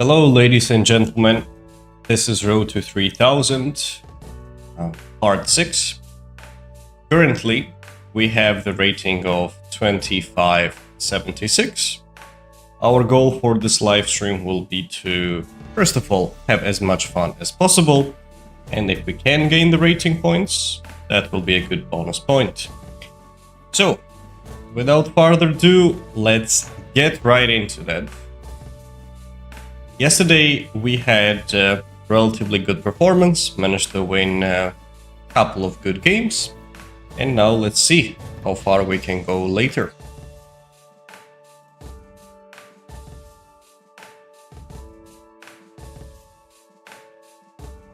Hello, ladies and gentlemen. This is Road to 3000, part 6. Currently, we have the rating of 2576. Our goal for this live stream will be to, first of all, have as much fun as possible. And if we can gain the rating points, that will be a good bonus point. So, without further ado, let's get right into that. Yesterday we had a relatively good performance, managed to win a couple of good games, and now let's see how far we can go later.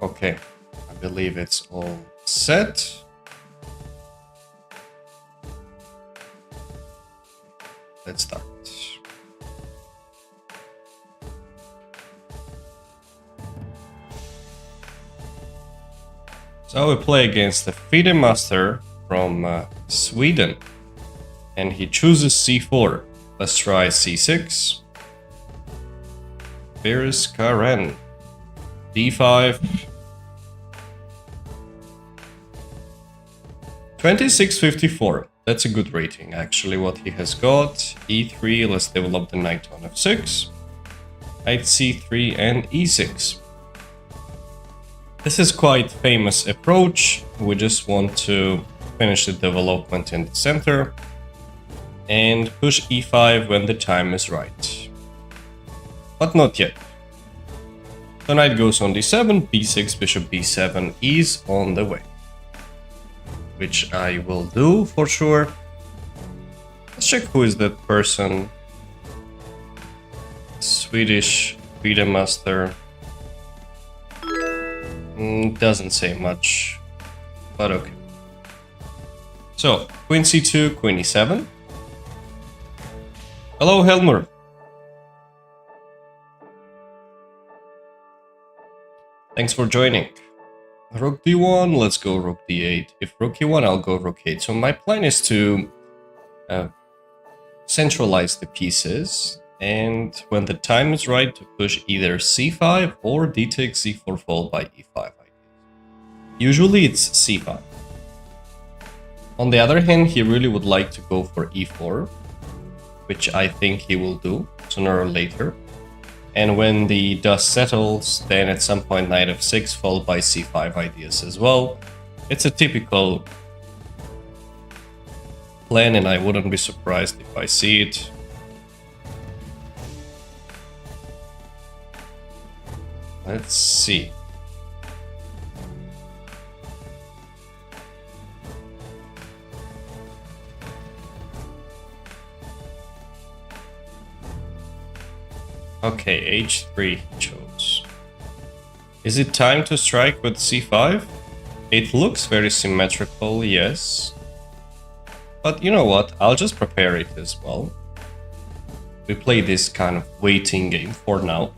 Okay, I believe it's all set. Let's start. So we play against the FIDE Master from Sweden, and he chooses c4. Let's try c6. Here's Karen. d5. 2654. That's a good rating, actually, what he has got. e3, let's develop the knight on f6. Knight c3 and e6. This is quite famous approach. We just want to finish the development in the center and push e5 when the time is right. But not yet. So knight goes on d7, b6, bishop b7 is on the way. Which I will do for sure. Let's check who is that person. Swedish FIDE Master. Doesn't say much, but okay. So, queen c2, queen e7. Hello, Helmer. Thanks for joining. Rook d1, let's go rook d8. If rook e1, I'll go rook 8. So my plan is to centralize the pieces, and when the time is right, to push either c5 or d takes c4 followed by e5. Usually it's c5. On the other hand, he really would like to go for e4, which I think he will do sooner or later. And when the dust settles, then at some point knight f6 followed by c5 ideas as well. It's a typical plan, and I wouldn't be surprised if I see it. Let's see. Okay, h3 he chose. Is it time to strike with c5? It looks very symmetrical, yes. But you know what, I'll just prepare it as well. We play this kind of waiting game for now.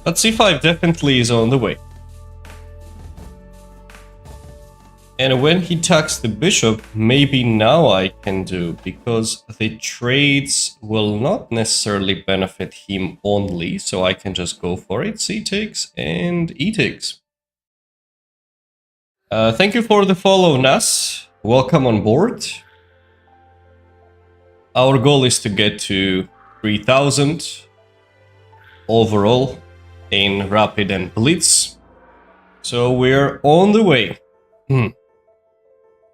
But c5 definitely is on the way. And when he tucks the bishop, maybe now I can do, because the trades will not necessarily benefit him only, so I can just go for it. C takes and e takes. Thank you for the follow, Nas. Welcome on board. Our goal is to get to 3000 overall in Rapid and Blitz. So we're on the way.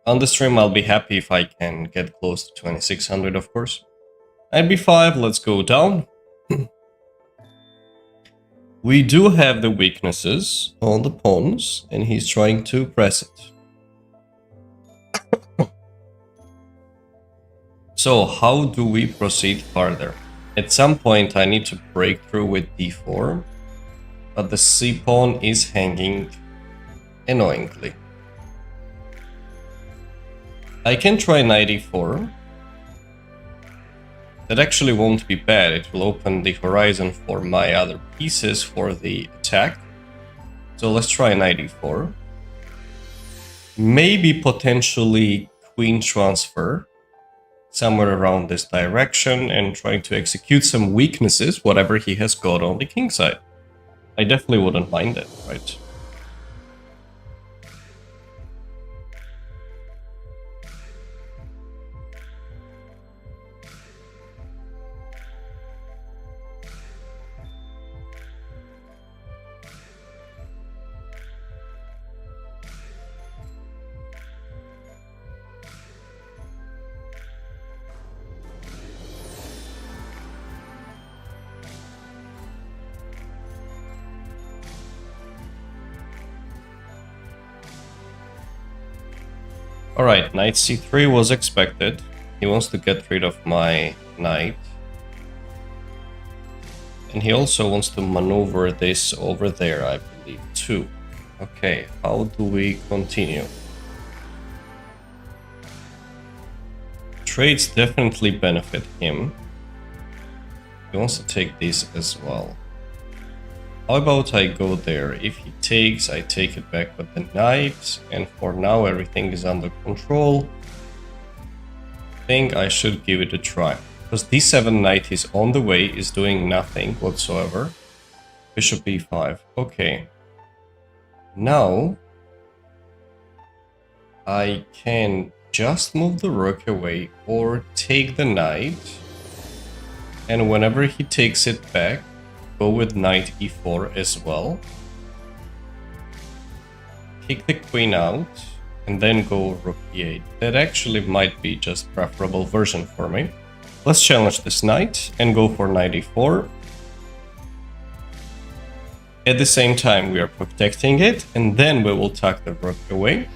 On the stream, I'll be happy if I can get close to 2600, of course. Knight b5, let's go down. We do have the weaknesses on the pawns, and he's trying to press it. So, how do we proceed further? At some point, I need to break through with d4, but the c pawn is hanging annoyingly. I can try knight e4. That actually won't be bad. It will open the horizon for my other pieces for the attack. So let's try knight e4. Maybe potentially queen transfer. somewhere around this direction and trying to execute some weaknesses, whatever he has got on the king side. I definitely wouldn't mind that, right? Alright, knight c3 was expected. He wants to get rid of my knight. And he also wants to maneuver this over there, I believe, too. Okay, how do we continue? Trades definitely benefit him. He wants to take these as well. How about I go there? If he takes, I take it back with the knight. And for now, everything is under control. I think I should give it a try. Because d7 knight is on the way, is doing nothing whatsoever. Bishop e5. Okay. Now, I can just move the rook away or take the knight. And whenever he takes it back, go with knight e4 as well. Kick the queen out and then go rook e8. That actually might be just preferable version for me. Let's challenge this knight and go for knight e4. At the same time we are protecting it and then we will tuck the rook away.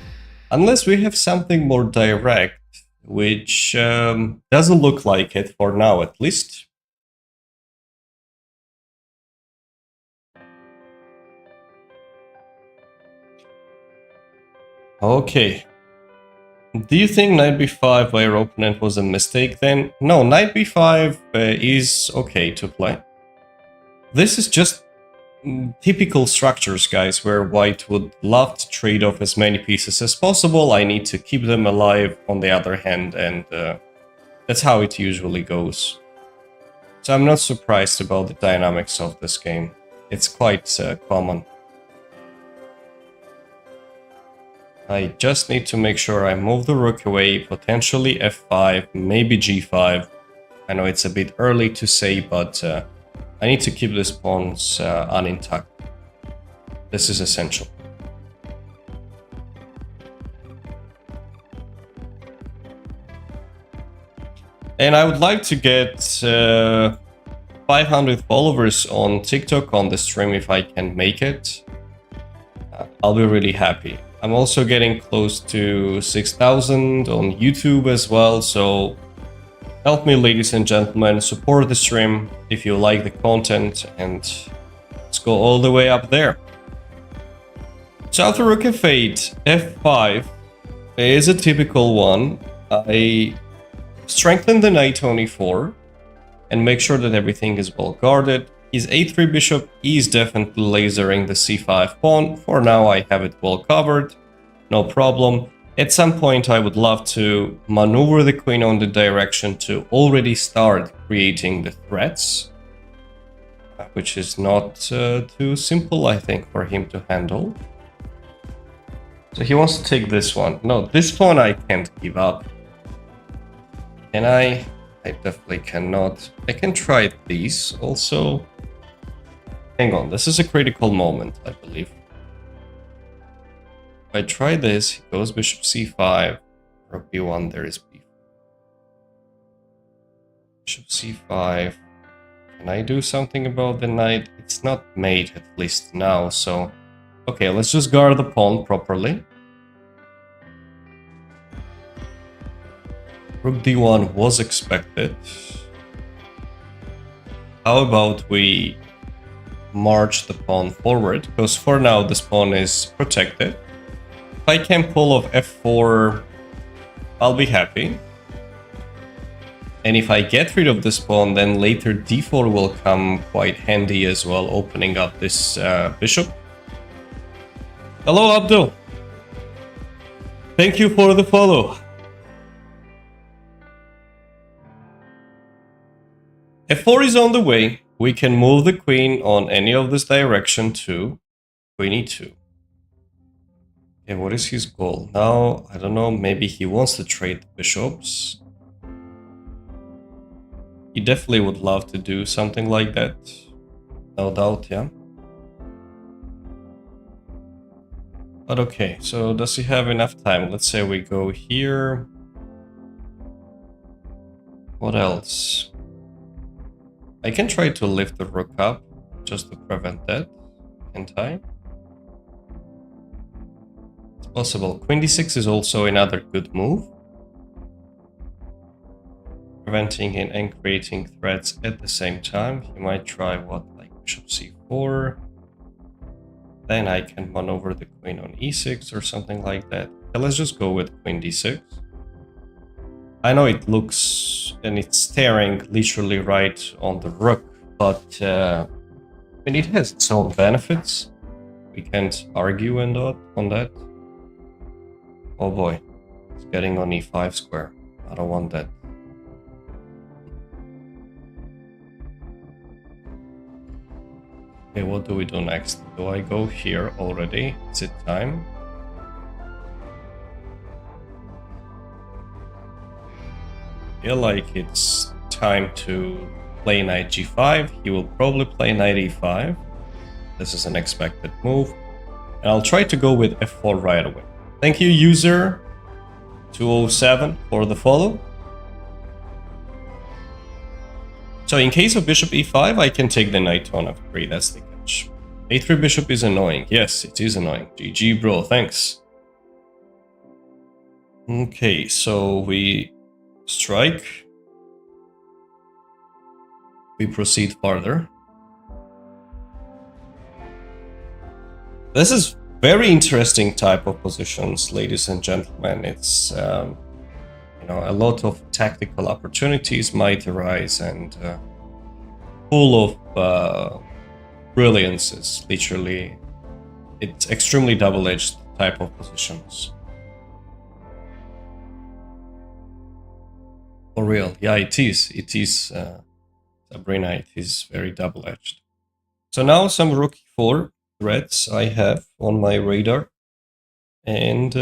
Unless we have something more direct, which doesn't look like it for now at least. Okay. Do you think knight b5 by your opponent was a mistake then? No, knight b5 is okay to play. This is just typical structures, guys, where white would love to trade off as many pieces as possible. I need to keep them alive on the other hand, and that's how it usually goes. So I'm not surprised about the dynamics of this game. It's quite common. I just need to make sure I move the rook away, potentially f5, maybe g5. I know it's a bit early to say, but I need to keep these pawns unintact. This is essential. And I would like to get 500 followers on TikTok on the stream if I can make it. I'll be really happy. I'm also getting close to 6,000 on YouTube as well, so help me, ladies and gentlemen, support the stream if you like the content, and let's go all the way up there. So after rook f8, f5 is a typical one. I strengthen the knight on e4 and make sure that everything is well guarded. His a3 bishop is definitely lasering the c5 pawn. For now, I have it well covered, no problem. At some point, I would love to maneuver the queen on the direction to already start creating the threats, which is not too simple, I think, for him to handle. So he wants to take this one. No, this pawn I can't give up. Can I? I definitely cannot. I can try these also. Hang on, this is a critical moment, I believe. If I try this, he goes bishop c5, rook b1, there is b4. Bishop c5. Can I do something about the knight? It's not mate, at least now, so... Okay, let's just guard the pawn properly. Rook d1 was expected. How about we march the pawn forward, because for now this pawn is protected. If I can pull off f4, I'll be happy. And if I get rid of this pawn, then later d4 will come quite handy as well, opening up this bishop. Hello, Abdul. Thank you for the follow. f4 is on the way. We can move the queen on any of this direction to queen e2. Okay, what is his goal? Now, I don't know, maybe he wants to trade the bishops. He definitely would love to do something like that. No doubt, yeah. But okay, so does he have enough time? Let's say we go here. What else? I can try to lift the rook up just to prevent that, can't I? It's possible. Queen d6 is also another good move. Preventing him and creating threats at the same time. He might try what, like bishop c4. Then I can maneuver the queen on e6 or something like that. Okay, let's just go with queen d6. I know it looks and it's staring literally right on the rook, but it has its own benefits. We can't argue on that. Oh boy, it's getting on e5 square. I don't want that. Okay, what do we do next? Do I go here already? Is it time? I feel like it's time to play knight g5. He will probably play knight e5. This is an expected move. And I'll try to go with f4 right away. Thank you, user 207, for the follow. So in case of bishop e5, I can take the knight on f3. That's the catch. a3 bishop is annoying. Yes, it is annoying. GG, bro. Thanks. Okay, so we strike. We proceed further. This is very interesting type of positions, ladies and gentlemen. It's you know, a lot of tactical opportunities might arise and full of brilliances. Literally, it's extremely double-edged type of positions. For real, yeah, it is. It is, Sabrina, it is very double-edged. So now some rook e4 threats I have on my radar. And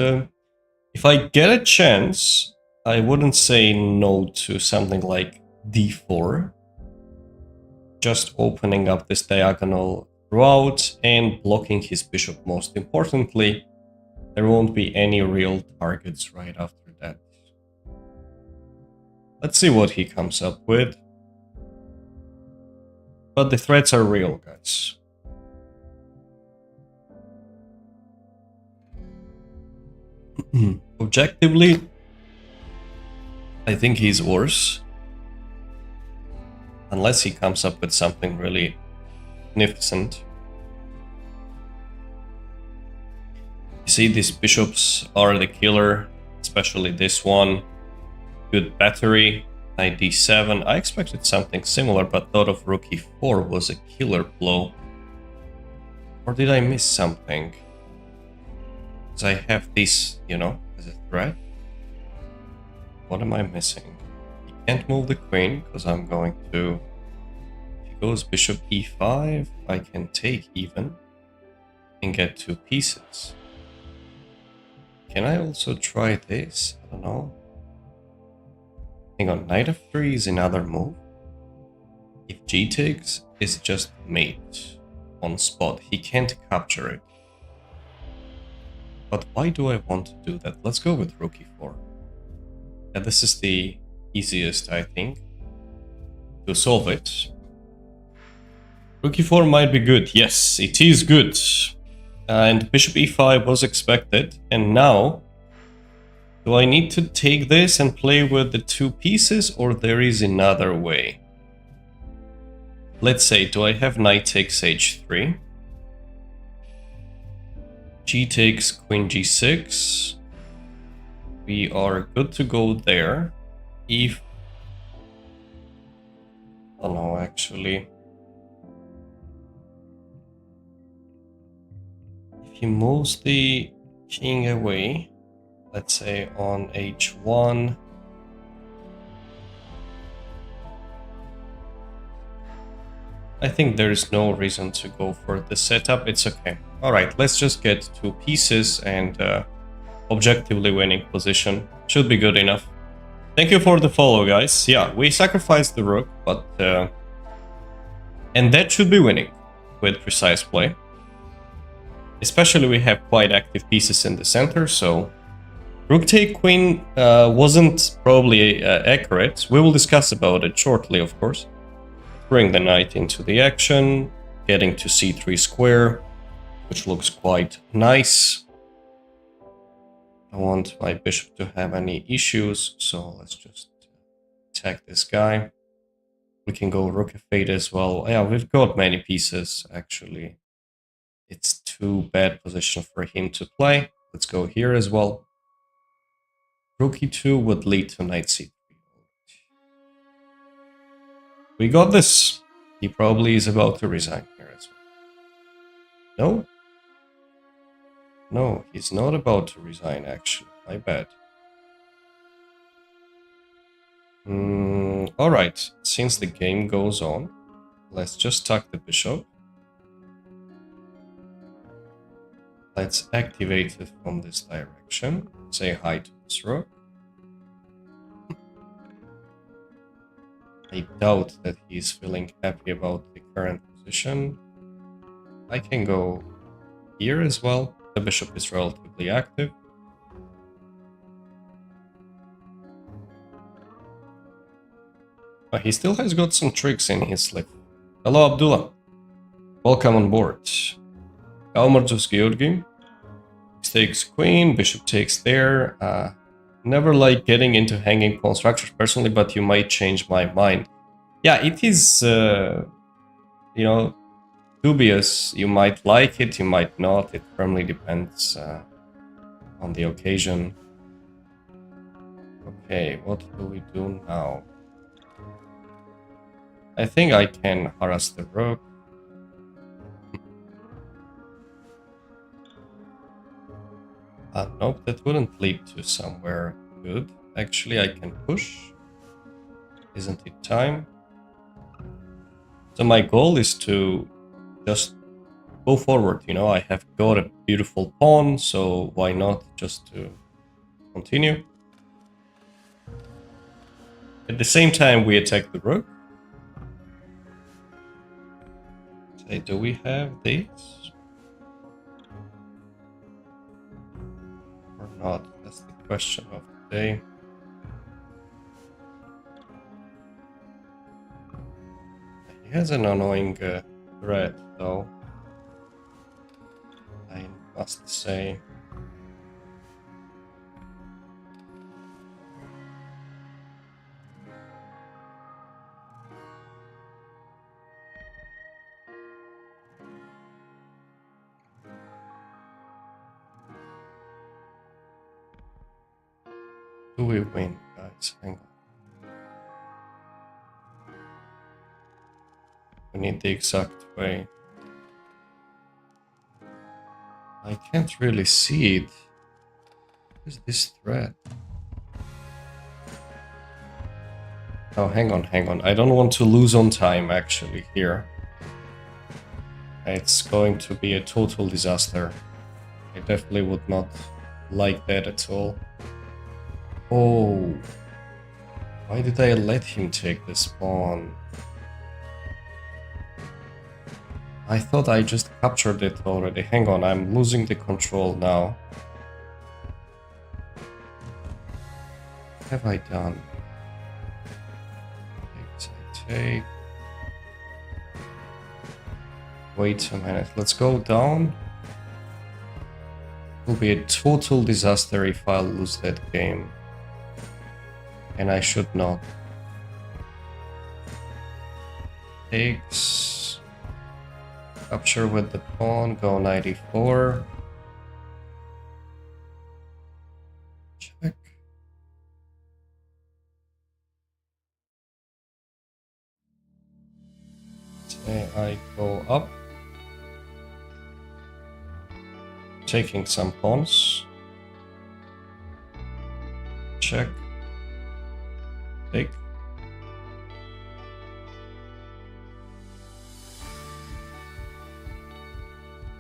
if I get a chance, I wouldn't say no to something like d4. Just opening up this diagonal route and blocking his bishop most importantly. There won't be any real targets right after that. Let's see what he comes up with. But the threats are real, guys. Objectively, I think he's worse. Unless he comes up with something really magnificent. You see, these bishops are the killer, especially this one. Good battery, knight d7. I expected something similar, but thought of rook e4 was a killer blow. Or did I miss something? Because I have this, you know, as a threat. What am I missing? He can't move the queen, because I'm going to... If he goes bishop e5, I can take even and get 2 pieces. Can I also try this? I don't know. Hang on, knight f3 is another move. If g takes, it's just mate on spot. He can't capture it. But why do I want to do that? Let's go with rook e4. Yeah, this is the easiest, I think, to solve it. Rook e4 might be good. Yes, it is good. And bishop e5 was expected. And now, do I need to take this and play with the 2 pieces, or there is another way? Let's say, do I have knight takes h3? G takes queen g6. We are good to go there. If... Oh no, actually. If he moves the king away, let's say on h1, I think there is no reason to go for the setup. It's okay. All right, let's just get 2 pieces and objectively winning position. Should be good enough. Thank you for the follow, guys. Yeah, we sacrificed the rook, but... and that should be winning with precise play. Especially we have quite active pieces in the center, so... Rook take queen wasn't probably accurate. We will discuss about it shortly, of course. Bring the knight into the action, getting to c3 square, which looks quite nice. I don't want my bishop to have any issues, so let's just attack this guy. We can go rook f8 as well. Yeah, we've got many pieces, actually. It's too bad position for him to play. Let's go here as well. Rook e2 would lead to knight c3. We got this. He probably is about to resign here as well. No? No, he's not about to resign, actually. My bad. Alright, since the game goes on, let's just tuck the bishop. Let's activate it from this direction. Say hi to this rook. I doubt that he's feeling happy about the current position. I can go here as well. The bishop is relatively active. But he still has got some tricks in his sleeve. Hello, Abdullah. Welcome on board. Kalmarjus Georgi. Takes queen, bishop takes there. Never like getting into hanging pawn structures personally, but you might change my mind. Yeah, it is, you know, dubious. You might like it, you might not. It firmly depends on the occasion. Okay, what do we do now? I think I can harass the rook. Nope, that wouldn't lead to somewhere good. Actually, I can push. Isn't it time? So my goal is to just go forward, you know. I have got a beautiful pawn, so why not just to continue? At the same time, we attack the rook. Say, do we have this? Or not? That's the question of the day. He has an annoying threat, though. I must say. Do we win, guys? Hang on. We need the exact way. I can't really see it. What is this thread? Oh, hang on, hang on. I don't want to lose on time, actually, here. It's going to be a total disaster. I definitely would not like that at all. Oh. Why did I let him take this pawn? I thought I just captured it already. Hang on, I'm losing the control now. What have I done? Take. Wait a minute, let's go down. It will be a total disaster if I lose that game. And I should not. Takes. Capture with the pawn, go 94. Check. Say I go up. Taking some pawns. Check. Take.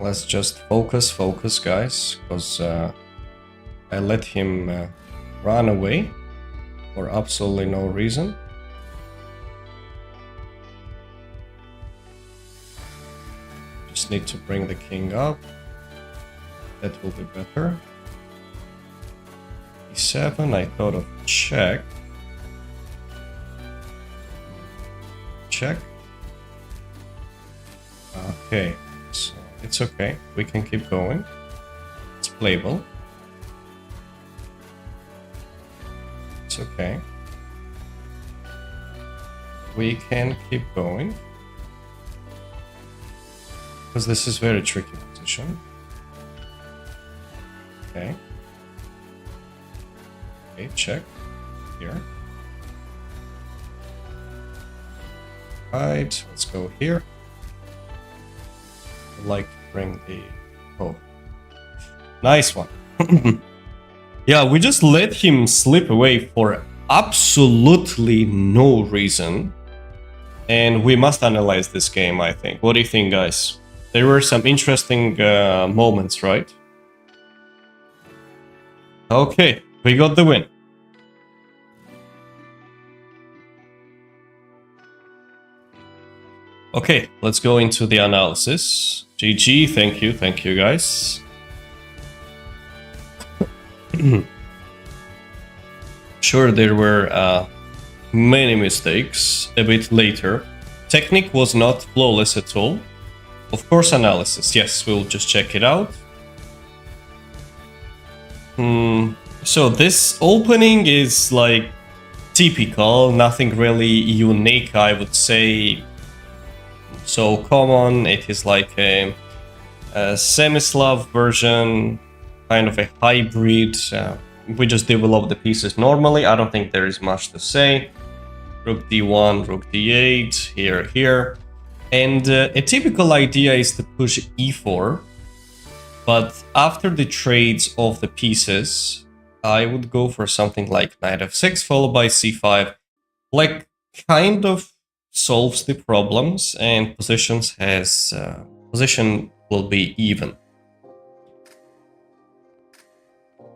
Let's just focus, guys, because I let him run away for absolutely no reason. Just need to bring the king up. That will be better. E7, I thought of check. Check. Okay, so it's okay. We can keep going. It's playable. It's okay. We can keep going. Because this is very tricky position. Okay. Okay, check. Here. Right, let's go here. I'd like to bring the... Oh. Nice one. Yeah, we just let him slip away for absolutely no reason. And we must analyze this game, I think. What do you think, guys? There were some interesting moments, right? Okay, we got the win. Okay, let's go into the analysis. GG, thank you guys. Sure, there were many mistakes a bit later. Technique was not flawless at all. Of course, analysis. Yes, we'll just check it out. So this opening is like typical, nothing really unique, I would say. So common, it is like a Semislav version, kind of a hybrid. We just develop the pieces normally. I don't think there is much to say. Rook d1, rook d8, here. And a typical idea is to push e4. But after the trades of the pieces, I would go for something like knight f6 followed by c5. Like, kind of solves the problems, and position will be even.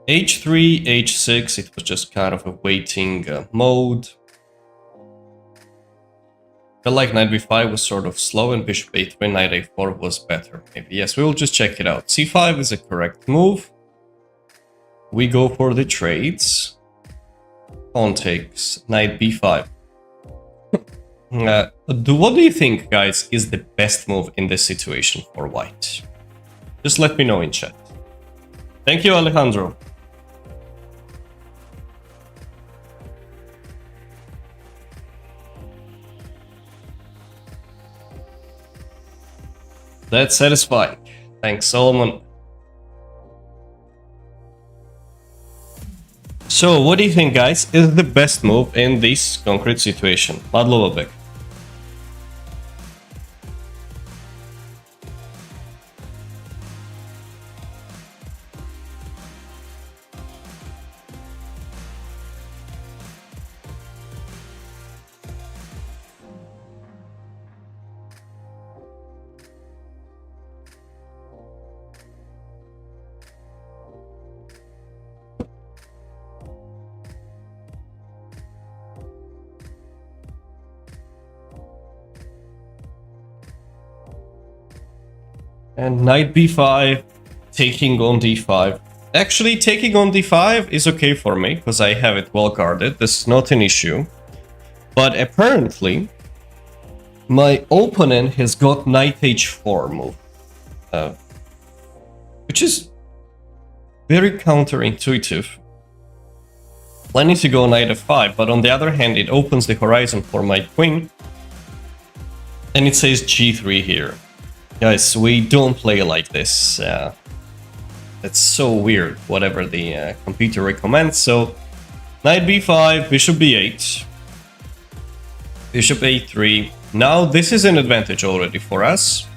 h3, h6, it was just kind of a waiting mode. I felt like knight b5 was sort of slow, and bishop a3, knight a4 was better. Maybe, yes, we will just check it out. c5 is a correct move. We go for the trades. Pawn takes, knight b5. What do you think, guys, is the best move in this situation for white? Just let me know in chat. Thank you, Alejandro. That's satisfying. Thanks, Solomon. So, what do you think, guys, is the best move in this concrete situation? Madlovabek. And knight b5, taking on d5. Actually, taking on d5 is okay for me, because I have it well guarded. This is not an issue. But apparently, my opponent has got knight h4 move. Which is very counterintuitive. Planning to go knight f5, but on the other hand, it opens the horizon for my queen. And it says g3 here. Guys, we don't play like this. It's so weird, whatever the computer recommends. So, knight b5, bishop b8, bishop a3. Now, this is an advantage already for us.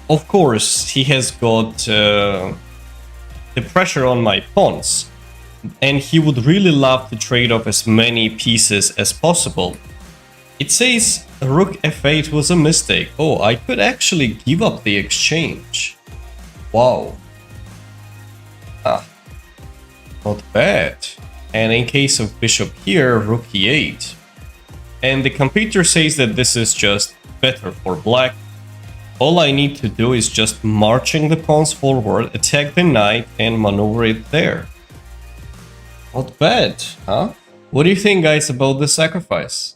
Of course, he has got the pressure on my pawns, and he would really love to trade off as many pieces as possible. It says Rook f8 was a mistake. Oh, I could actually give up the exchange. Wow. Ah, not bad. And in case of bishop here, rook e8. And the computer says that this is just better for black. All I need to do is just marching the pawns forward, attack the knight, and maneuver it there. Not bad, huh? What do you think, guys, about the sacrifice?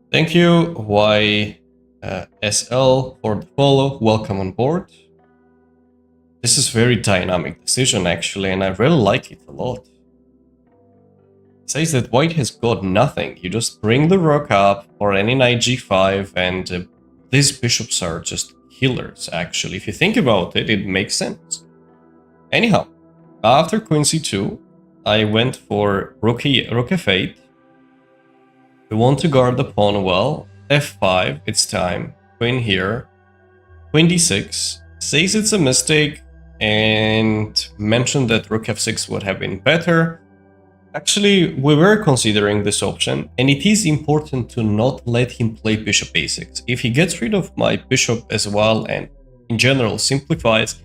Thank you, YSL, for the follow. Welcome on board. This is very dynamic decision, actually, and I really like it a lot. It says that white has got nothing. You just bring the rook up or any knight g5, and these bishops are just killers, actually. If you think about it, it makes sense. Anyhow, after queen c2, I went for rook f8. We want to guard the pawn well. f5, it's time. Queen here. Queen d6. Says it's a mistake and mentioned that rook f6 would have been better. Actually, we were considering this option, and it is important to not let him play bishop a6. If he gets rid of my bishop as well and in general simplifies,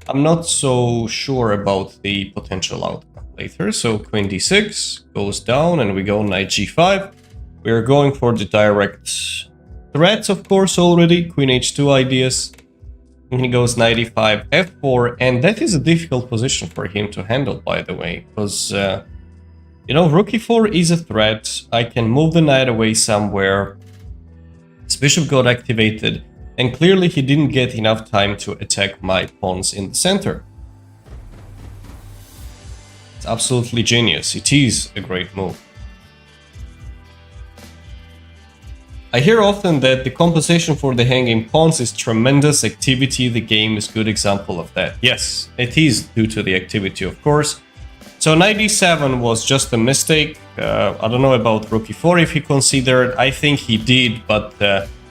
I'm not so sure about the potential outcome later. So queen d6 goes down and we go knight g5. We are going for the direct threats, of course, already. Queen h2 ideas. And he goes knight e5, f4, and that is a difficult position for him to handle, by the way, because, you know, rook e4 is a threat. I can move the knight away somewhere. His bishop got activated, and clearly he didn't get enough time to attack my pawns in the center. It's absolutely genius. It is a great move. I hear often that the compensation for the hanging pawns is tremendous activity. The game is a good example of that. Yes, it is due to the activity, of course. So knight d7 was just a mistake. I don't know about rook e4 if he considered. I think he did, but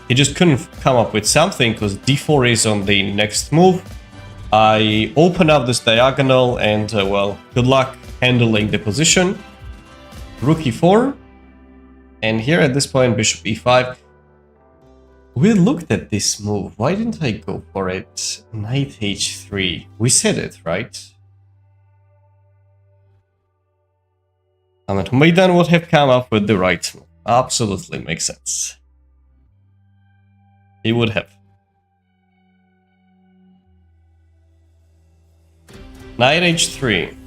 he just couldn't come up with something because d4 is on the next move. I open up this diagonal and, well, good luck handling the position. Rook e4. And here at this point, bishop e5. We looked at this move. Why didn't I go for it? Knight h3. We said it, right? Ahmed Humaydan would have come up with the right move. Absolutely makes sense. He would have. Knight h3.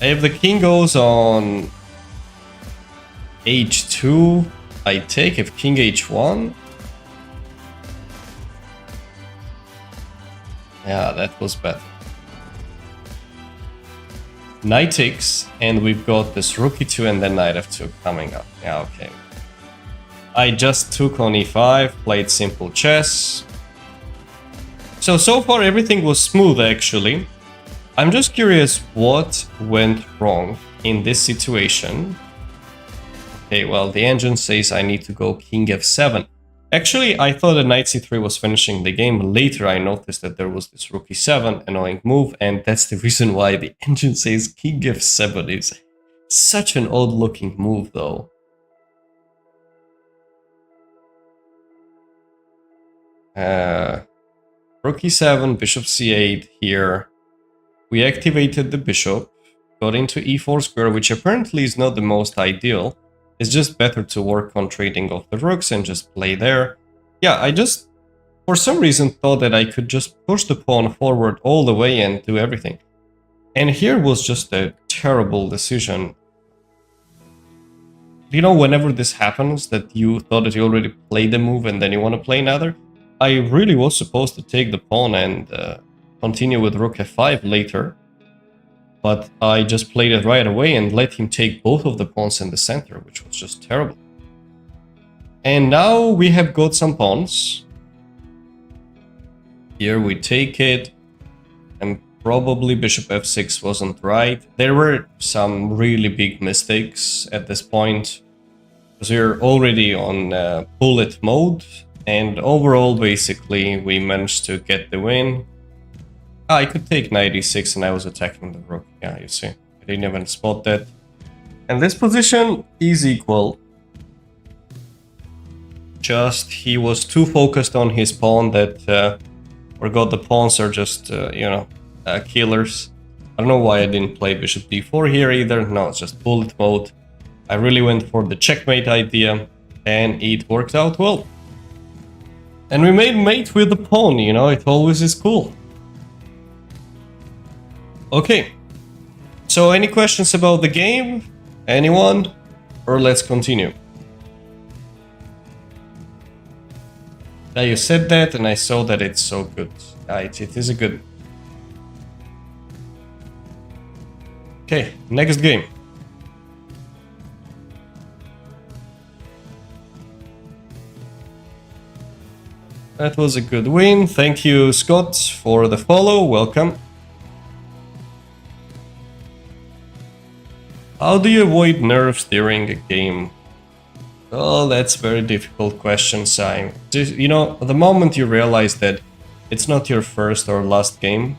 If the king goes on h2, I take. If king h1, yeah, that was better. Knight takes, and we've got this rook e2 and then knight f2 coming up. Yeah, okay. I just took on e5, played simple chess. So far everything was smooth, actually. I'm just curious what went wrong in this situation. Okay, well, the engine says I need to go king f7. Actually, I thought that knight c3 was finishing the game. Later, I noticed that there was this rook e7, annoying move, and that's the reason why the engine says king f7 is such an odd-looking move, though. Rook e7, bishop c8 here. We activated the bishop, got into e4 square, which apparently is not the most ideal. It's just better to work on trading off the rooks and just play there. Yeah, I just, for some reason, thought that I could just push the pawn forward all the way and do everything. And here was just a terrible decision. You know, whenever this happens, that you thought that you already played the move and then you want to play another, I really was supposed to take the pawn and continue with rook f5 later. But I just played it right away and let him take both of the pawns in the center, which was just terrible. And now we have got some pawns. Here we take it, and probably bishop f6 wasn't right. There were some really big mistakes at this point, because we're already on bullet mode. And overall, basically, we managed to get the win. I could take knight e6 and I was attacking the rook. Yeah, you see. I didn't even spot that. And this position is equal. Just he was too focused on his pawn that forgot the pawns are just, killers. I don't know why I didn't play bishop d4 here either. No, it's just bullet mode. I really went for the checkmate idea and it worked out well. And we made mate with the pawn, it always is cool. Okay, so any questions about the game? Anyone? Or let's continue. Now you said that and I saw that it's so good. It is a good. Okay, next game. That was a good win. Thank you, Scott, for the follow. Welcome. How do you avoid nerves during a game? Oh, that's a very difficult question, Sai. The moment you realize that it's not your first or last game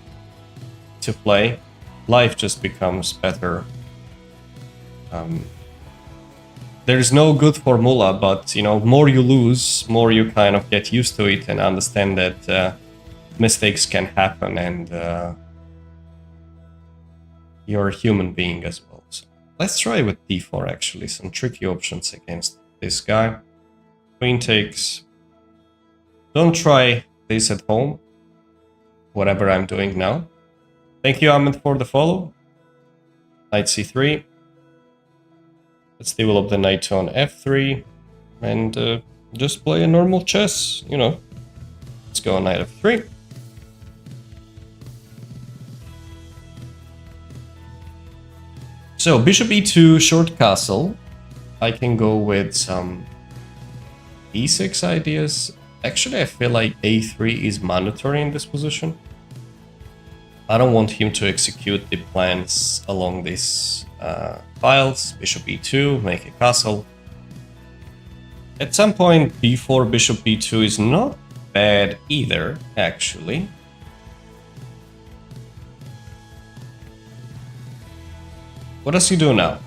to play, life just becomes better. There's no good formula, but more you lose, more you kind of get used to it and understand that mistakes can happen, and you're a human being as well. So let's try with d4 actually, some tricky options against this guy. Queen takes. Don't try this at home, whatever I'm doing now. Thank you, Ahmed, for the follow. Knight c3. Let's develop the knight on f3 and just play a normal chess, Let's go on knight f3. So bishop e2, short castle. I can go with some e6 ideas. Actually, I feel like a3 is mandatory in this position. I don't want him to execute the plans along these files. Bishop e2, make a castle. At some point, b4, bishop b2 is not bad either, actually. What does he do now?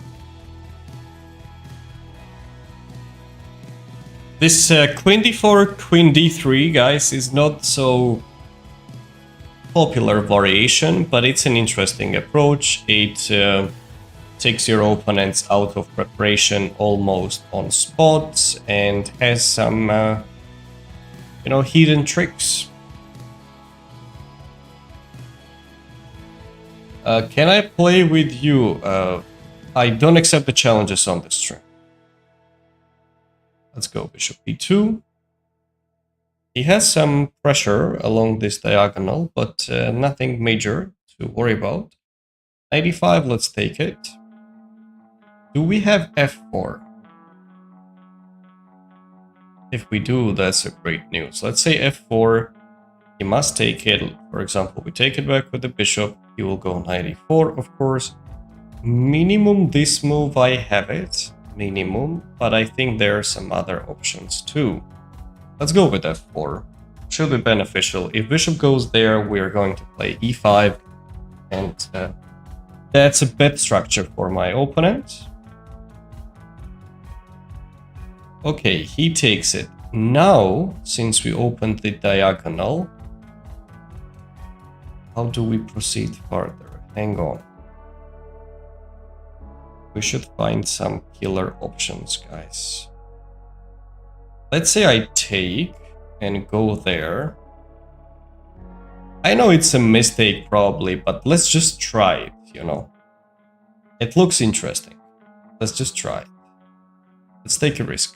This queen d4, queen d3, guys, is not so popular variation, but it's an interesting approach. It takes your opponents out of preparation almost on spot and has some, hidden tricks. Can I play with you? I don't accept the challenges on this stream. Let's go bishop b2. He has some pressure along this diagonal, but nothing major to worry about. Knight e5, let's take it. Do we have f4? If we do, that's a great news. Let's say f4, he must take it. For example, we take it back with the bishop. He will go knight e4, of course. Minimum this move, I have it. Minimum, but I think there are some other options too. Let's go with f4. Should be beneficial. If bishop goes there, we are going to play e5, and that's a bad structure for my opponent. Okay, he takes it. Now, since we opened the diagonal, how do we proceed further? Hang on. We should find some killer options, guys. Let's say I take and go there. I know it's a mistake probably, but let's just try it, It looks interesting. Let's just try it. Let's take a risk.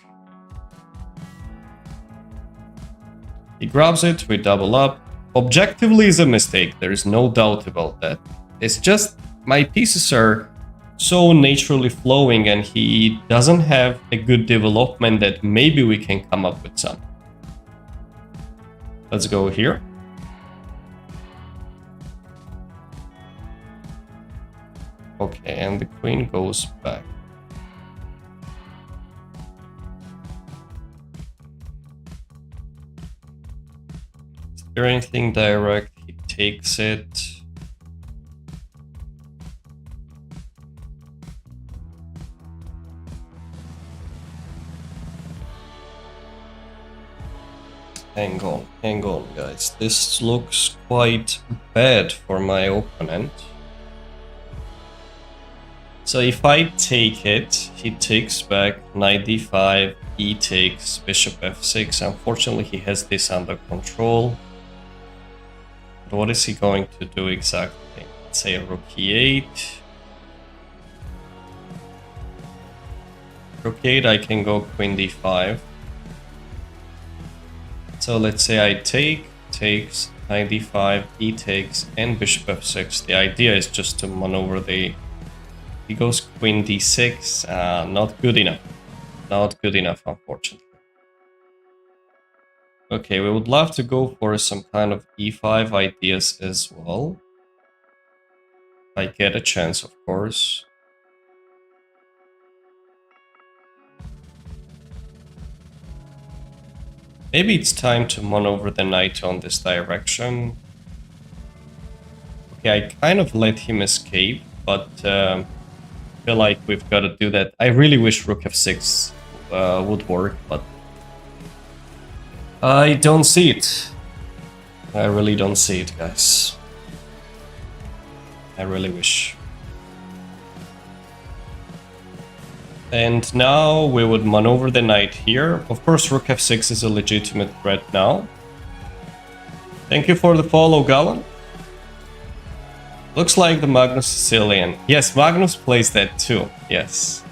He grabs it, we double up. Objectively is a mistake, there is no doubt about that. It's just my pieces are so naturally flowing and he doesn't have a good development that maybe we can come up with some. Let's go here. Okay, and the queen goes back. there anything direct? He takes it. Hang on, guys. This looks quite bad for my opponent. So if I take it, he takes back knight d5, he takes bishop f6. Unfortunately, he has this under control. But what is he going to do exactly? Let's say rook e8. Rook e8, I can go queen d5. So let's say I takes, knight d5, he takes, and bishop f6. The idea is just to maneuver the... He goes queen d6, not good enough. Not good enough, unfortunately. Okay, we would love to go for some kind of e5 ideas as well. I get a chance, of course. Maybe it's time to maneuver the knight on this direction. Okay, I kind of let him escape, but I feel like we've got to do that. I really wish rook f6 would work, but I don't see it. I really don't see it, guys. I really wish. And now we would maneuver the knight here. Of course, rook f6 is a legitimate threat now. Thank you for the follow, Galan. Looks like the Magnus Sicilian. Yes, Magnus plays that too. Yes.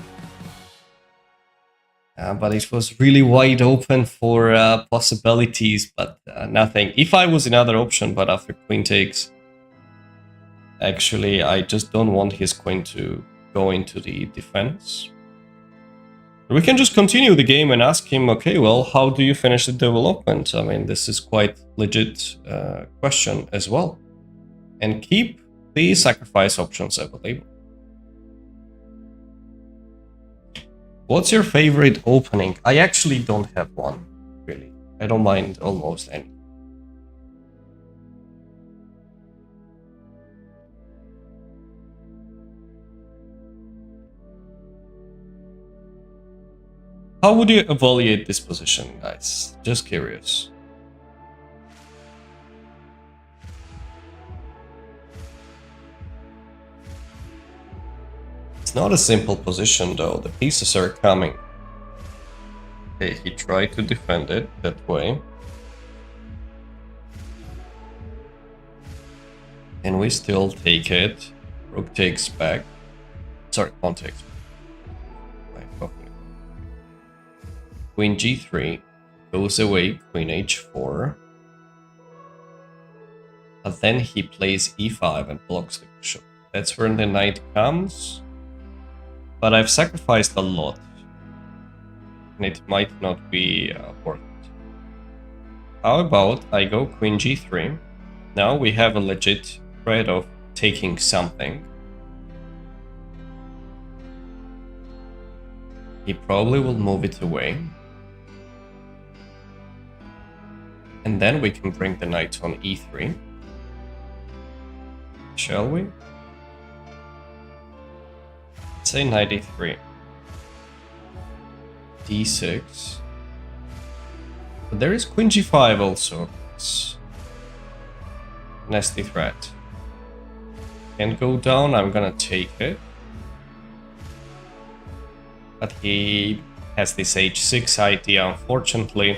But it was really wide open for possibilities, but nothing. If I was another option, but after queen takes... Actually, I just don't want his queen to go into the defense. We can just continue the game and ask him, okay, well, how do you finish the development? I mean, this is quite legit question as well. And keep the sacrifice options available. What's your favorite opening? I actually don't have one, really. I don't mind almost any. How would you evaluate this position, guys? Just curious. It's not a simple position, though. The pieces are coming. Okay, he tried to defend it that way. And we still take it. Rook takes back. Sorry, pawn takes back. Queen g3 goes away, queen h4. But then he plays e5 and blocks the bishop. That's where the knight comes. But I've sacrificed a lot. And it might not be worth it. How about I go queen g3. Now we have a legit threat of taking something. He probably will move it away. And then we can bring the knight on e3. Shall we? Let's say knight e3. d6. But there is queen g5 also. It's nasty threat. Can't go down, I'm gonna take it. But he has this h6 idea, unfortunately.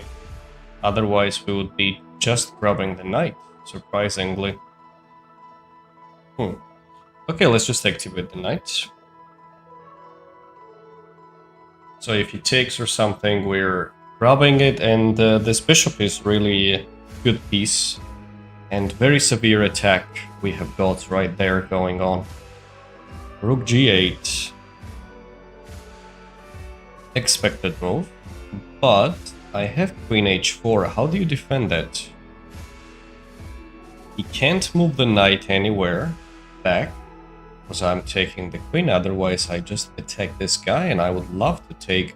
Otherwise, we would be just grabbing the knight, surprisingly. Okay, let's just activate the knight. So if he takes or something, we're grabbing it, and this bishop is really a good piece. And very severe attack we have got right there going on. Rook g8. Expected move, but I have queen h4. How do you defend that? He can't move the knight anywhere back because I'm taking the queen. Otherwise, I just attack this guy, and I would love to take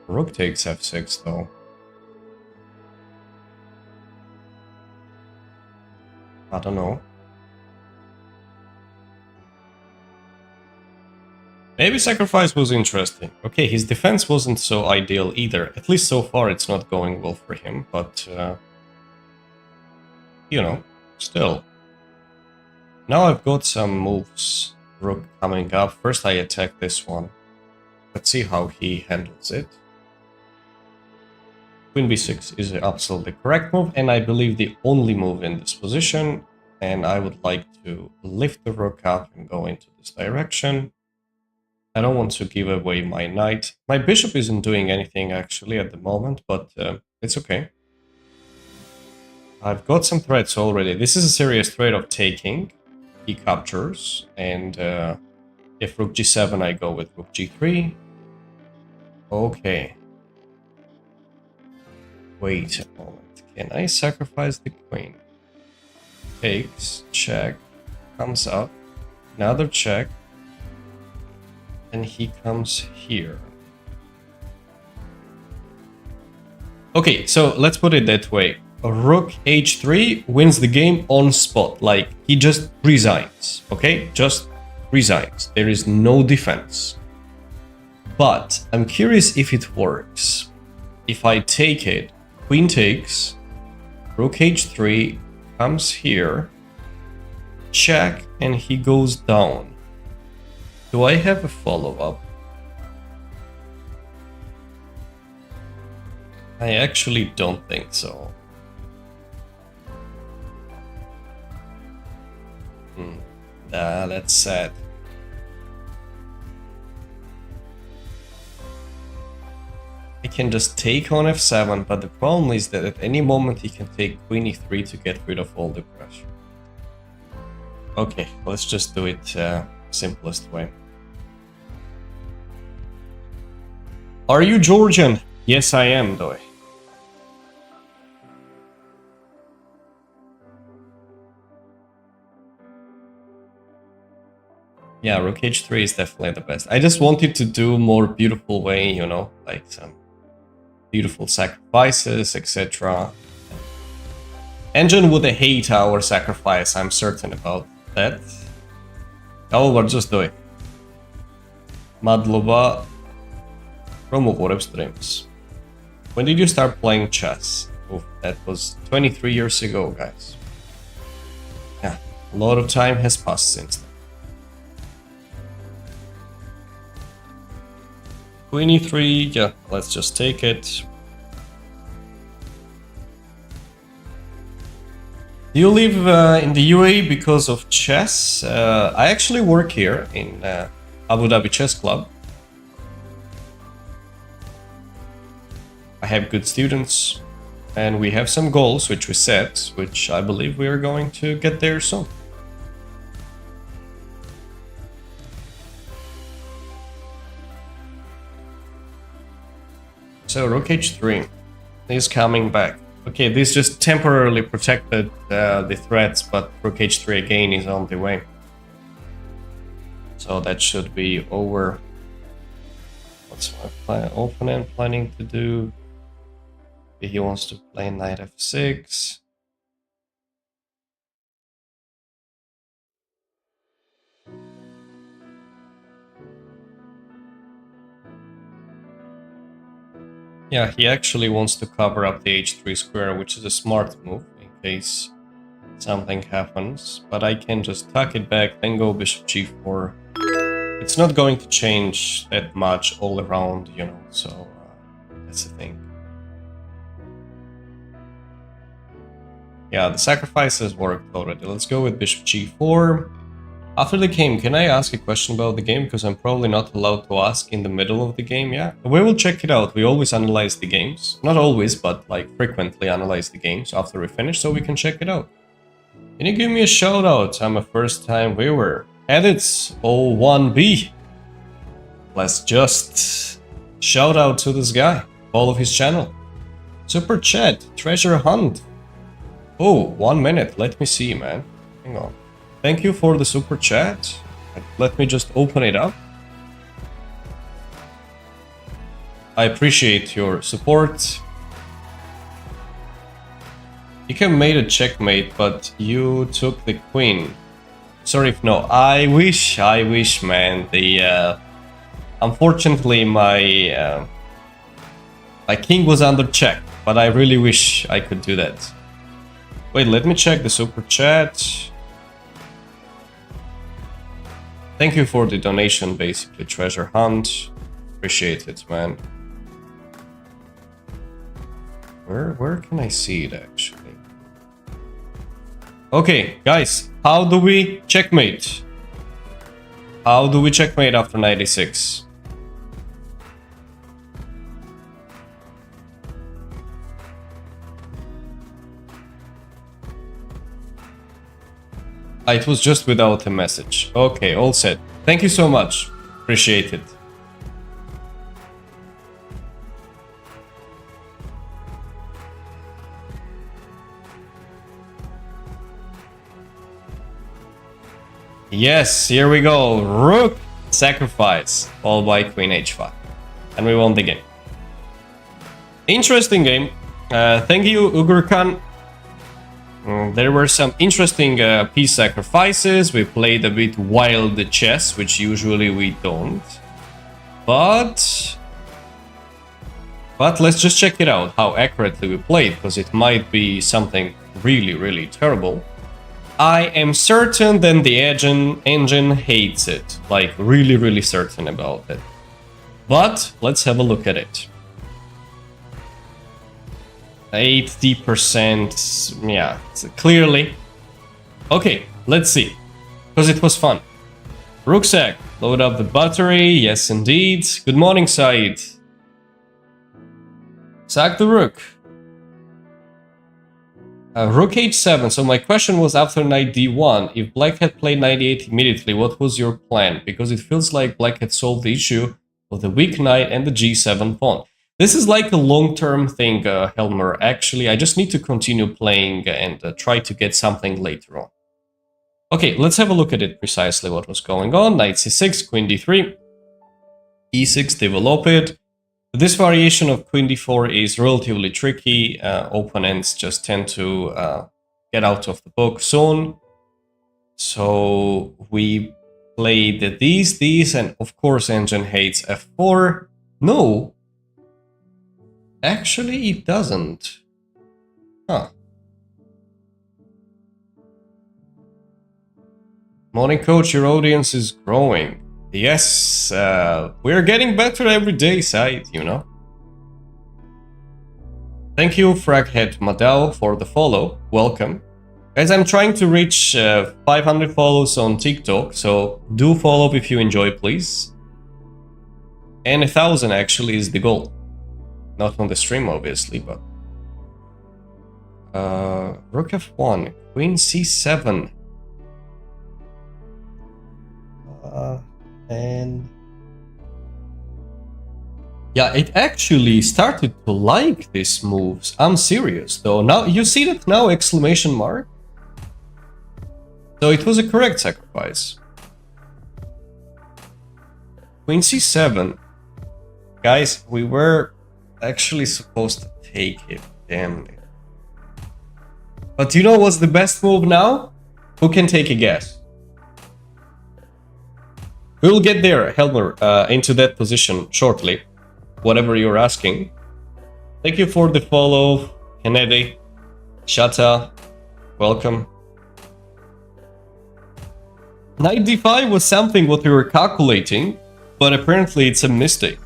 rook takes f6 though. I don't know. Maybe sacrifice was interesting. Okay, his defense wasn't so ideal either. At least so far it's not going well for him, but... you know, still. Now I've got some moves. Rook coming up. First I attack this one. Let's see how he handles it. Queen b6 is the absolutely correct move, and I believe the only move in this position. And I would like to lift the rook up and go into this direction. I don't want to give away my knight. My bishop isn't doing anything actually at the moment, but it's okay. I've got some threats already. This is a serious threat of taking. He captures, and if rook g7, I go with rook g3. Okay. Wait a moment. Can I sacrifice the queen? Takes, check, comes up, another check, and he comes here. Okay, so let's put it that way. Rook h3 wins the game on spot. Like, he just resigns, okay? Just resigns. There is no defense. But I'm curious if it works. If I take it, queen takes, rook h3 comes here, check, and he goes down. Do I have a follow-up? I actually don't think so. That's sad. He can just take on f7, but the problem is that at any moment he can take queen e3 to get rid of all the pressure. Okay, let's just do it simplest way. Are you Georgian? Yes, I am, Doi. Yeah, rook h3 is definitely the best. I just wanted to do more beautiful way, you know, like some beautiful sacrifices, etc. Engine would hate our sacrifice, I'm certain about that. However, just do it. Madlova from Ugoreb Streams. When did you start playing chess? Oh, that was 23 years ago, guys. Yeah, a lot of time has passed since then. Queen e3, yeah, let's just take it. Do you live in the UAE because of chess? I actually work here in Abu Dhabi Chess Club. I have good students, and we have some goals which we set, which I believe we are going to get there soon. So rook h3 is coming back. Okay, this just temporarily protected the threats, but rook h3 again is on the way. So that should be over. What's my opponent planning to do? He wants to play knight f6. Yeah, he actually wants to cover up the h3 square, which is a smart move in case something happens. But I can just tuck it back, then go bishop g4. It's not going to change that much all around, you know, so that's the thing. Yeah, the sacrifices worked already. Let's go with bishop g4. After the game, can I ask a question about the game? Because I'm probably not allowed to ask in the middle of the game, yeah? We will check it out. We always analyze the games. Not always, but like frequently analyze the games after we finish, so we can check it out. Can you give me a shout out? I'm a first time viewer. Edits 01B. Let's just shout out to this guy. Follow his channel. Super chat, treasure hunt. Oh, 1 minute. Let me see, man. Hang on. Thank you for the super chat. Let me just open it up. I appreciate your support. You can made a checkmate, but you took the queen. Sorry if no. I wish, man. The unfortunately my my king was under check, but I really wish I could do that. Wait, let me check the super chat. Thank you for the donation, basically, Treasure Hunt. Appreciate it, man. Where can I see it, actually? Okay, guys, how do we checkmate? How do we checkmate after 96? It was just without a message. Okay, all set. Thank you so much. Appreciate it. Yes, here we go. Rook sacrifice, followed by Queen H5. And we won the game. Interesting game. Thank you, Ugurkan. There were some interesting piece sacrifices. We played a bit wild chess, which usually we don't. But let's just check it out, how accurately we played, because it might be something really, really terrible. I am certain that the engine hates it. Like, really, really certain about it. But let's have a look at it. 80%, yeah, clearly. Okay, let's see, because it was fun. Rucksack, load up the battery, yes indeed. Good morning, Said. Sack the rook. Rook h7, so my question was after knight d1, if black had played knight e8 immediately, what was your plan? Because it feels like black had solved the issue of the weak knight and the g7 pawn. This is like a long-term thing, Helmer. Actually, I just need to continue playing and try to get something later on. Okay, let's have a look at it precisely what was going on. Knight c6, queen d3, e6, develop it. This variation of queen d4 is relatively tricky. Opponents just tend to get out of the book soon. So we played these, and of course engine hates f4. No. Actually, it doesn't. Huh. Morning, coach, your audience is growing. Yes, we're getting better every day, Said, you know. Thank you, Fraghead Madao, for the follow. Welcome. Guys, I'm trying to reach 500 follows on TikTok, so do follow if you enjoy, please. And 1,000 actually is the goal. Not on the stream, obviously, but... Rook f1, Queen c7. And... yeah, it actually started to like these moves. I'm serious, though. Now, you see that now, exclamation mark? So it was a correct sacrifice. Queen c7. Guys, we were actually supposed to take it, damn it. But you know what's the best move now? Who can take a guess? We'll get there, Helmer, into that position shortly. Whatever you're asking. Thank you for the follow, Kennedy, Shata, welcome. Knight d5 was something what we were calculating, but apparently it's a mistake.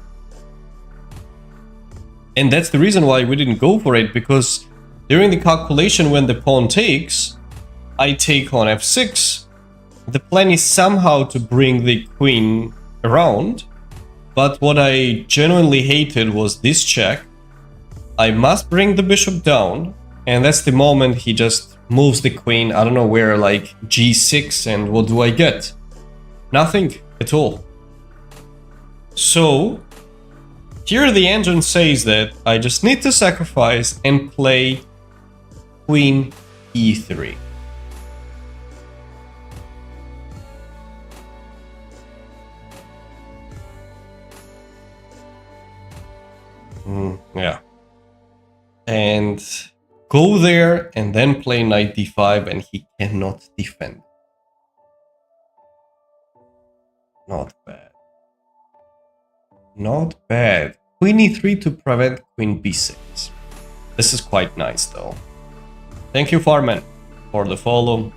And that's the reason why we didn't go for it, because during the calculation when the pawn takes, I take on f6. The plan is somehow to bring the queen around, but what I genuinely hated was this check. I must bring the bishop down, and that's the moment he just moves the queen, I don't know where, like g6, and what do I get? Nothing at all. So, here the engine says that I just need to sacrifice and play queen e3. Yeah. And go there and then play knight d5, and he cannot defend. Not bad. Not bad. Queen e3 to prevent queen b6. This is quite nice though. Thank you, Farman, for the follow.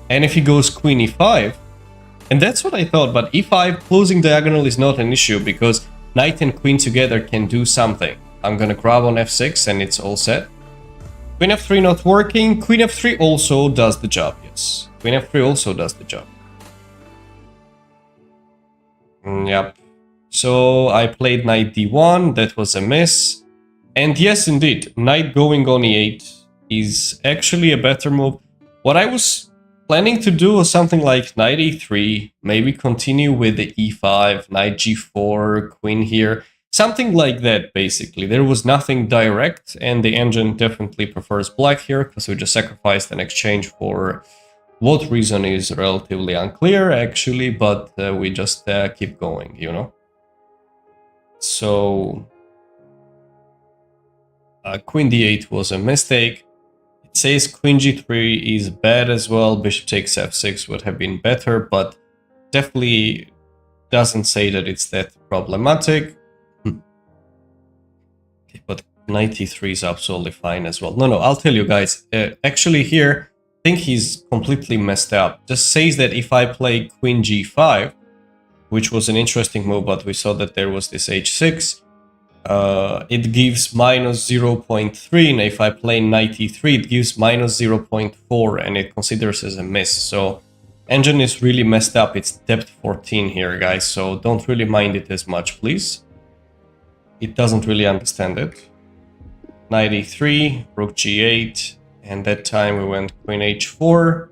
And if he goes queen e5, and that's what I thought, but e5 closing diagonal is not an issue because knight and queen together can do something. I'm gonna grab on f6 and it's all set. Queen f3 not working. Queen f3 also does the job, yes. Queen f3 also does the job. Yep. So I played knight d1, that was a miss. And yes, indeed, knight going on e8 is actually a better move. What I was planning to do was something like knight e3, maybe continue with the e5, knight g4, queen here. Something like that, basically. There was nothing direct, and the engine definitely prefers black here, because we just sacrificed an exchange for what reason is relatively unclear, actually, but we just keep going, you know? So, queen d8 was a mistake. It says queen g3 is bad as well, bishop takes f6 would have been better, but definitely doesn't say that it's that problematic. Okay, but knight e3 is absolutely fine as well. No, I'll tell you guys, actually here, I think he's completely messed up. Just says that if I play queen g5, which was an interesting move, but we saw that there was this h6, it gives minus 0.3, and if I play knight e3, it gives minus 0.4, and it considers as a miss. So engine is really messed up. It's depth 14 here, guys, so don't really mind it as much, please. It doesn't really understand it. Knight e3, rook g8, and that time we went queen h4.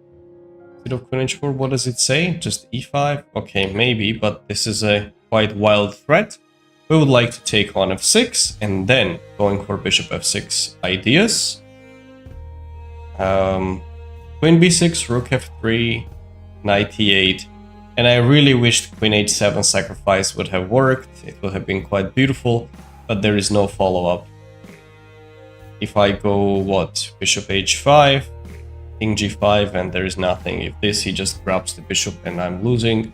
Instead of queen h4, what does it say? Just e5? Okay, maybe, but this is a quite wild threat. We would like to take on f6, and then going for bishop f6 ideas. Queen b6, rook f3, knight e8, and I really wished queen h7 sacrifice would have worked. It would have been quite beautiful, but there is no follow-up. If I go, what, bishop h5, king g5, and there is nothing. If this, he just grabs the bishop and I'm losing.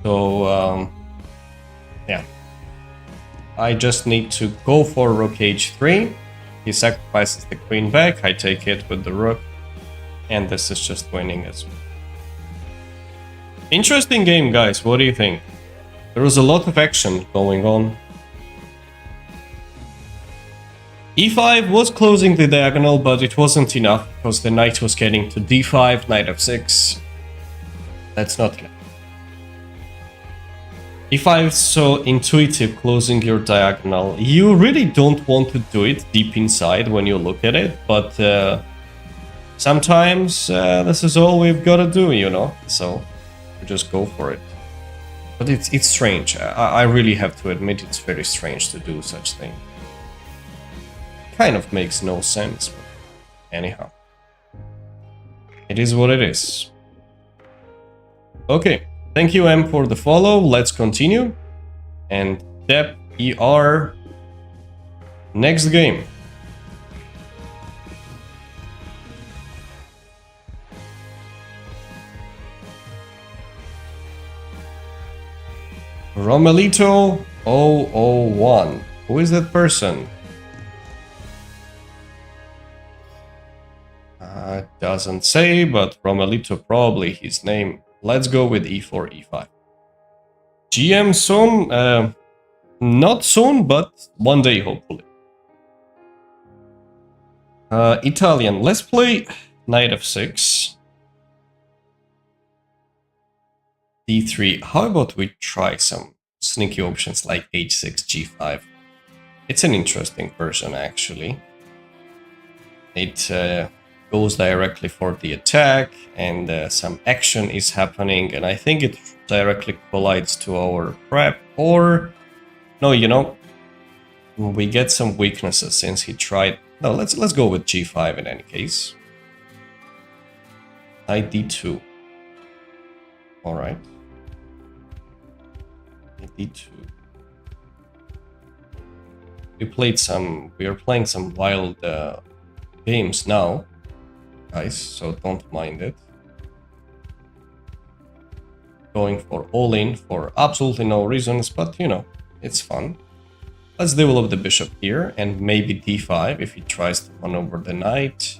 So, yeah. I just need to go for rook h3. He sacrifices the queen back, I take it with the rook, and this is just winning as well. Interesting game, guys, what do you think? There was a lot of action going on. e5 was closing the diagonal, but it wasn't enough, because the knight was getting to d5, knight f6. That's not enough. e5 is so intuitive, closing your diagonal. You really don't want to do it deep inside when you look at it, but sometimes this is all we've got to do, you know? So we just go for it. But it's strange. I really have to admit it's very strange to do such thing. Kind of makes no sense, but anyhow. It is what it is. Okay, thank you M for the follow, let's continue. And Dep ER, next game. Romelito 001, who is that person? Doesn't say, but Romelito probably his name. Let's go with e4, e5. GM soon? Not soon, but one day, hopefully. Italian. Let's play knight f6. d3. How about we try some sneaky options like h6, g5? It's an interesting person, actually. It goes directly for the attack, and some action is happening, and I think it directly collides to our prep, or no, you know, we get some weaknesses since he tried. No, let's go with g5 in any case. Knight d2. All right. Knight d2. We are playing some wild games now, guys, so don't mind it. Going for all in for absolutely no reasons, but you know, it's fun. Let's develop the bishop here and maybe d5 if he tries to run over the knight.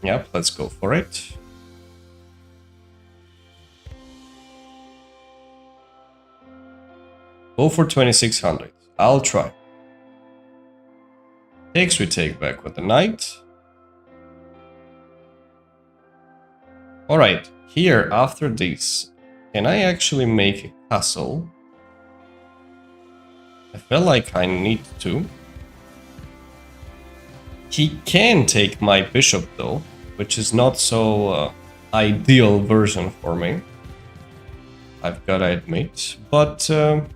Yep, let's go for it. Go for 2600. I'll try. Takes, we take back with the knight. Alright, here after this, can I actually make a castle? I feel like I need to. He can take my bishop though, which is not so ideal version for me, I've gotta admit, but it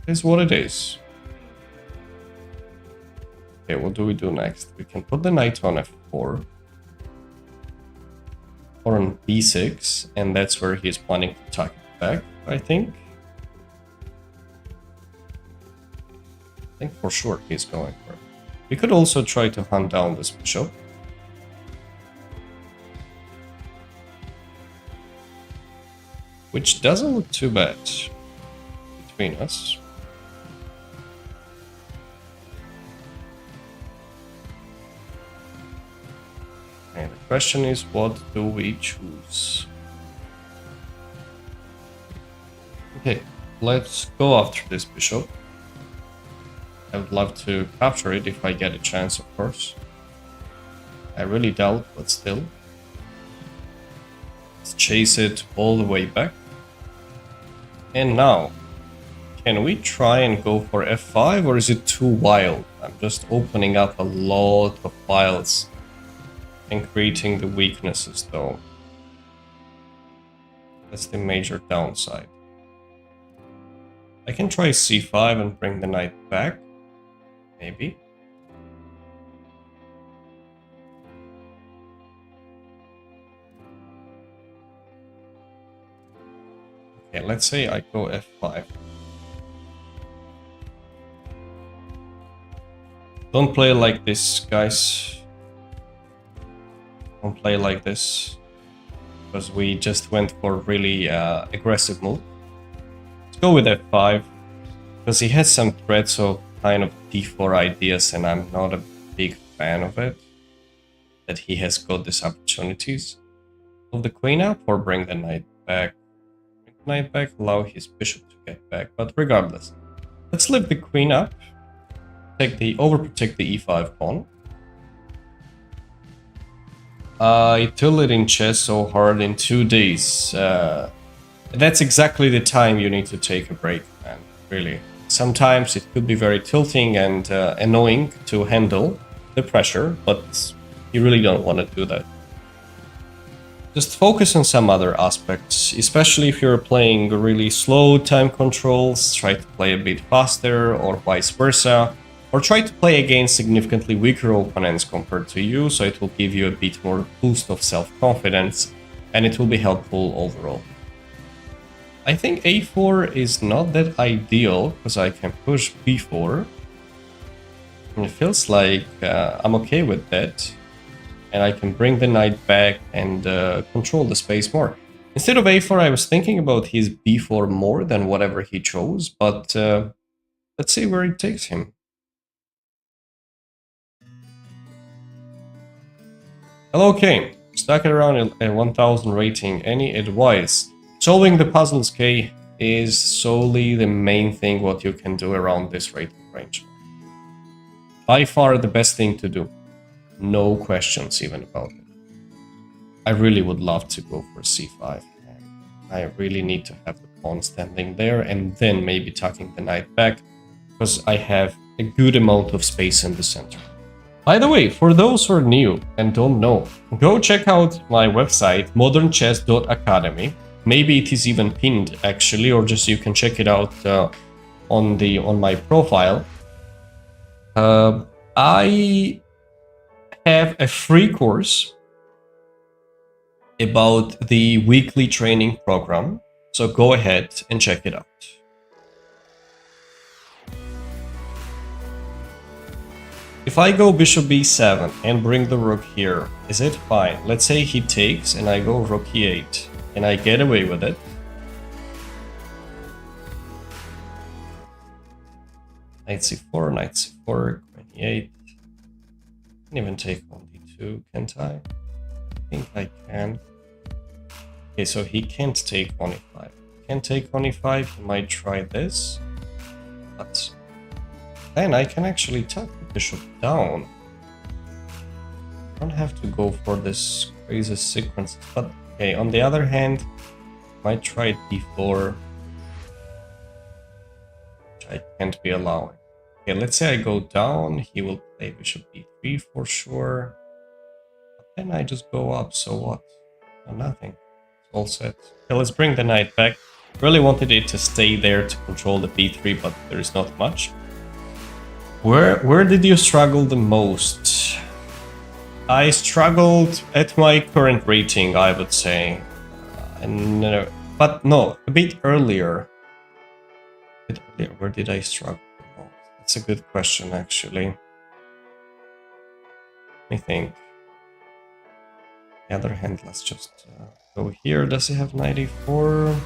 is what it is. Okay, what do we do next? We can put the knight on f4 or on b6, and that's where he's planning to attack it back, I think. I think for sure he's going for it. We could also try to hunt down this bishop. Which doesn't look too bad between us. And the question is, what do we choose? Okay, let's go after this bishop. I would love to capture it if I get a chance, of course. I really doubt, but still. Let's chase it all the way back. And now, can we try and go for f5, or is it too wild? I'm just opening up a lot of files and creating the weaknesses, though. That's the major downside. I can try c5 and bring the knight back. Maybe. Okay, let's say I go f5. Don't play like this, guys. Don't play like this. Because we just went for a really aggressive move. Let's go with f5. Because he has some threats of kind of d4 ideas, and I'm not a big fan of it. That he has got these opportunities. Move the queen up or bring the knight back. Bring the knight back, allow his bishop to get back. But regardless, let's lift the queen up. Overprotect the e5 pawn. I told it in chess so hard in 2 days. That's exactly the time you need to take a break, man. Really. Sometimes it could be very tilting and annoying to handle the pressure, but you really don't want to do that. Just focus on some other aspects, especially if you're playing really slow time controls, try to play a bit faster or vice versa, or try to play against significantly weaker opponents compared to you, so it will give you a bit more boost of self-confidence and it will be helpful overall. I think a4 is not that ideal, because I can push b4. And it feels like I'm okay with that. And I can bring the knight back and control the space more. Instead of a4, I was thinking about his b4 more than whatever he chose, but let's see where it takes him. Hello, Kane. Stuck at around a 1000 rating. Any advice? Solving the puzzles, K, is solely the main thing what you can do around this rating range. By far the best thing to do. No questions even about it. I really would love to go for c5. I really need to have the pawn standing there and then maybe tucking the knight back, because I have a good amount of space in the center. By the way, for those who are new and don't know, go check out my website modernchess.academy. Maybe it is even pinned actually, or just you can check it out on my profile. I have a free course about the weekly training program, so go ahead and check it out. If I go bishop b7 and bring the rook here, is it fine? Let's say he takes and I go rook e8 and I get away with it. Knight c4, knight c4, queen e8. Can even take on d2, can't I? I think I can. Okay, so he can't take on e5. Can't take on e5, he might try this. But then I can actually tuck the bishop down. I don't have to go for this crazy sequence. But okay, on the other hand, might try d4. Which I can't be allowing. Okay, let's say I go down, he will play bishop e3 for sure. But then I just go up, so what? Oh, nothing. It's all set. Okay, let's bring the knight back. Really wanted it to stay there to control the b3, but there is not much. Where did you struggle the most? I struggled at my current rating, I would say. But no, a bit earlier. Where did I struggle the most? That's a good question, actually. Let me think. On the other hand, let's just go here. Does he have knight e4?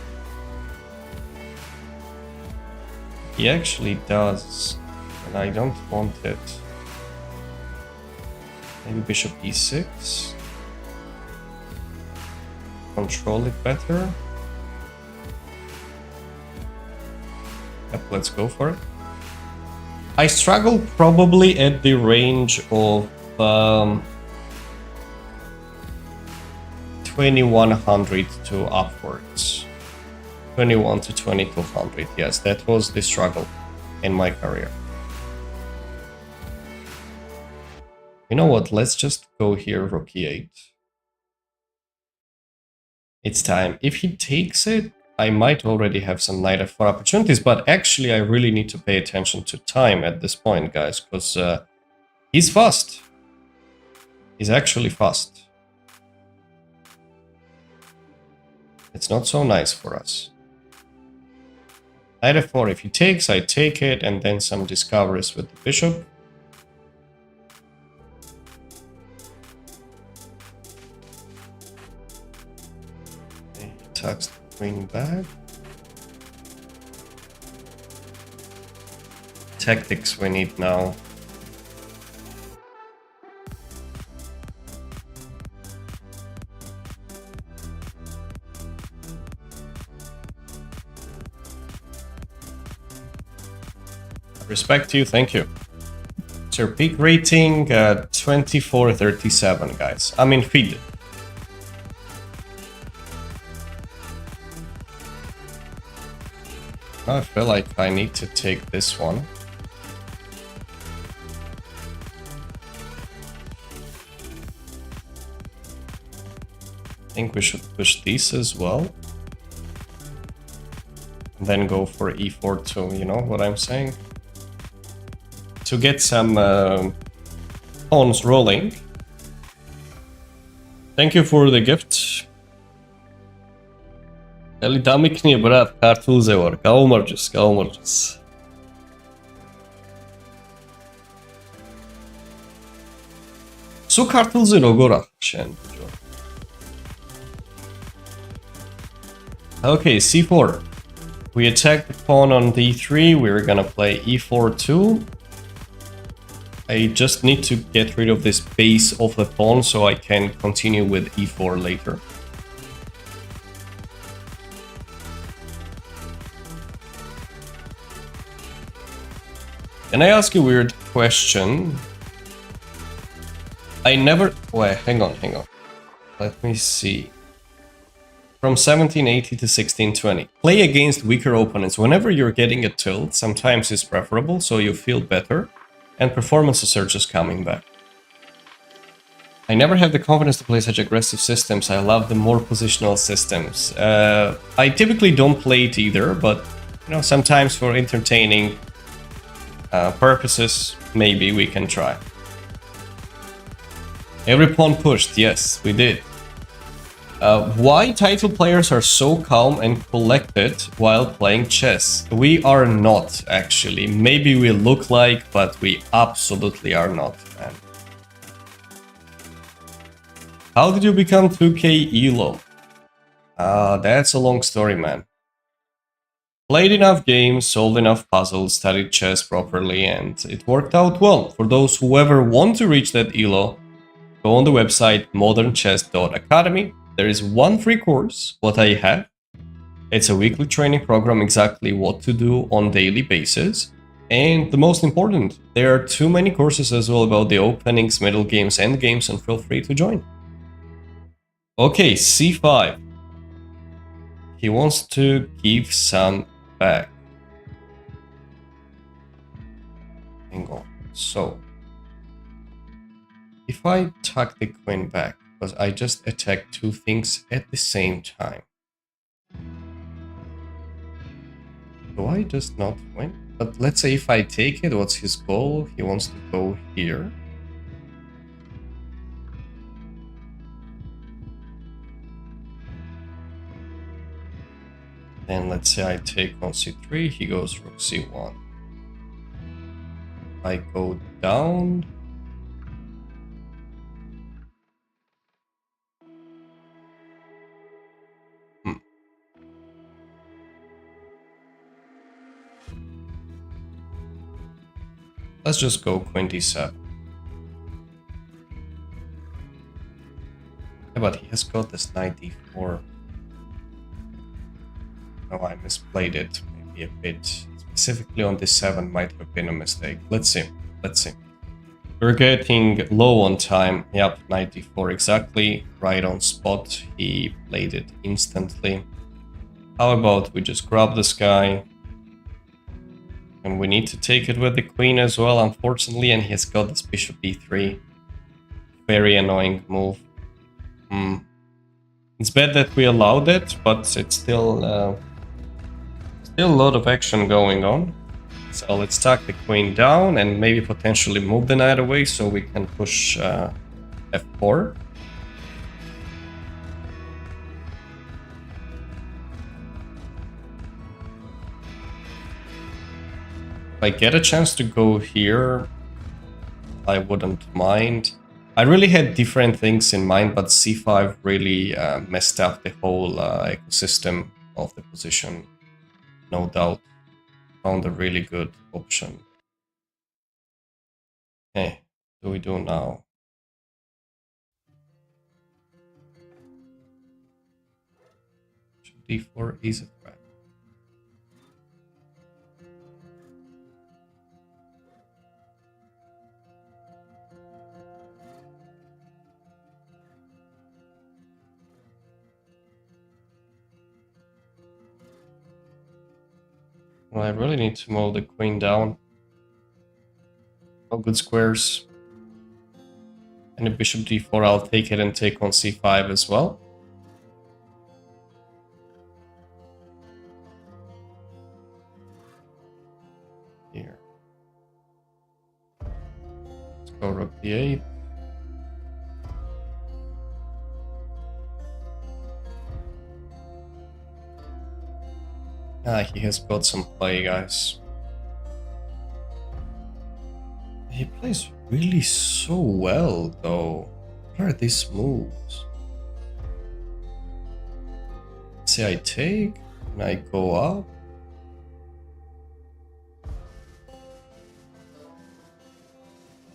He actually does, and I don't want it. Maybe bishop e6. Control it better. Yep, let's go for it. I struggle probably at the range of 2100 to upwards. 21 to 2200, yes, that was the struggle in my career. You know what, let's just go here, rook e8. It's time. If he takes it, I might already have some knight f4 opportunities, but actually I really need to pay attention to time at this point, guys, because he's fast. He's actually fast. It's not so nice for us. Knight f4, if he takes, I take it, and then some discoveries with the bishop. Okay, he tucks the queen back. Tactics we need now. Respect to you, thank you. It's your peak rating, 2437, guys. I mean, feed. I feel like I need to take this one. I think we should push these as well. And then go for e4 too, you know what I'm saying? To get some pawns rolling. Thank you for the gift. Ali damik nije, brat, kartu uzeo, kao umrđes. Su kartu uzeo gora, šen. Okay, c4. We attack the pawn on d3, we're gonna play e4 too. I just need to get rid of this base of the pawn so I can continue with e4 later. Can I ask you a weird question? I never... Wait, hang on. Let me see. From 1780 to 1620. Play against weaker opponents. Whenever you're getting a tilt, sometimes it's preferable, so you feel better. And performances are just coming back. I never have the confidence to play such aggressive systems. I love the more positional systems. I typically don't play it either, but you know, sometimes for entertaining purposes, maybe we can try. Every pawn pushed, yes, we did. Why title players are so calm and collected while playing chess? We are not, actually. Maybe we look like, but we absolutely are not, man. How did you become 2K ELO? That's a long story, man. Played enough games, solved enough puzzles, studied chess properly, and it worked out well. For those who ever want to reach that ELO, go on the website modernchess.academy. There is one free course, what I have. It's a weekly training program, exactly what to do on daily basis. And the most important, there are too many courses as well about the openings, middle games, end games, and feel free to join. Okay, c5. He wants to give some back. Hang on. So, if I tuck the queen back, because I just attacked two things at the same time. Do I just not win? But let's say if I take it, what's his goal? He wants to go here. Then let's say I take on c3, he goes rook c1. I go down. Let's just go queen d7. Yeah, but he has got this knight d4. Oh, I misplayed it maybe a bit. Specifically on d7 might have been a mistake. Let's see. Let's see. We're getting low on time. Yep, knight d4 exactly. Right on spot. He played it instantly. How about we just grab this guy? And we need to take it with the queen as well, unfortunately, and he's got this bishop e3. Very annoying move. It's bad that we allowed it, but it's still a lot of action going on. So let's tuck the queen down and maybe potentially move the knight away so we can push f4. If I get a chance to go here, I wouldn't mind. I really had different things in mind, but c5 really messed up the whole ecosystem of the position. No doubt. Found a really good option. Okay, what do we do now? d4 is a threat. Well, I really need to move the queen down. No good squares. And a bishop d4, I'll take it and take on c5 as well. Here. Let's go rook d8. He has got some play, guys. He plays really so well, though. What are these moves? See, I take, and I go up.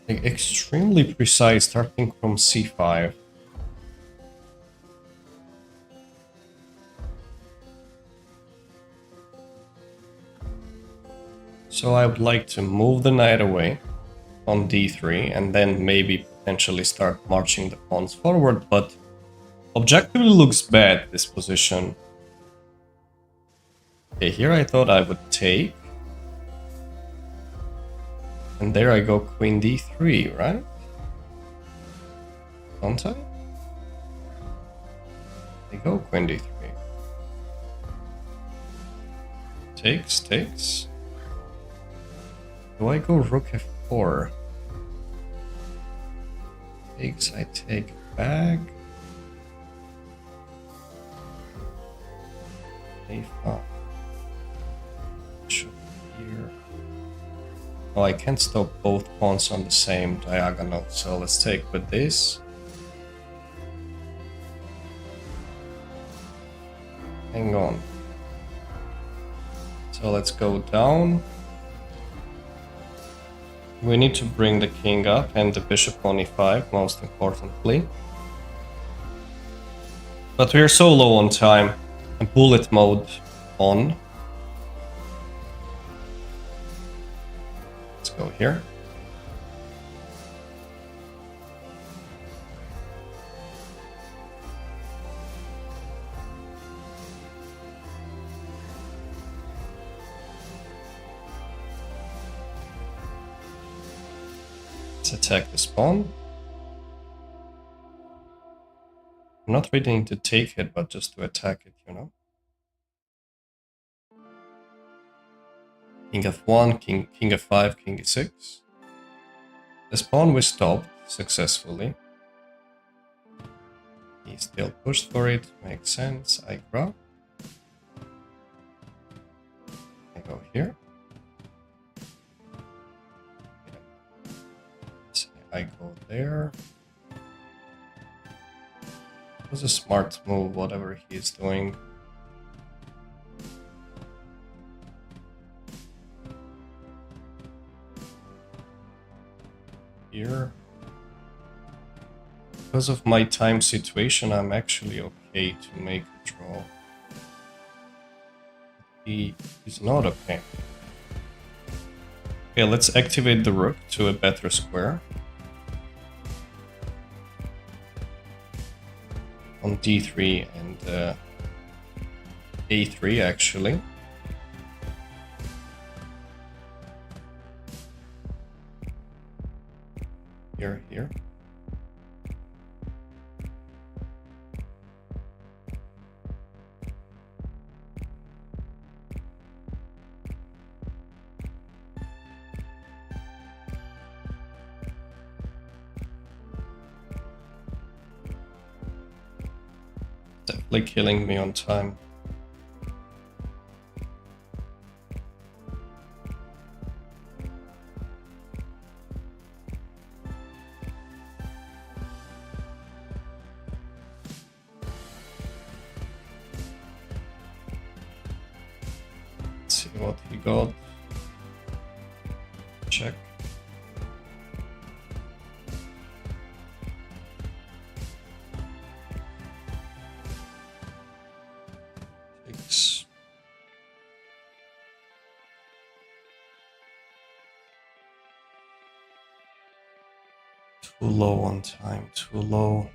Like, extremely precise, starting from c5. So I would like to move the knight away on d3 and then maybe potentially start marching the pawns forward, but objectively looks bad, this position. Okay, here I thought I would take. And there I go queen d3, right? Don't I? I go queen d3. Takes. Do I go rook f4? Takes, I take back. A5. Bishop here. Oh, I can't stop both pawns on the same diagonal, so let's take with this. Hang on. So let's go down. We need to bring the king up and the bishop on e5, most importantly. But we're so low on time. Bullet mode on. Let's go here. Let's attack this pawn. I'm not really need to take it, but just to attack it, you know. King f1, king f5, king e6. This pawn we stopped successfully. He still pushed for it, makes sense. I grab. I go here. I go there. It was a smart move, whatever he's doing. Here. Because of my time situation, I'm actually okay to make a draw. He's not okay. Okay, let's activate the rook to a better square. On d3 and a3 actually. Here. Definitely killing me on time. Let's see what he got. Check. Takes. Too low on time, too low.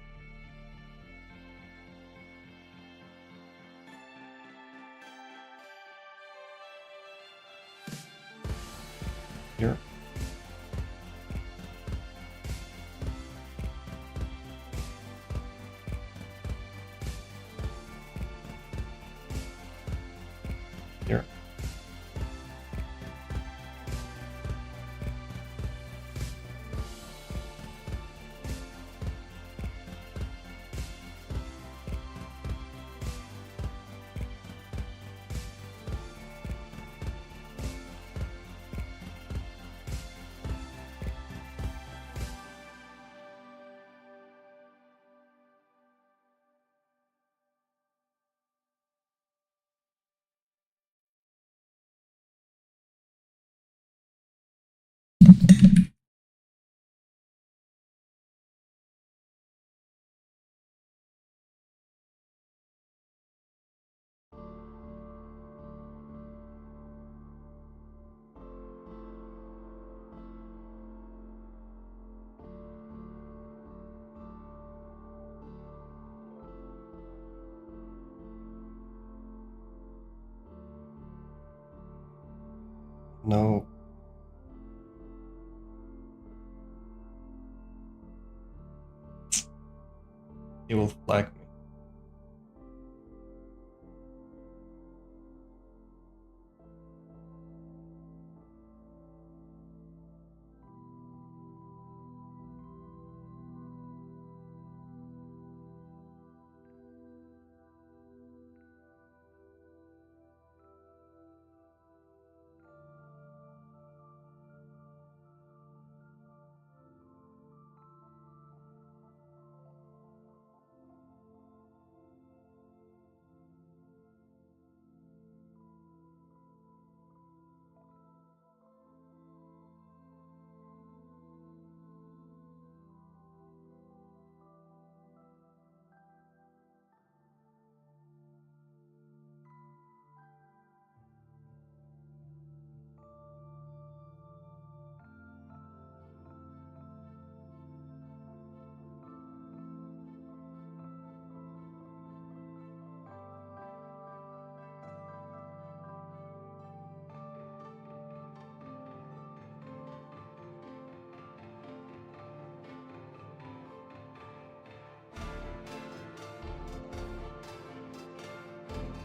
Here. Here. No. He will flag me.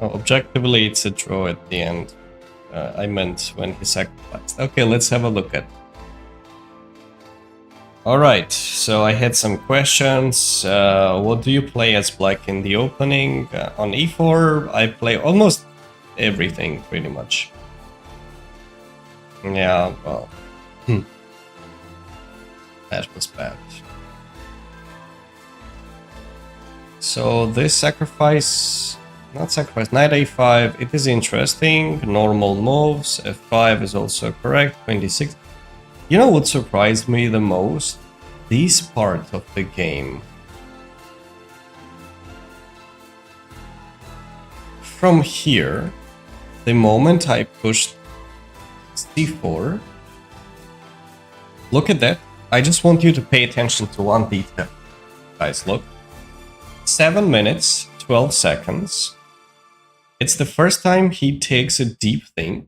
Oh, objectively, it's a draw at the end. I meant when he sacrificed. Okay, let's have a look at it. Alright, so I had some questions. What do you play as black in the opening? On e4, I play almost everything, pretty much. Yeah, well... that was bad. So this sacrifice... Not sacrifice, knight a5, it is interesting. Normal moves, f5 is also correct, 26. You know what surprised me the most? This part of the game. From here, the moment I pushed c4, look at that. I just want you to pay attention to one detail. Guys, look. 7 minutes, 12 seconds. It's the first time he takes a deep think.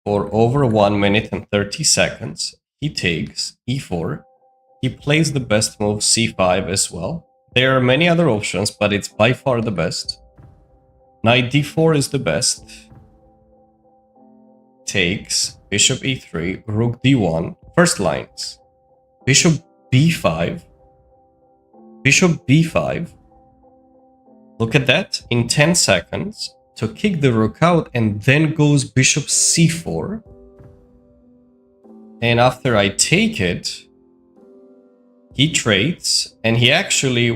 For over 1 minute and 30 seconds, he takes e4. He plays the best move c5 as well. There are many other options, but it's by far the best. Knight d4 is the best. Takes bishop e3, rook d1. First lines. Bishop b5. Bishop b5. Look at that. In 10 seconds. To kick the rook out, and then goes bishop c4. And after I take it, he trades, and he actually,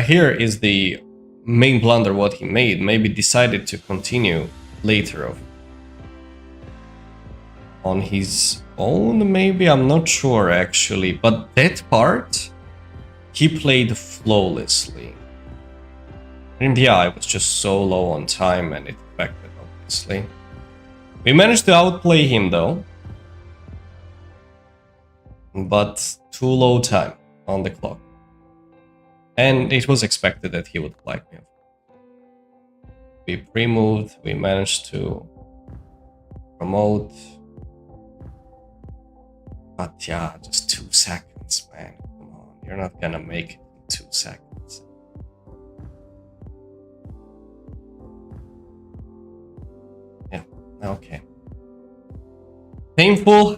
here is the main blunder what he made, maybe decided to continue later on his own, maybe, I'm not sure actually, but that part, he played flawlessly. And yeah, I was just so low on time and it affected, obviously. We managed to outplay him though. But too low time on the clock. And it was expected that he would black me. We pre-moved, we managed to promote. But yeah, just 2 seconds, man. Come on, you're not gonna make it in 2 seconds. Okay. Painful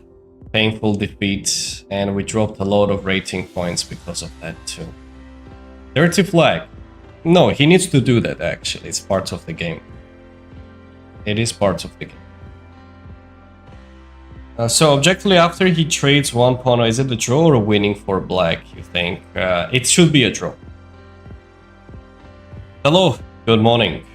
defeat, and we dropped a lot of rating points because of that too. Dirty flag. No, he needs to do that actually, it's part of the game. It is part of the game. So objectively, after he trades one pawn, is it a draw or a winning for black, you think? It should be a draw. Hello, good morning.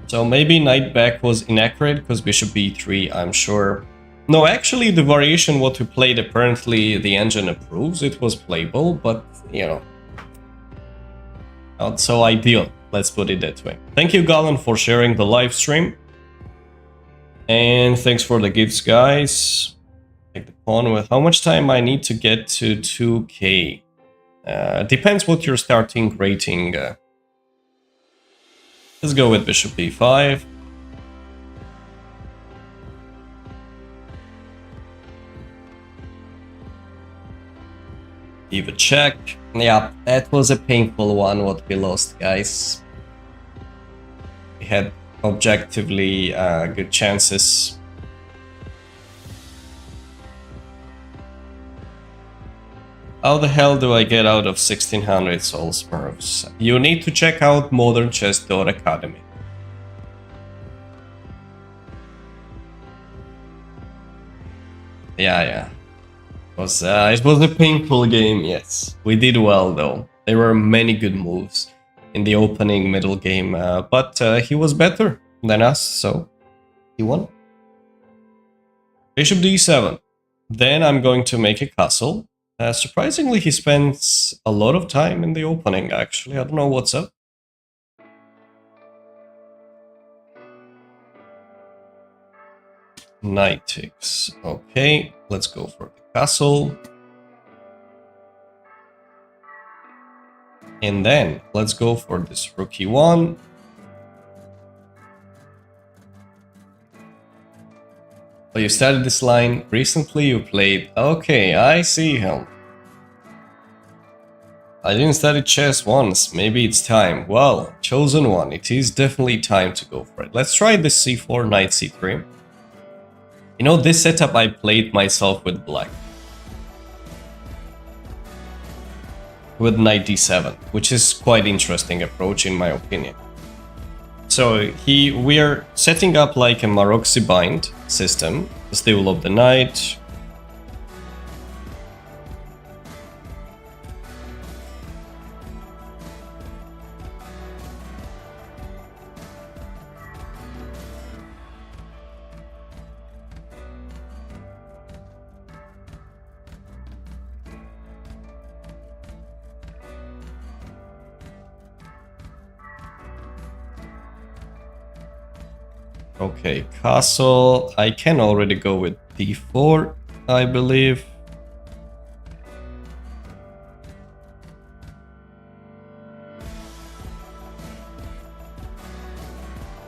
So maybe knight back was inaccurate because bishop b3, I'm sure. No, actually the variation what we played, apparently the engine approves. It was playable, but you know, not so ideal. Let's put it that way. Thank you, Galen, for sharing the live stream. And thanks for the gifts, guys. Take the pawn with how much time I need to get to 2k. Depends what your starting rating. Let's go with bishop b5. Give a check. Yeah, that was a painful one what we lost, guys. We had objectively good chances. How the hell do I get out of 1600 Soul Smurfs? You need to check out modernchess.academy. Yeah. It was a painful game, yes. We did well though. There were many good moves in the opening middle game, but he was better than us, so he won. Bishop d7. Then I'm going to make a castle. Surprisingly, he spends a lot of time in the opening, actually. I don't know what's up. Knight takes. Okay, let's go for the castle. And then, let's go for this rook e1. So you started this line recently, you played... Okay, I see him. I didn't study chess once, maybe it's time. Well, chosen one, it is definitely time to go for it. Let's try this c4, knight c3. You know, this setup I played myself with black. With knight d7, which is quite interesting approach in my opinion. So we are setting up like a Maroczy bind system, let's develop the knight. Okay, castle. I can already go with d4, I believe.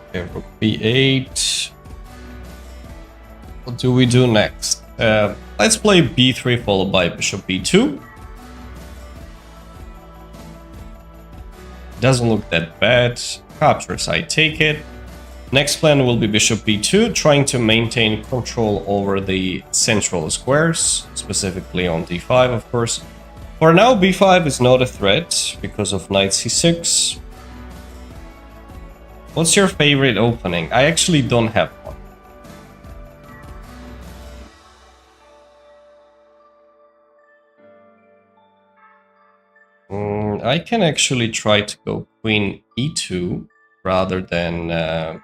Okay, rook b8. What do we do next? Let's play b3 followed by bishop b2. Doesn't look that bad. Captures, I take it. Next plan will be bishop b2, trying to maintain control over the central squares, specifically on d5, of course. For now, b5 is not a threat because of knight c6. What's your favorite opening? I actually don't have one. I can actually try to go queen e2 rather than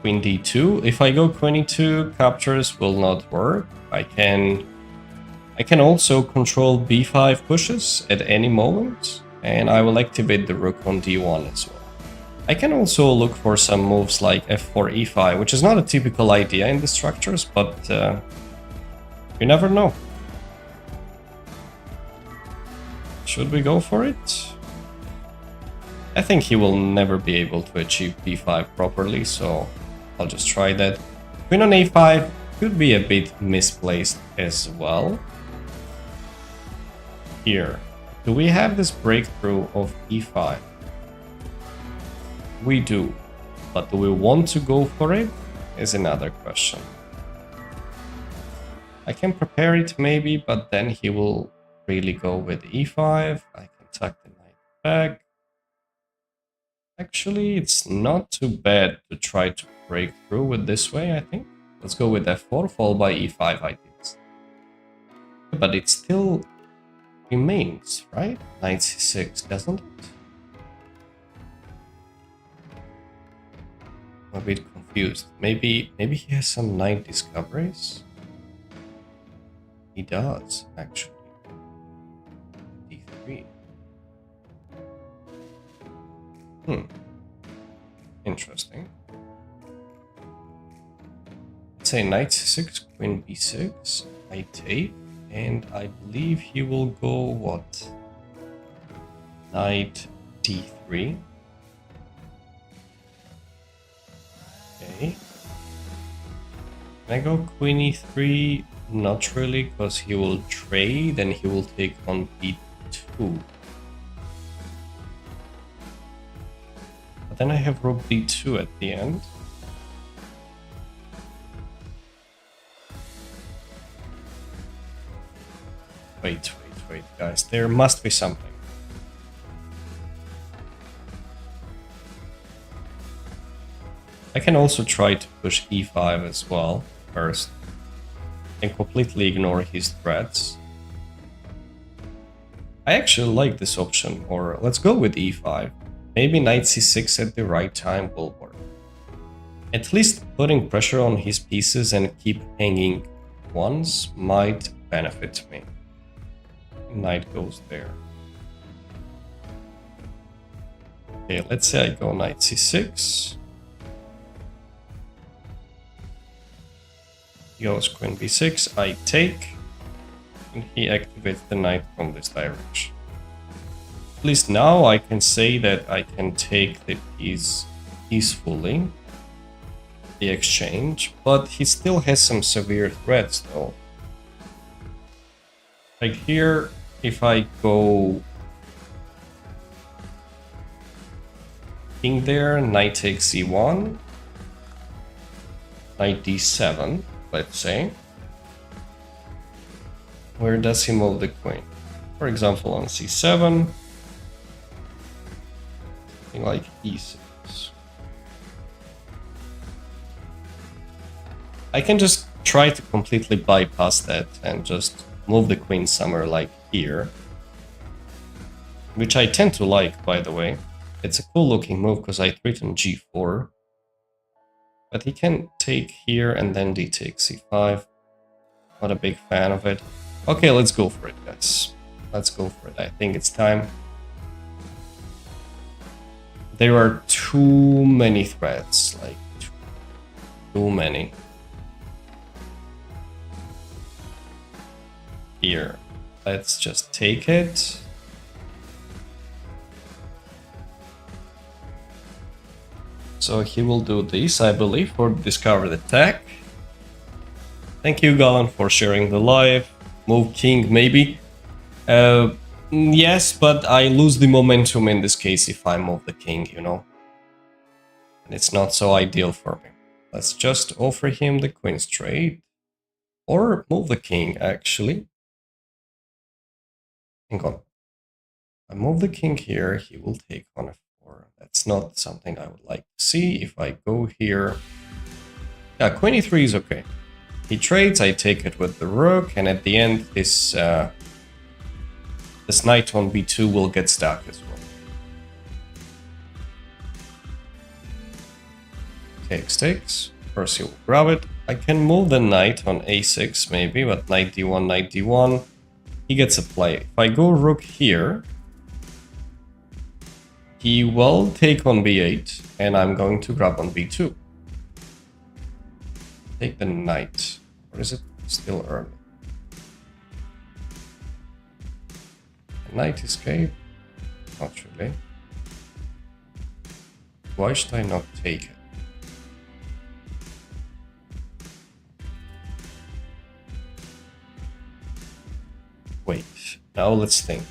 queen d2. If I go queen e2, captures will not work. I can also control b5 pushes at any moment, and I will activate the rook on d1 as well. I can also look for some moves like f4 e5, which is not a typical idea in the structures, but you never know. Should we go for it? I think he will never be able to achieve b5 properly, so I'll just try that. Queen on a5 could be a bit misplaced as well. Here, do we have this breakthrough of e5? We do, but do we want to go for it is another question. I can prepare it maybe, but then he will really go with e5. I can tuck the knight back. Actually, it's not too bad to try to break through with this way, I think. Let's go with f4 followed by e5, I think. But it still remains, right? Knight c6, doesn't it? I'm a bit confused. Maybe he has some knight discoveries? He does, actually. d3. Interesting. Let's say knight c6, queen b6, I take, and I believe he will go what? Knight d3. Okay. Can I go queen e3? Not really, because he will trade and he will take on b2. But then I have rook b2 at the end. Wait, guys. There must be something. I can also try to push e5 as well first and completely ignore his threats. I actually like this option, or let's go with e5. Maybe knight c6 at the right time will work. At least putting pressure on his pieces and keep hanging ones might benefit me. Knight goes there. Okay, let's say I go knight c6. He goes queen b6, I take, and he activates the knight from this direction. At least now I can say that I can take the piece peacefully, the exchange, but he still has some severe threats though. Like here, if I go king there, knight takes e1, knight d7, let's say. Where does he move the queen? For example, on c7, something like e6. I can just try to completely bypass that and just move the queen somewhere like here. Which I tend to like, by the way. It's a cool looking move because I threaten g4. But he can take here and then d takes c5. Not a big fan of it. Okay, let's go for it, guys. Let's go for it. I think it's time. There are too many threats, like too many. Here, let's just take it. So he will do this, I believe, for discovered attack. Thank you, Galan, for sharing the live. Move king, maybe. Yes, but I lose the momentum in this case if I move the king, you know. And it's not so ideal for me. Let's just offer him the queen straight. Or move the king, actually. Hang on. I move the king here, he will take on f4. That's not something I would like to see. If I go here... Yeah, queen e3 is okay. He trades, I take it with the rook, and at the end this this knight on b2 will get stuck as well. Takes. First he will grab it. I can move the knight on a6 maybe, but knight d1, he gets a play. If I go rook here, he will take on b8, and I'm going to grab on b2. Take the knight. Or is it still early? Knight escape? Not really. Why should I not take it? Wait, now let's think.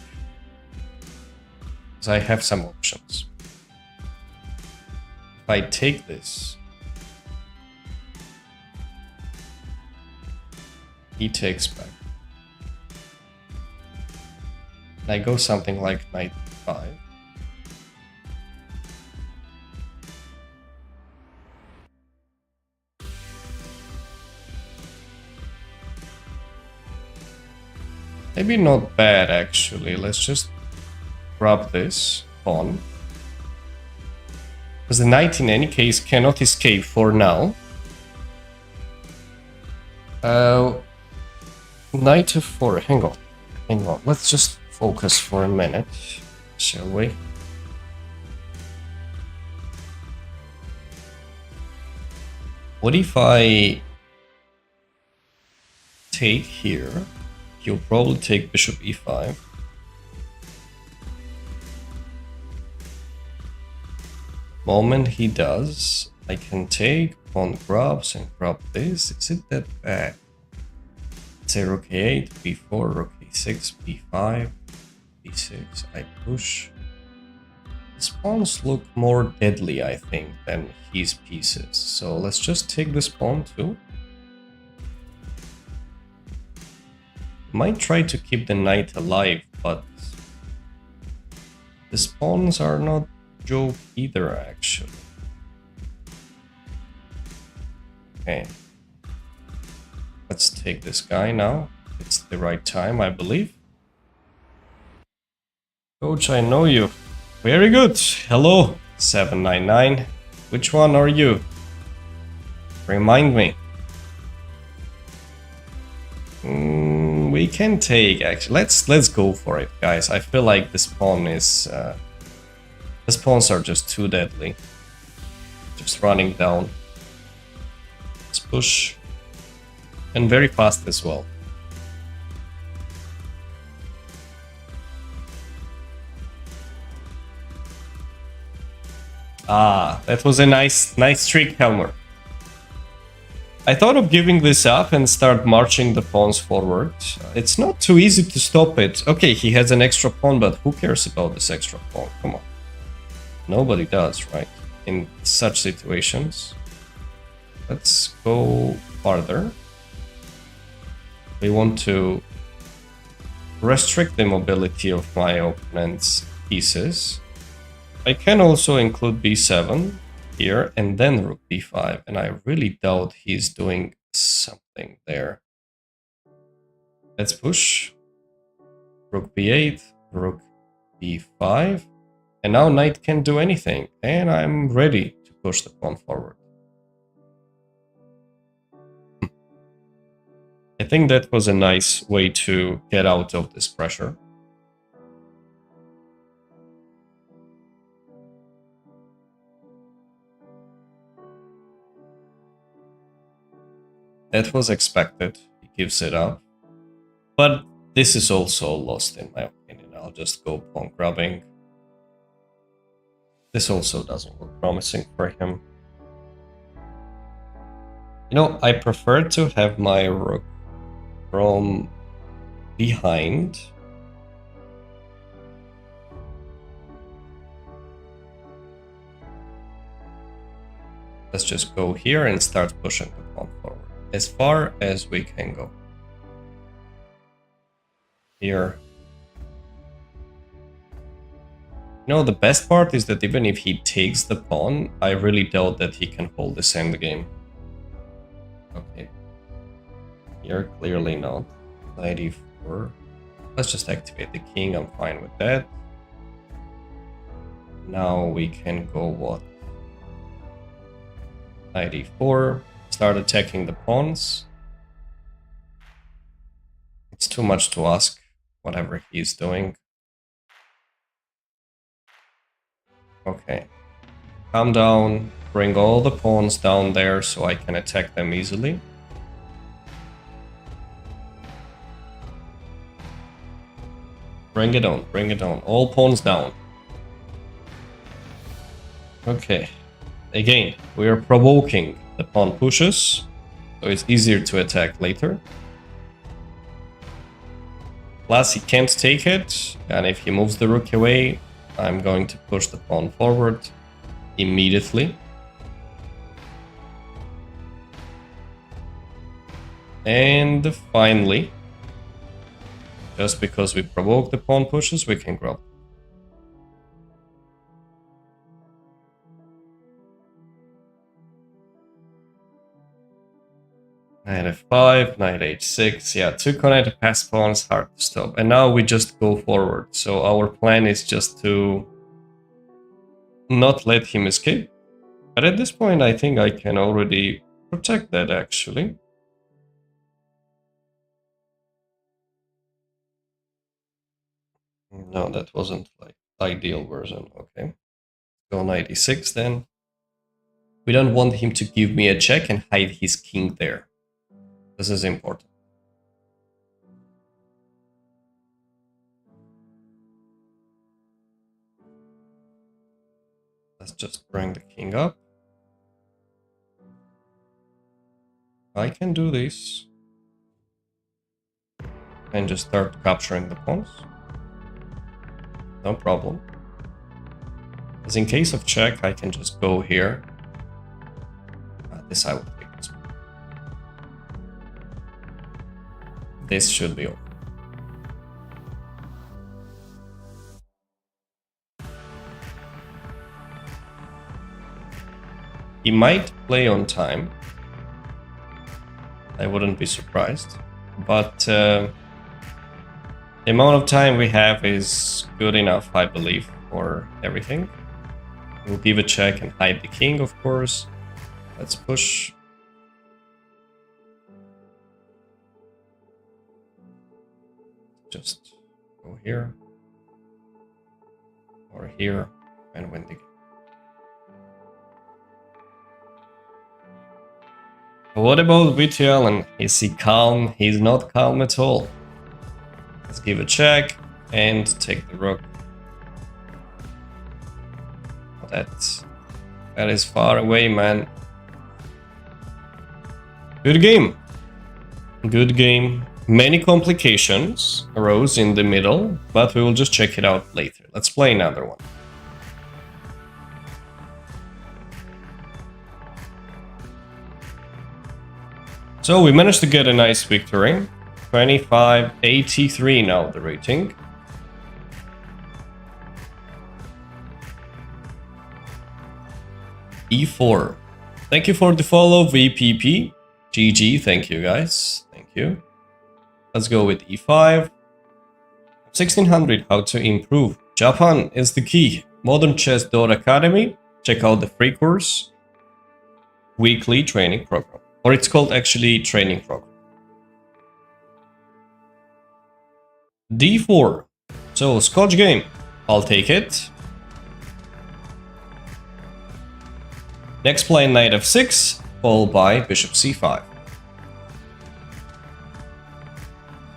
Because I have some options. If I take this, he takes back. And I go something like knight 5. Maybe not bad, actually. Let's just grab this pawn. Because the knight, in any case, cannot escape for now. Knight f4. Hang on. Let's just focus for a minute, shall we? What if I take here? He'll probably take bishop e5. Moment he does, I can take pawn grabs and grab this. Is it that bad? Let's say rook a8, b4, rook e6, b5, b6. I push. His pawns look more deadly, I think, than his pieces. So let's just take this pawn too. Might try to keep the knight alive, but the pawns are not joke either, actually. Okay. Let's take this guy now. It's the right time, I believe. Coach, I know you. Very good. Hello, 799. Which one are you? Remind me. We can take, actually. Let's go for it, guys. I feel like this pawn is these pawns are just too deadly. Just running down. Let's push. And very fast as well. Ah, that was a nice trick, Helmer. I thought of giving this up and start marching the pawns forward. It's not too easy to stop it. Okay, he has an extra pawn, but who cares about this extra pawn? Come on. Nobody does, right? In such situations. Let's go farther. We want to restrict the mobility of my opponent's pieces. I can also include b7 here and then rook b5, and I really doubt he's doing something there. Let's push. Rook b8, rook b5, and now knight can't do anything, and I'm ready to push the pawn forward. I think that was a nice way to get out of this pressure. That was expected. He gives it up. But this is also lost in my opinion. I'll just go pawn grabbing. This also doesn't look promising for him. You know, I prefer to have my rook from behind. Let's just go here and start pushing the pawn forward as far as we can go. Here. You know, the best part is that even if he takes the pawn, I really doubt that he can hold this endgame. Okay. Here, clearly not. 94. Let's just activate the king, I'm fine with that. Now we can go what? 94. Start attacking the pawns. It's too much to ask, whatever he's doing. Okay. Calm down, bring all the pawns down there so I can attack them easily. Bring it on, all pawns down. Okay. Again, we are provoking the pawn pushes, so it's easier to attack later. Plus he can't take it, and if he moves the rook away, I'm going to push the pawn forward immediately. And finally, just because we provoke the pawn pushes, we can grab. Knight f5, knight h6, yeah, two connected pass pawns, hard to stop. And now we just go forward. So our plan is just to not let him escape. But at this point, I think I can already protect that actually. No, that wasn't like ideal version, okay. Go knight e6 then. We don't want him to give me a check and hide his king there. This is important. Let's just bring the king up. I can do this. And just start capturing the pawns. No problem. As in case of check, I can just go here. This I would pick this one. This should be over. He might play on time. I wouldn't be surprised. But the amount of time we have is good enough, I believe, for everything. We'll give a check and hide the king, of course. Let's push. Just go here. Or here and win the game. What about VTL? Is he calm? He's not calm at all. Let's give a check and take the rook. That is far away, man. Good game. Good game. Many complications arose in the middle, but we will just check it out later. Let's play another one. So we managed to get a nice victory. 25-83 now the rating. E4. Thank you for the follow, VPP. GG, thank you guys. Thank you. Let's go with E5. 1600, how to improve. Japan is the key. Modern Chess Academy. Check out the free course. Weekly training program. Or it's called actually training program. D4. So Scotch game. I'll take it. Next play knight f6, followed by bishop c5.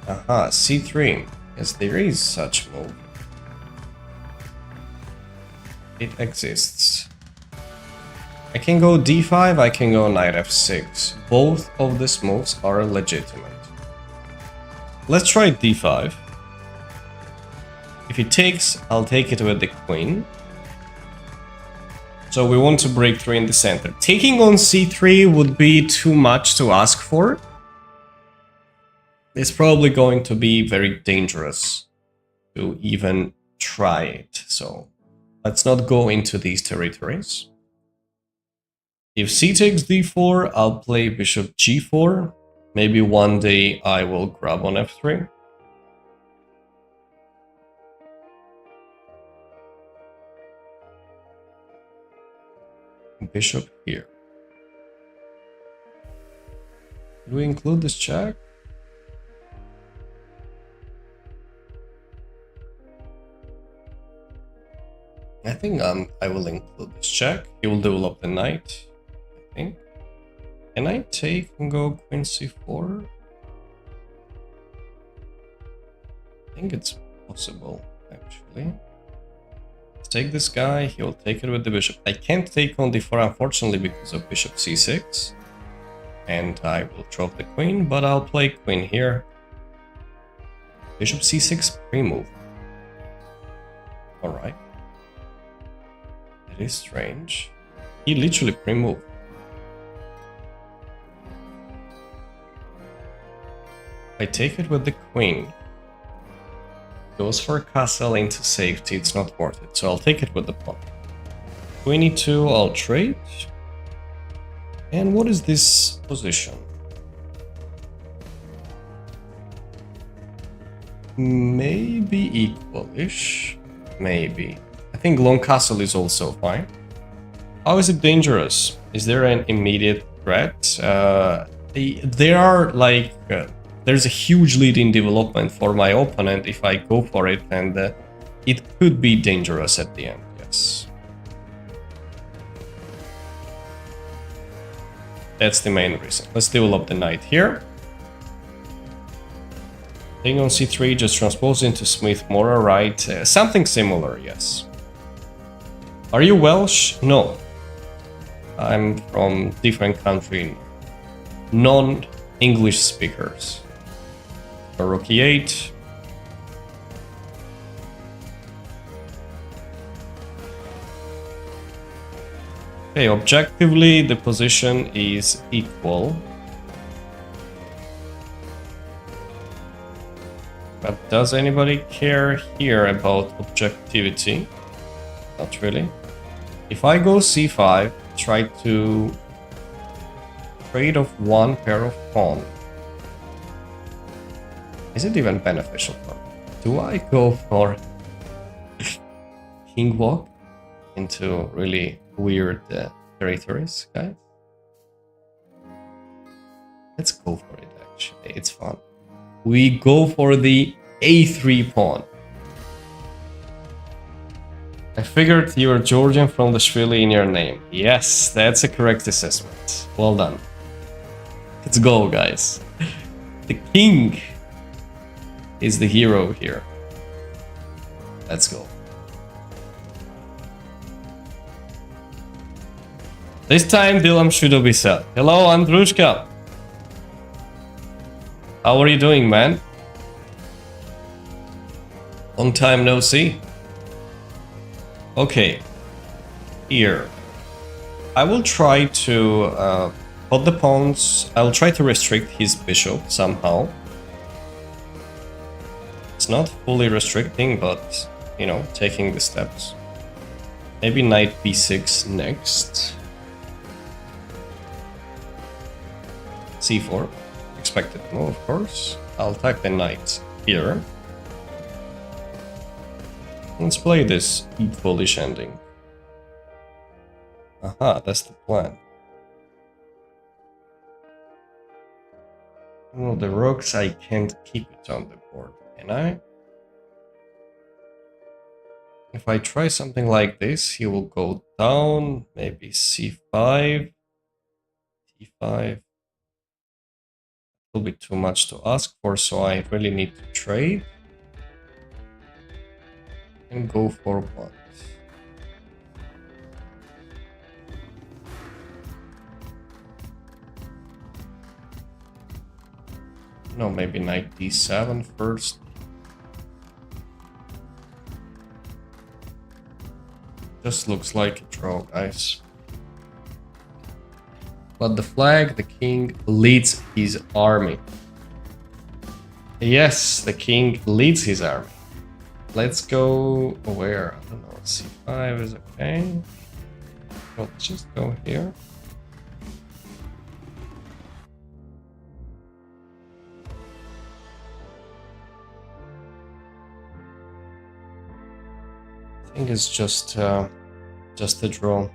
Aha, c3. Yes, there is such move. It exists. I can go d5, I can go knight f6. Both of these moves are legitimate. Let's try d5. If he takes, I'll take it with the queen. So we want to break through in the center. Taking on c3 would be too much to ask for. It's probably going to be very dangerous to even try it. So let's not go into these territories. If c takes d4, I'll play bishop g4. Maybe one day I will grab on f3. Bishop here. Do we include this check? I think I will include this check. He will develop the knight, I think. Can I take and go queen c4? I think it's possible, actually. Take this guy, he'll take it with the bishop. I can't take on d4 unfortunately because of bishop c6. And I will drop the queen, but I'll play queen here. Bishop c6 pre-move. Alright. That is strange. He literally pre-moved. I take it with the queen. Goes for a castle into safety, it's not worth it, so I'll take it with the pawn. Queen e2, I'll trade. And what is this position? Maybe equal-ish. Maybe. I think long castle is also fine. How is it dangerous? Is there an immediate threat? There are like... there's a huge lead in development for my opponent if I go for it, and it could be dangerous at the end, yes. That's the main reason. Let's develop the knight here. Taking on c3, just transpose into Smith-Morra, right? Something similar, yes. Are you Welsh? No. I'm from different country. Non-English speakers. Rook e8. Okay, objectively the position is equal. But does anybody care here about objectivity? Not really. If I go c5, try to trade off one pair of pawns. Is it even beneficial for me? Do I go for king walk into really weird territories, guys? Let's go for it, actually. It's fun. We go for the a3 pawn. I figured you're Georgian from the Shvili in your name. Yes, that's a correct assessment. Well done. Let's go, guys. The king is the hero here. Let's go. This time Dylan should be said. Hello, Andrushka. How are you doing, man? Long time no see. Okay. Here. I will try to put the pawns. I will try to restrict his bishop somehow. It's not fully restricting, but, you know, taking the steps. Maybe knight b6 next. c4. Expected move, of course. I'll attack the knight here. Let's play this equalish ending. Aha, that's the plan. Well, the rooks, I can't keep it on the board, can I? If I try something like this, he will go down, maybe c5, d5. Will be too much to ask for, so I really need to trade and go for what? No, maybe knight d7 first. Just looks like a draw, guys. But the flag, the king leads his army. Yes, the king leads his army. Let's go where? I don't know. c5 is okay. Well, let's just go here. I think it's just a draw.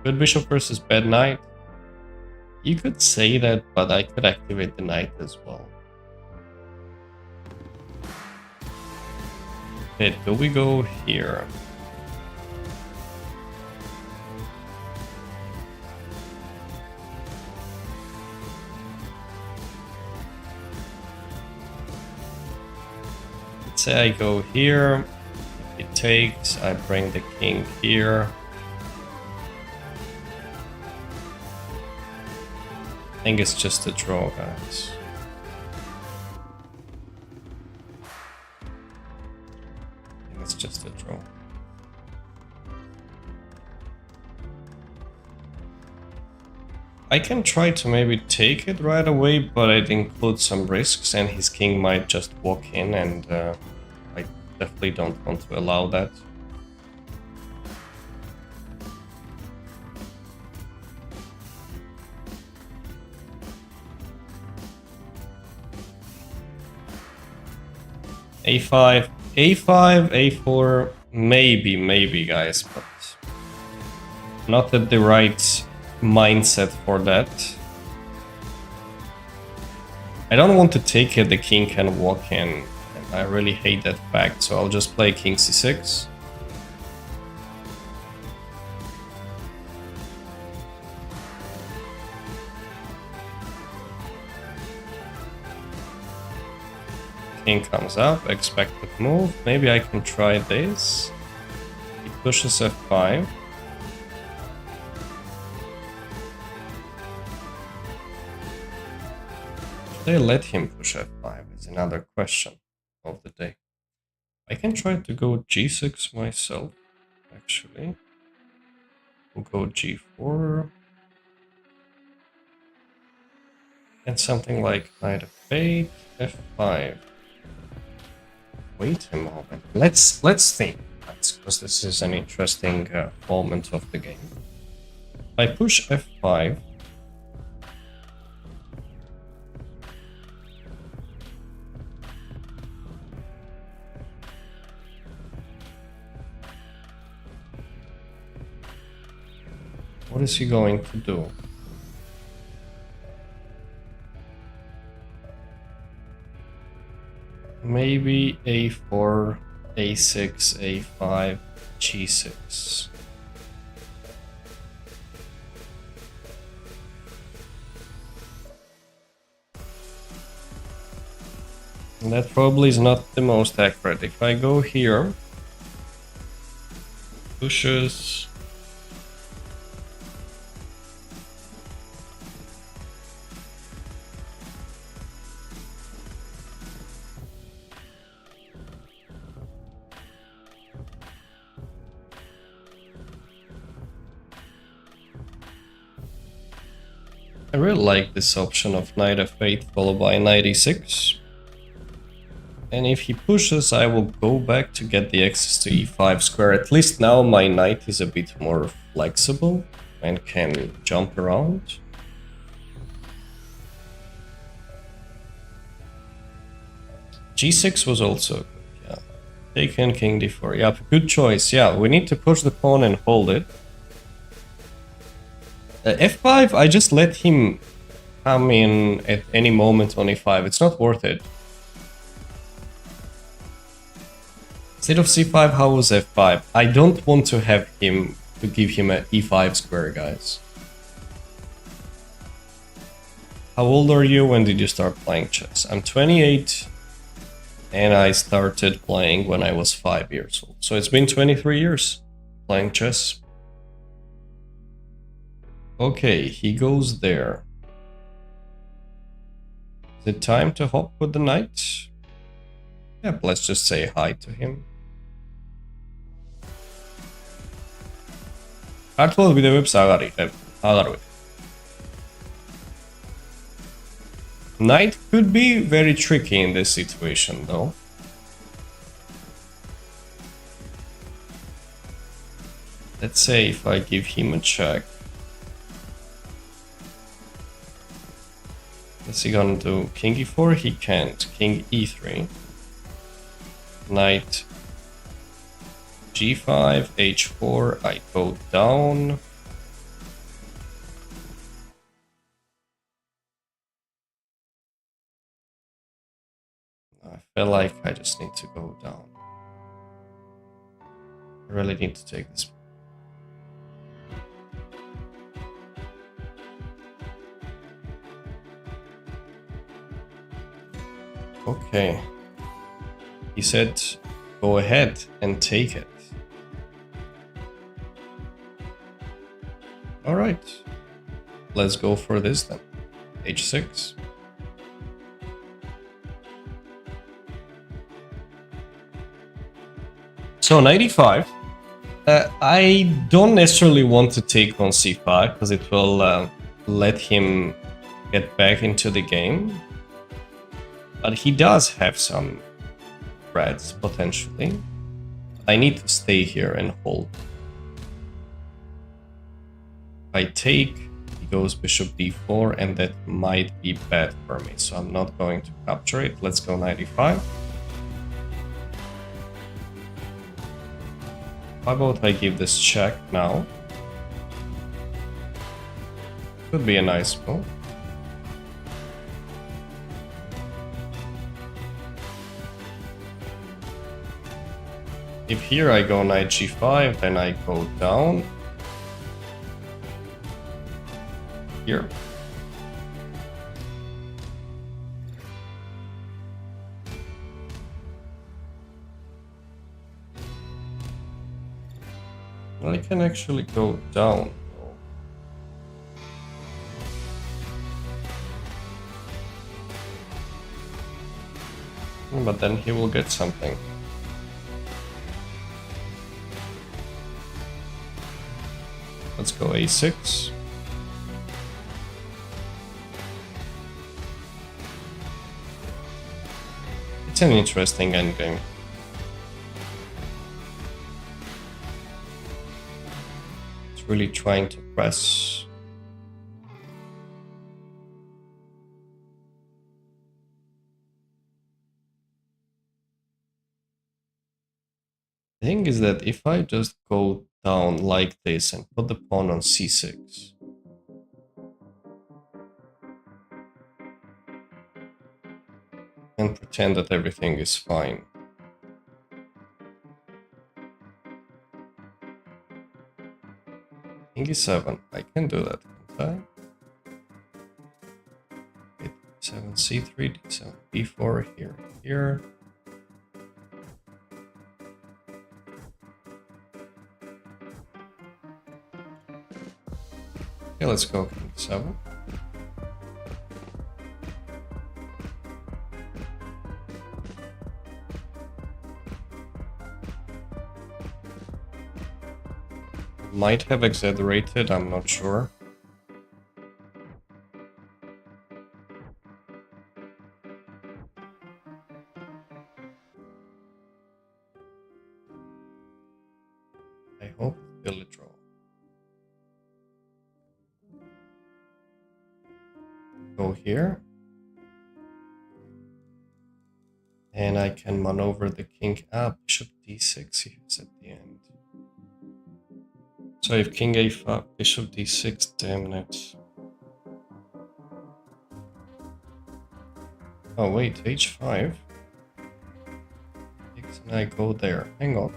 Good bishop versus bad knight. You could say that, but I could activate the knight as well. Okay, do we go here? Let's say I go here. If it takes, I bring the king here. I think it's just a draw, guys. I think it's just a draw. I can try to maybe take it right away, but it includes some risks, and his king might just walk in, and I definitely don't want to allow that. a5, a5, a4, maybe, guys, but not at the right mindset for that. I don't want to take it, the king can walk in, and I really hate that fact, so I'll just play king c6. King comes up, expected move. Maybe I can try this. He pushes f5. Should they let him push f5 is another question of the day. I can try to go g6 myself, actually. We'll go g4. And something like knight f8, f5. Wait a moment. Let's think, because this is an interesting moment of the game. If I push f5, what is he going to do? Maybe a4, a6, a5, g6. And that probably is not the most accurate. If I go here, pushes, I really like this option of knight f8 followed by knight e6. And if he pushes, I will go back to get the access to e5 square. At least now my knight is a bit more flexible and can jump around. g6 was also good, yeah. Taken, king d4, yeah, good choice. Yeah, we need to push the pawn and hold it. f5, I just let him come in at any moment on e5. It's not worth it. Instead of c5, how was f5? I don't want to have him to give him an e5 square, guys. How old are you? When did you start playing chess? I'm 28, and I started playing when I was 5 years old. So it's been 23 years playing chess. Okay, he goes there. Is it time to hop with the knight? Yep, let's just say hi to him. Kartvel videoyu sağlar. Knight could be very tricky in this situation, though. Let's say if I give him a check. Is he gonna do king e4? He can't. King e3. Knight g5, h4, I go down. I feel like I just need to go down. I really need to take this. Okay. He said, go ahead and take it. Alright. Let's go for this then. h6. So 95. I don't necessarily want to take on c5 because it will let him get back into the game. But he does have some threats, potentially. I need to stay here and hold. If I take, he goes bishop d4, and that might be bad for me. So I'm not going to capture it. Let's go 95. How about I give this check now? Could be a nice move. If here I go knight g5, then I go down. Here. I can actually go down. But then he will get something. Let's go a6. It's an interesting endgame. It's really trying to press. The thing is that if I just go down like this and put the pawn on c6, and pretend that everything is fine. King e7, I can do that, can't I? 7, c3, d7, b4, here. Okay, let's go king 7. Might have exaggerated, I'm not sure. I hope it's still a draw. Go here. And I can maneuver the king up. Bishop d6 he has at the end. So if king a5, bishop d6, damn it. Oh wait, h5. And I go there. Hang on.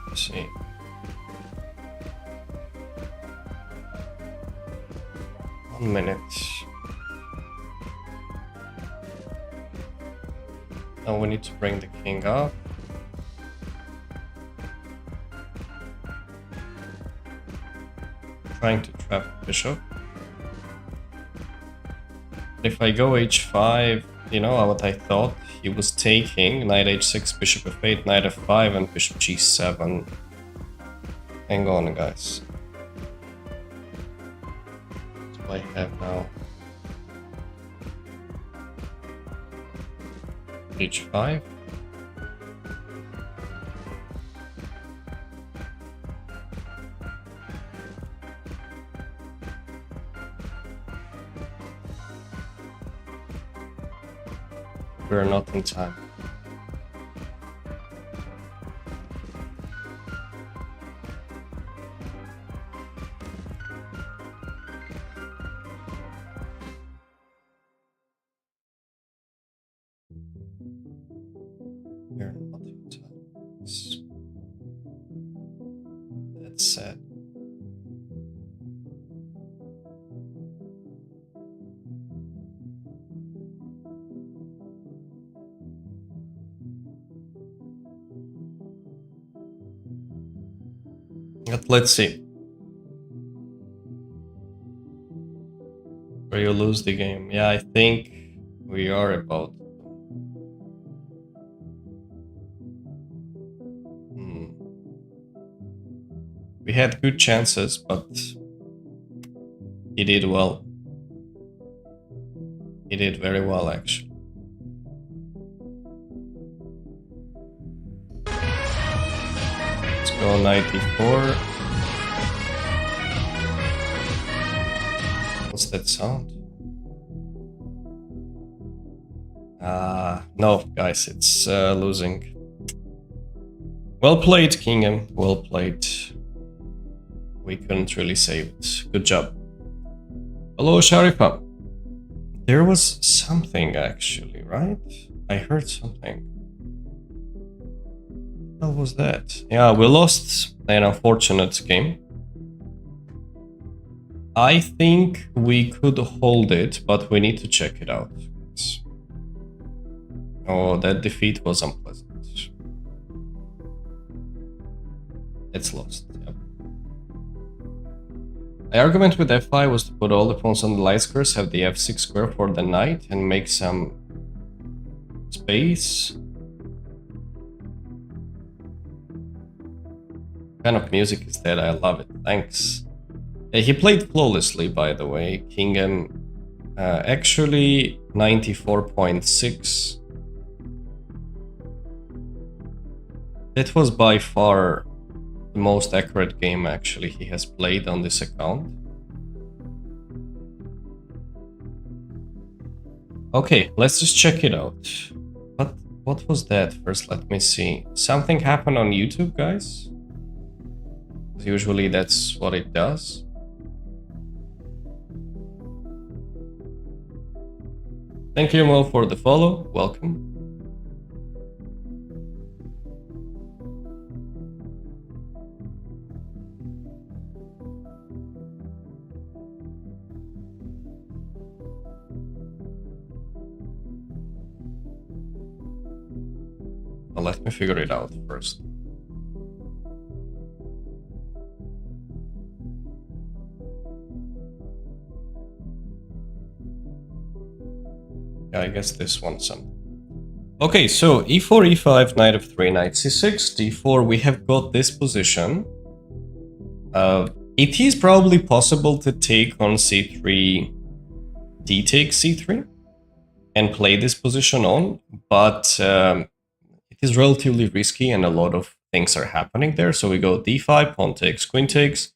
Let's see. One minute. Now we need to bring the king up. Trying to trap the bishop. If I go h5, you know what I thought? He was taking knight h6, bishop f8, knight f5, and bishop g7. Hang on, guys. What do I have now? h5. We're not in time. We're not in time. That's sad. But let's see. Where you lose the game. Yeah, I think we are about. We had good chances, but he did well. He did very well, actually. Let's go 94. What's that sound? No, guys, it's losing. Well played, Kingham. Well played. We couldn't really save it. Good job. Hello, Sharifa. There was something, actually, right? I heard something. What was that? Yeah, we lost an unfortunate game. I think we could hold it, but we need to check it out. Oh, that defeat was unpleasant. It's lost. Yep. The argument with f5 was to put all the pawns on the light squares, have the f6 square for the knight, and make some space. What kind of music is that? I love it. Thanks. He played flawlessly, by the way. Kingham actually 94.6. That was by far the most accurate game actually he has played on this account. Okay, let's just check it out. What was that? First, let me see. Something happened on YouTube, guys? Usually that's what it does. Thank you, Mo, for the follow. Welcome. Well, let me figure it out first. Yeah, I guess this one's something. Okay, so e4, e5, knight f3, knight c6, d4. We have got this position. It is probably possible to take on c3 d takes c3 and play this position on, but it is relatively risky and a lot of things are happening there. So we go d5, pawn takes, queen takes.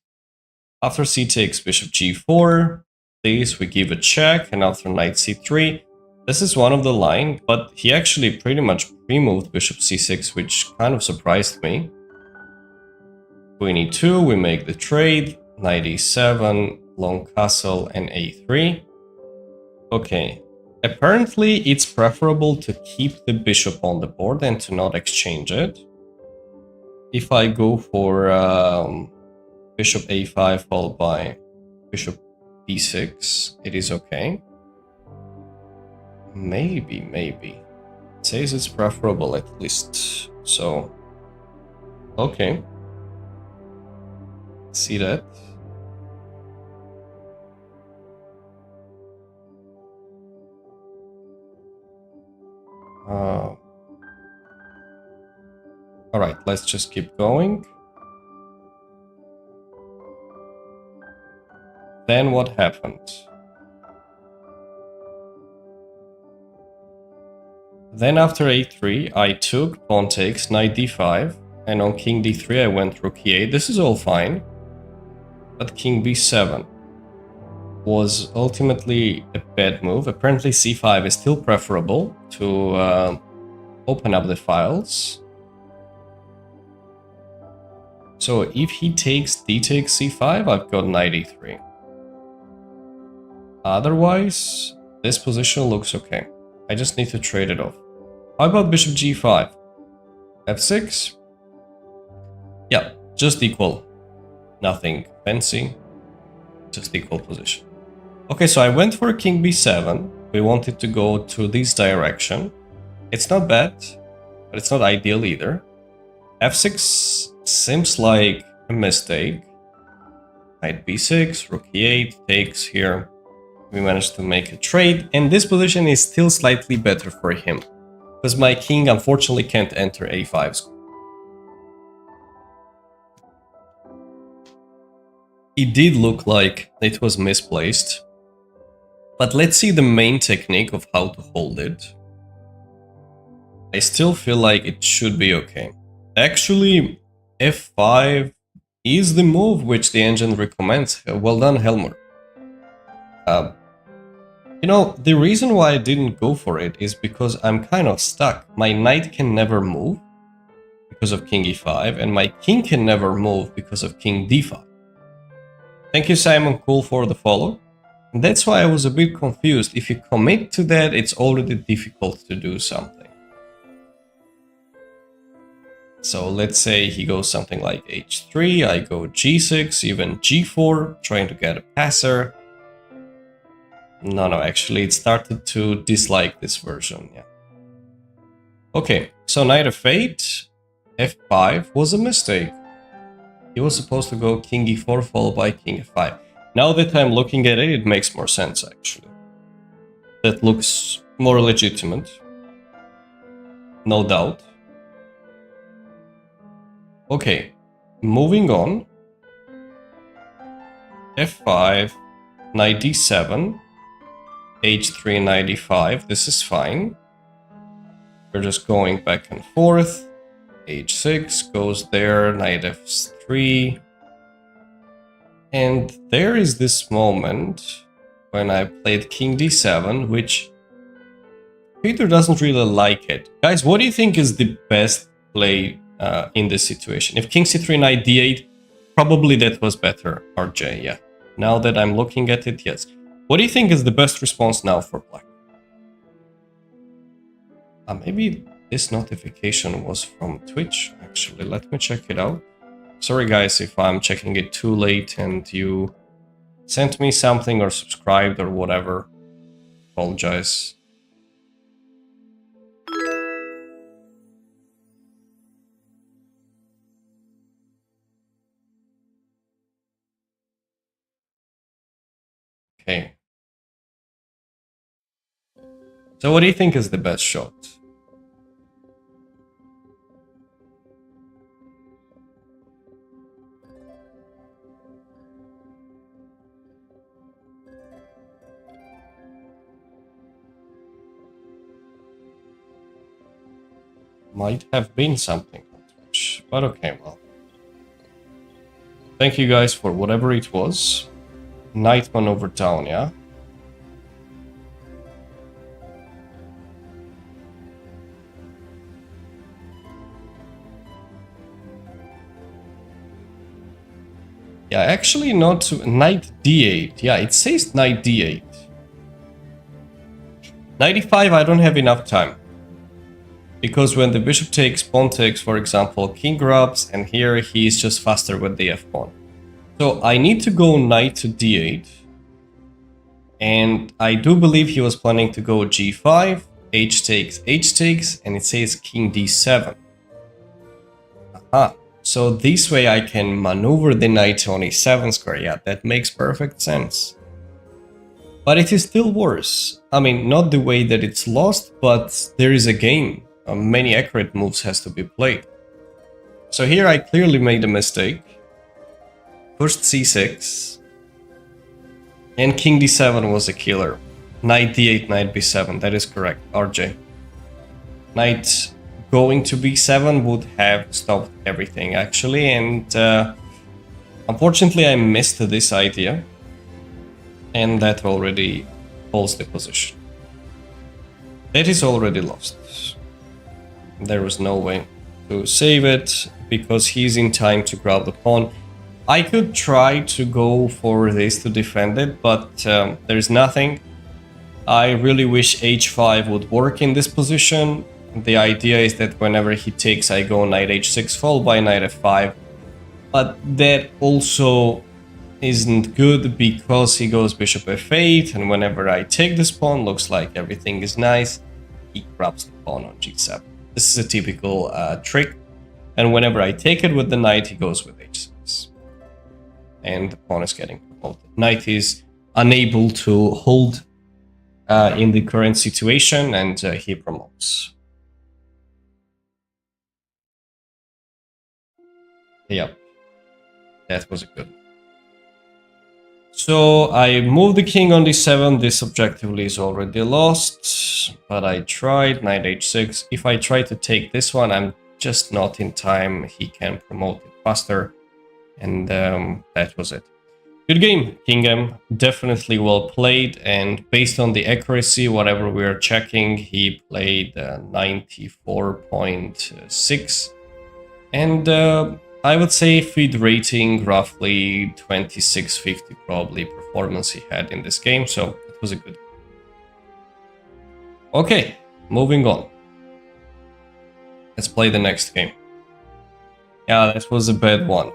After c takes, bishop g4. This we give a check, and after knight c3. This is one of the line, but he actually pretty much pre-moved bishop c6, which kind of surprised me. Queen e2, we make the trade, knight e7, long castle, and a3. Okay, apparently it's preferable to keep the bishop on the board and to not exchange it. If I go for bishop a5 followed by bishop b6, it is okay. Maybe. It says it's preferable at least, so okay. See that? Alright, let's just keep going. Then what happened? Then after a3, I took pawn takes, knight d5, and on king d3 I went rook e8. This is all fine, but king b7 was ultimately a bad move. Apparently c5 is still preferable to open up the files. So if he takes d takes c5, I've got knight e3. Otherwise, this position looks okay. I just need to trade it off. How about bishop g5? f6? Yeah, just equal. Nothing fancy. Just equal position. Okay, so I went for king b7. We wanted to go to this direction. It's not bad, but it's not ideal either. f6 seems like a mistake. Knight b6, rook e8 takes here. We managed to make a trade, and this position is still slightly better for him, because my king unfortunately can't enter a5 square. It did look like it was misplaced, but let's see the main technique of how to hold it. I still feel like it should be okay. Actually, f5 is the move which the engine recommends. Well done, Helmut. You know, the reason why I didn't go for it is because I'm kind of stuck. My knight can never move because of king e5, and my king can never move because of king d5. Thank you, Simon Cool, for the follow. And that's why I was a bit confused. If you commit to that, it's already difficult to do something. So let's say he goes something like h3, I go g6, even g4, trying to get a passer. No, actually, it started to dislike this version, yeah. Okay, so knight f8, f5 was a mistake. He was supposed to go king e4 followed by king f5. Now that I'm looking at it, it makes more sense, actually. That looks more legitimate. No doubt. Okay, moving on. f5, knight d7, h3, knight e5. This is fine. We're just going back and forth. h6 goes there, knight f3. And there is this moment when I played king d7, which Peter doesn't really like it. Guys, what do you think is the best play in this situation? If king c3, knight d8, probably that was better, RJ, yeah. Now that I'm looking at it, yes. What do you think is the best response now for black? Maybe this notification was from Twitch, actually. Let me check it out. Sorry guys if I'm checking it too late and you sent me something or subscribed or whatever. Apologize. Okay. So what do you think is the best shot? Might have been something on Twitch, but okay, well. Thank you guys for whatever it was. Knightman over down, yeah? Yeah, actually not knight d8. Yeah, it says knight d8. 95, I don't have enough time. Because when the bishop takes, pawn takes, for example, king grabs, and here he's just faster with the f-pawn. So I need to go knight to d8. And I do believe he was planning to go g5, h takes, and it says king d7. Aha. So this way I can maneuver the knight on e7 square. Yeah, that makes perfect sense. But it is still worse. I mean, not the way that it's lost, but there is a game. Many accurate moves has to be played. So here I clearly made a mistake. First c6. And king d7 was a killer. Knight d8, knight b7, that is correct, RJ. Knight going to b7 would have stopped everything, actually, and unfortunately I missed this idea, and that already holds the position. That is already lost. There was no way to save it, because he's in time to grab the pawn. I could try to go for this to defend it, but there's nothing. I really wish h5 would work in this position. The idea is that whenever he takes, I go knight h6 followed by knight f5. But that also isn't good because he goes bishop f8, and whenever I take this pawn, looks like everything is nice. He grabs the pawn on g7. This is a typical trick. And whenever I take it with the knight, he goes with h6. And the pawn is getting promoted. Knight is unable to hold in the current situation, and he promotes. Yep, that was a good one. So I moved the king on d7. This objectively is already lost, but I tried knight h6. If I try to take this one, I'm just not in time. He can promote it faster, and that was it. Good game, Kingham. Definitely well played, and based on the accuracy, whatever we are checking, he played 94.6, and I would say feed rating roughly 2650 probably performance he had in this game, so it was a good game. Okay, moving on. Let's play the next game. Yeah, that was a bad one.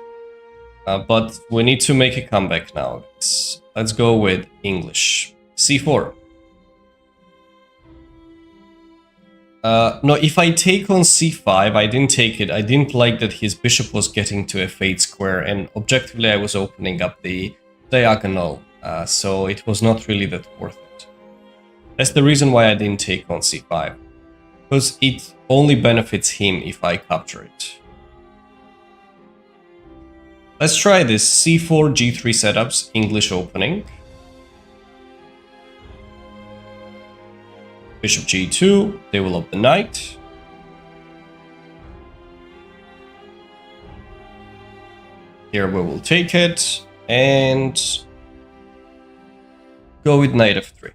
But we need to make a comeback now. Let's go with English. c4. No, if I take on c5, I didn't take it. I didn't like that his bishop was getting to f8 square, and objectively I was opening up the diagonal, so it was not really that worth it. That's the reason why I didn't take on c5, because it only benefits him if I capture it. Let's try this c4, g3 setups, English opening. Bishop g2, develop the knight. Here we will take it and go with knight f3.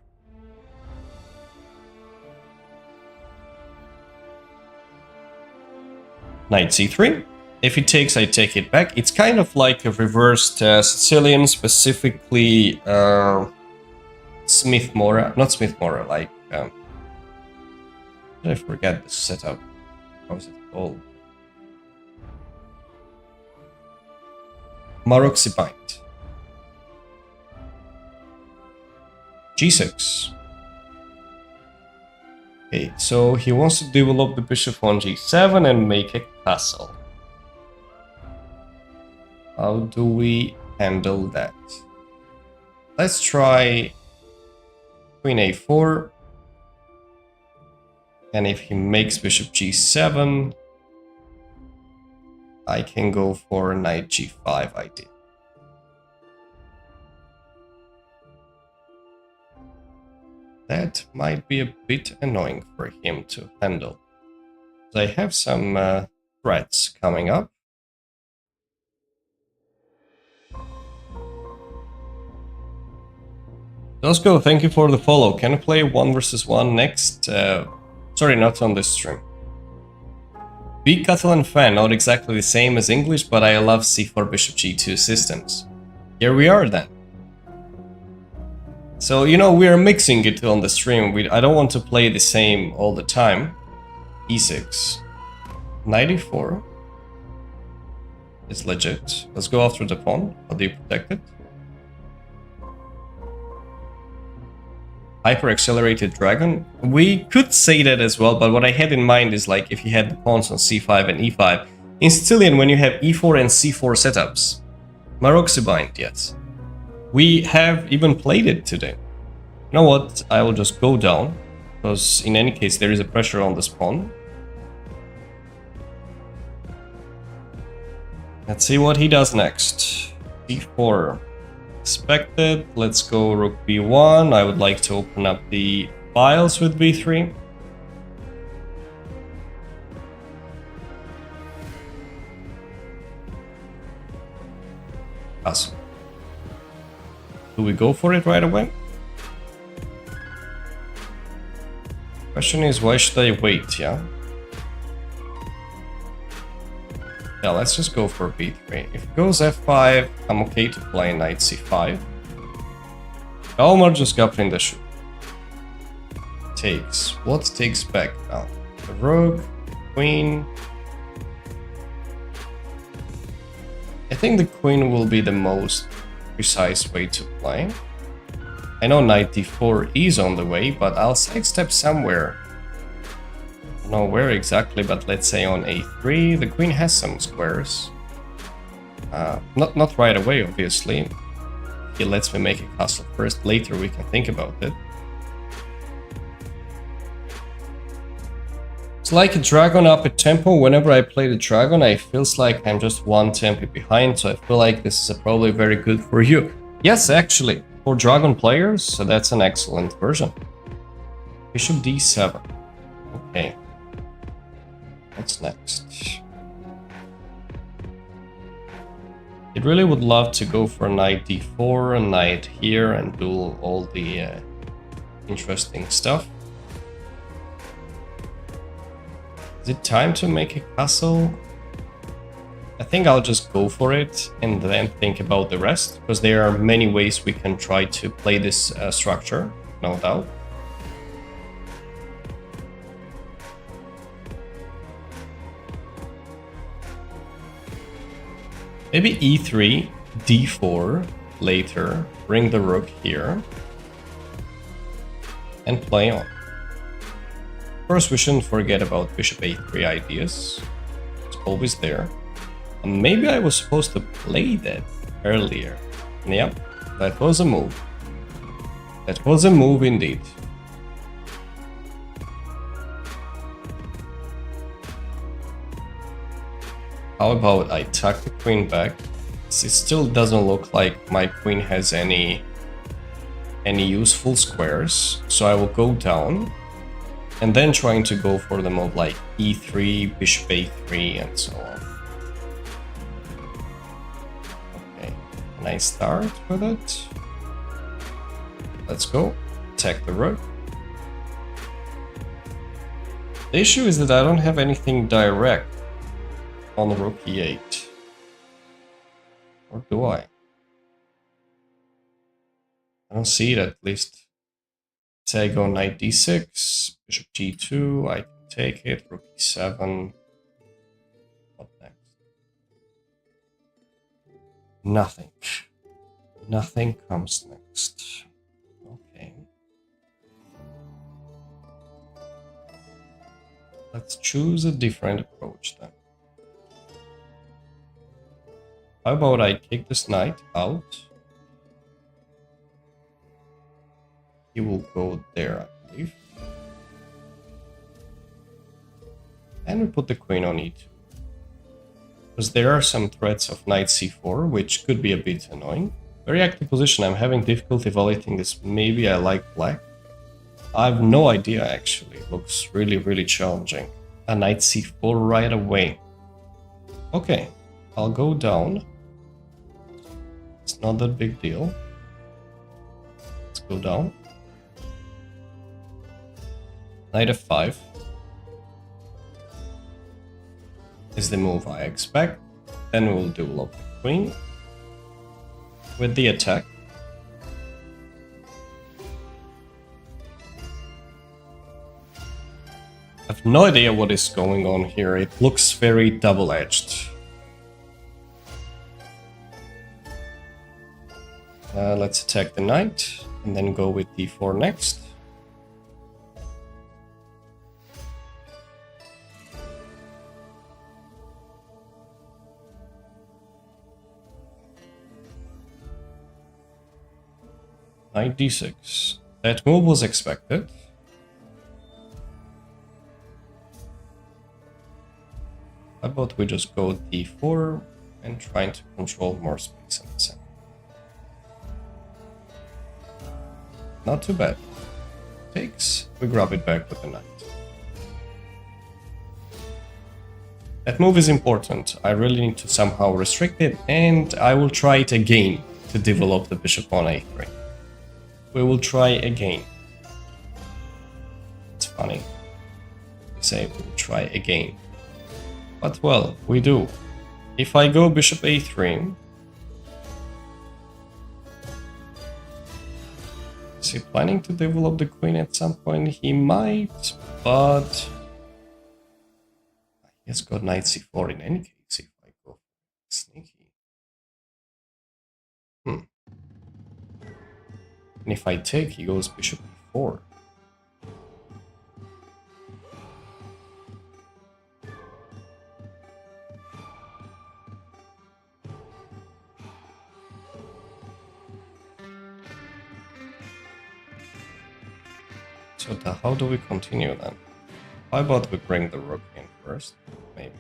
Knight c3. If it takes, I take it back. It's kind of like a reversed Sicilian, specifically Smith-Morra. Not Smith-Morra, like... I forget the setup. How is it called? Maroczy-Bind. g6. Okay, so he wants to develop the bishop on g7 and make a castle. How do we handle that? Let's try queen a4. And if he makes bishop g7, I can go for knight g5 idea. That might be a bit annoying for him to handle. I have some threats coming up. Dusko, thank you for the follow. Can I play 1 versus 1 next? Sorry, not on this stream. Big Catalan fan, not exactly the same as English, but I love c4 bishop g2 systems. Here we are then. So, you know, we are mixing it on the stream. I don't want to play the same all the time. e6. 94. It's legit. Let's go after the pawn. How do you protect it? Hyper-accelerated dragon? We could say that as well, but what I had in mind is like if you had the pawns on c5 and e5. In Sicilian, when you have e4 and c4 setups. Maroxybind, yes. We have even played it today. You know what? I will just go down, because in any case there is a pressure on this pawn. Let's see what he does next. d4. Expected. Let's go rook b1. I would like to open up the files with b3. Awesome. Do we go for it right away? Question is, why should I wait, yeah? Yeah, let's just go for b3. If it goes f5, I'm okay to play knight c5. Omar just got in the shoe. Takes. What takes back now? The rook, queen. I think the queen will be the most precise way to play. I know knight d4 is on the way, but I'll sidestep somewhere. I don't know where exactly, but let's say on a3. The queen has some squares. Not right away, obviously. He lets me make a castle first. Later we can think about it. It's like a dragon up a tempo. Whenever I play the dragon, I feels like I'm just one tempo behind, so I feel like this is probably very good for you. Yes, actually, for dragon players, so that's an excellent version. Bishop d7. Okay. What's next? I really would love to go for knight d4, a knight here, and do all the interesting stuff. Is it time to make a castle? I think I'll just go for it and then think about the rest, because there are many ways we can try to play this structure, no doubt. Maybe e3, d4 later, bring the rook here, and play on. Of course, we shouldn't forget about bishop a3 ideas. It's always there. And maybe I was supposed to play that earlier. Yep, that was a move. That was a move indeed. How about I tuck the queen back? It still doesn't look like my queen has any useful squares, so I will go down and then trying to go for the move like e3, bishop a3, and so on. Okay, can I start with it? Let's go. Attack the rook. The issue is that I don't have anything direct on the rook e8. Or do I? I don't see it, at least. Say I go knight d6, bishop g2, I can take it, rook e7. What next? Nothing. Nothing comes next. Okay. Let's choose a different approach then. How about I kick this knight out? He will go there, I believe. And we put the queen on e2. Because there are some threats of knight c4, which could be a bit annoying. Very active position, I'm having difficulty evaluating this. Maybe I like black. I have no idea actually, it looks really challenging. a knight c4 right away. Okay, I'll go down. It's not that big deal. Let's go down. Knight f5 is the move I expect. Then we'll develop the queen with the attack. I have no idea what is going on here. It looks very double-edged. Let's attack the knight and then go with d4 next. Knight d6. That move was expected. How about we just go d4 and trying to control more space in the center. Not too bad. Takes. We grab it back with the knight. That move is important. I really need to somehow restrict it, and I will try it again to develop the bishop on a3. We will try again. It's funny. Say we'll try again. But well, we do. If I go bishop a3, is he planning to develop the queen at some point? He might, but he has got knight c4 in any case if I go sneaky. And if I take, he goes bishop e4. So how do we continue then? How about we bring the rook in first? Maybe.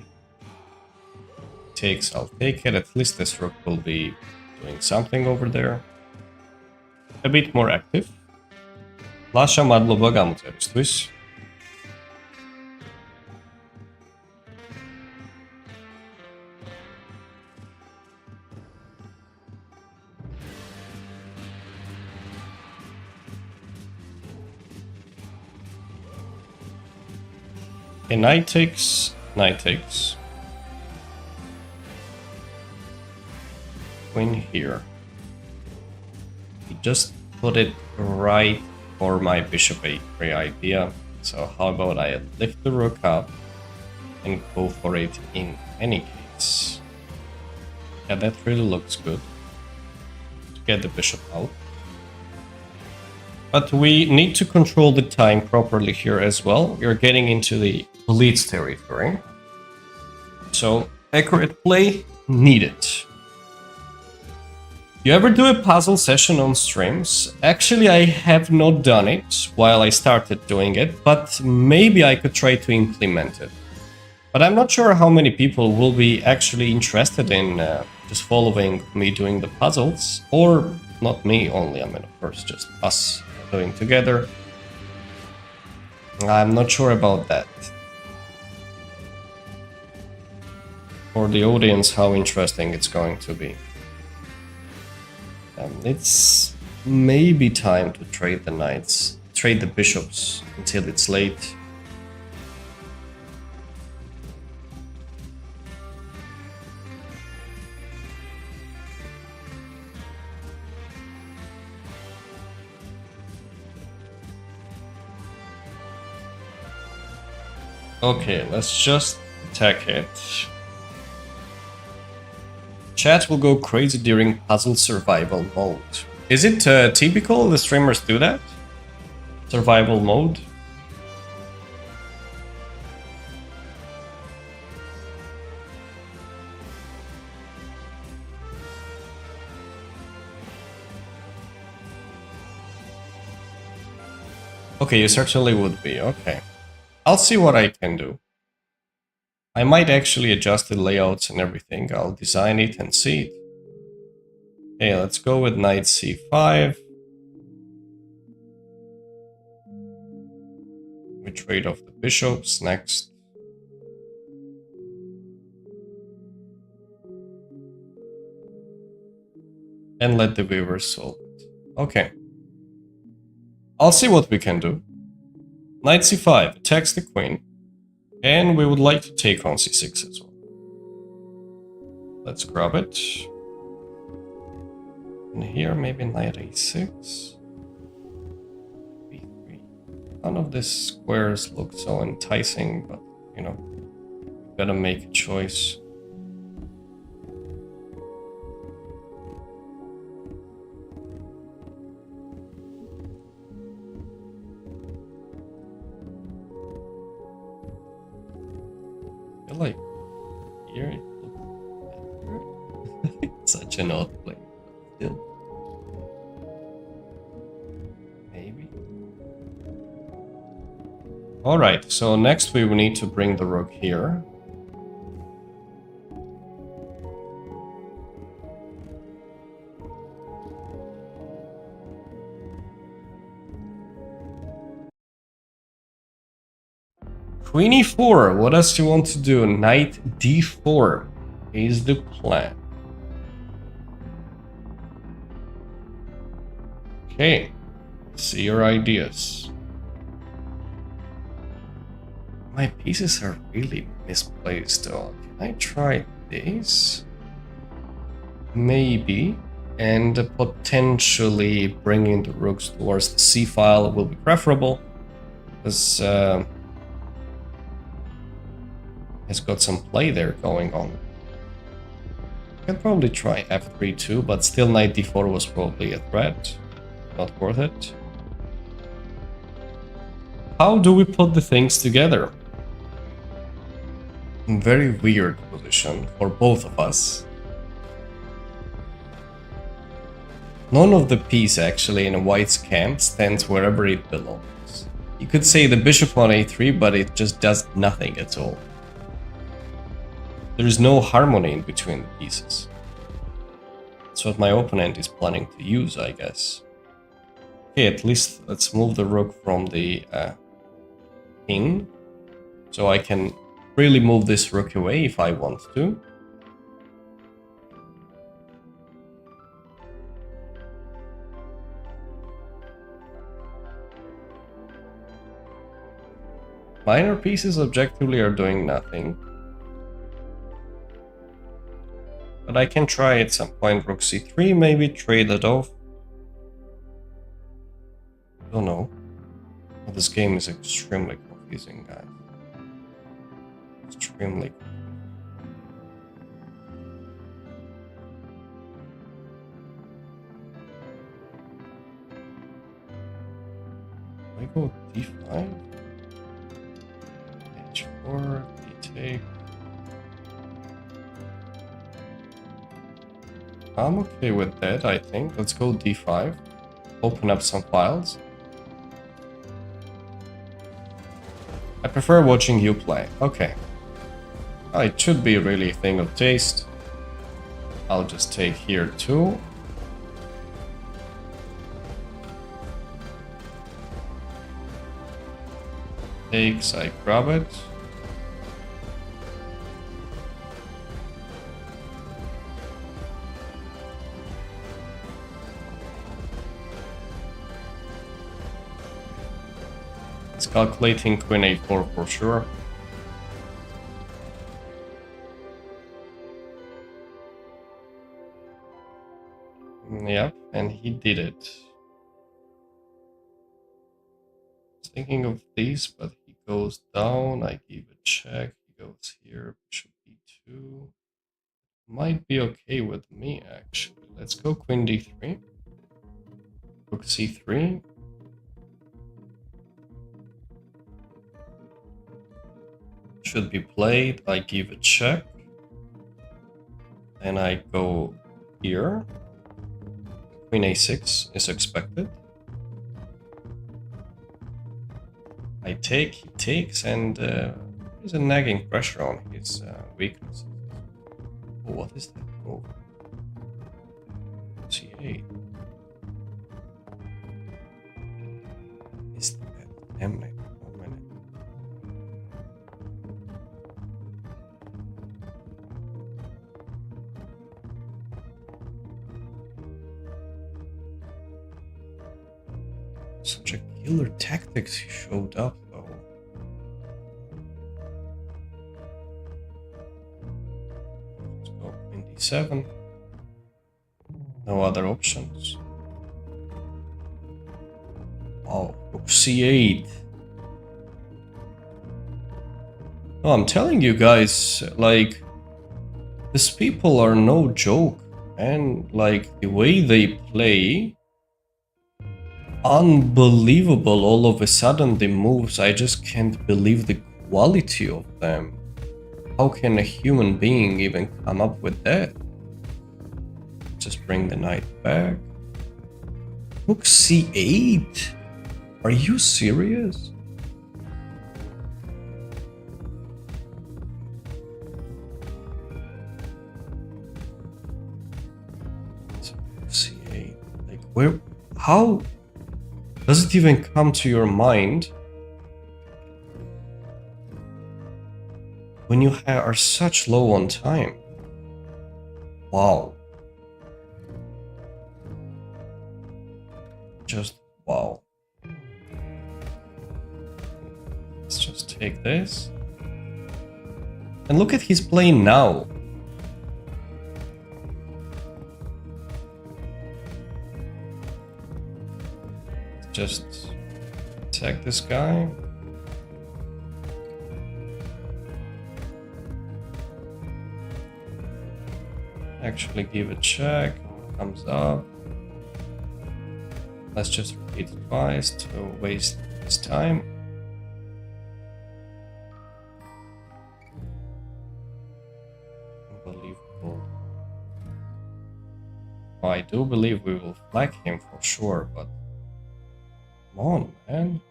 Takes, I'll take it. At least this rook will be doing something over there. A bit more active. Lasha madloba გამოწერისთვის. Okay, knight takes, knight takes. Queen here. He just put it right for my bishop a3 idea. So how about I lift the rook up and go for it in any case. Yeah, that really looks good. To get the bishop out. But we need to control the time properly here as well. We're getting into the blitz territory. So, accurate play needed. You ever do a puzzle session on streams? Actually, I have not done it while I started doing it, but maybe I could try to implement it. But I'm not sure how many people will be actually interested in just following me doing the puzzles, or not me only, I mean, of course, just us doing together. I'm not sure about that. For the audience, how interesting it's going to be. It's maybe time to trade the knights, trade the bishops until it's late. Okay, let's just attack it. Chat will go crazy during puzzle survival mode. Is it typical the streamers do that? Survival mode? Okay, you certainly would be, okay. I'll see what I can do. I might actually adjust the layouts and everything. I'll design it and see it. Okay, let's go with knight c5. We trade off the bishops next. and let the weaver solve it. Okay. I'll see what we can do. Knight c5 attacks the queen, and we would like to take on c6 as well. Let's grab it. And here, maybe knight a6. b3. None of these squares look so enticing, but, you know, gotta make a choice. I feel like here it looks better. Such an odd play. Still. Maybe. Alright, so next we will need to bring the rook here. Queen e4, what does she want to do? Knight d4 is the plan. Okay, see your ideas. My pieces are really misplaced though. Can I try this? Maybe. And potentially bringing the rooks towards the c file will be preferable. Because has got some play there going on. I can probably try f3 too, but still knight d4 was probably a threat. Not worth it. How do we put the things together? Very weird position for both of us. None of the piece actually in a white's camp stands wherever it belongs. You could say the bishop on a3, but it just does nothing at all. There is no harmony in between the pieces. That's what my opponent is planning to use, I guess. Okay, at least let's move the rook from the king. So I can really move this rook away if I want to. Minor pieces objectively are doing nothing. But I can try at some point rook c3, maybe trade it off. Don't know. Well, this game is extremely confusing, guys. Extremely confusing. I go d5, h4, d-take. I'm okay with that, I think. Let's go d5. Open up some files. I prefer watching you play. Okay. Oh, it should be really a thing of taste. I'll just take here too. Takes, I grab it. Calculating queen a4 for sure. Yep, and he did it. I was thinking of these, but he goes down. I give a check. He goes here. Bishop e2. Might be okay with me actually. Let's go queen d3. Rook c3. Should be played. I give a check. And I go here. Queen a6 is expected. I take, he takes, and there's a nagging pressure on his weaknesses. Oh, what is that move? c8. Is that damn it? Such a killer tactics he showed up though. Let's go queen d7. No other options. Oh, rook c8. No, I'm telling you guys, like, these people are no joke, and like the way they play, unbelievable. All of a sudden the moves, I just can't believe the quality of them. How can a human being even come up with that? Just bring the knight back. Rook c8? Are you serious? C8. Like, where? How does it even come to your mind when you are such low on time? Wow. Just wow. Let's just take this. And look at his play now. Just attack this guy. Actually give a check. Comes up. Let's just repeat it twice to waste his time. Unbelievable. Oh, I do believe we will flag him for sure, but come on, man.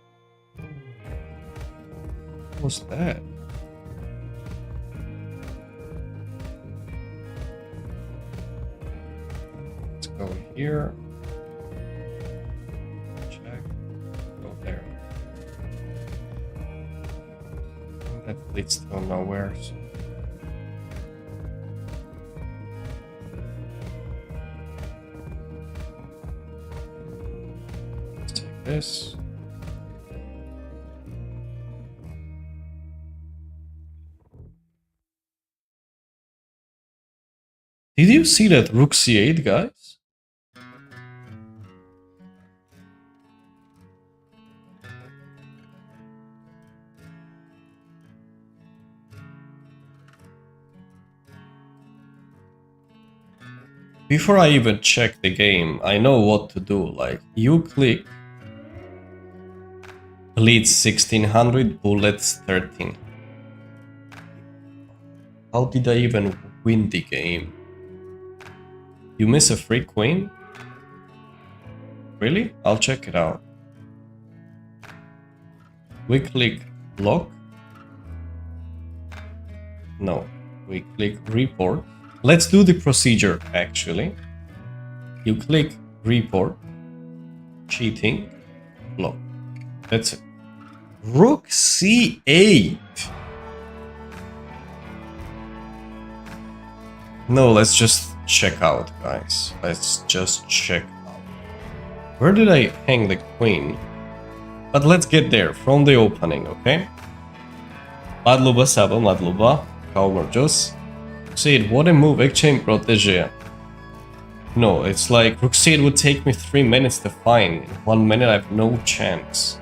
What was that? Let's go here. Check. Go there. That leads to nowhere. So. Let's take this. Did you see that rook c8, guys? Before I even check the game, I know what to do. Like, you click bleeds 1600, bullets 13. How did I even win the game? You miss a free queen? Really? I'll check it out. We click block. No, we click report. Let's do the procedure actually. You click report, cheating, block. That's it. Rook c8. No, let's just check out, guys. Let's just check out. Where did I hang the queen? But let's get there from the opening, okay? Madluba Saba, Madluba, Kaumurjus. C8, what a move, Ekchain Protege. No, it's like Rook c8 would take me 3 minutes to find. In 1 minute I have no chance.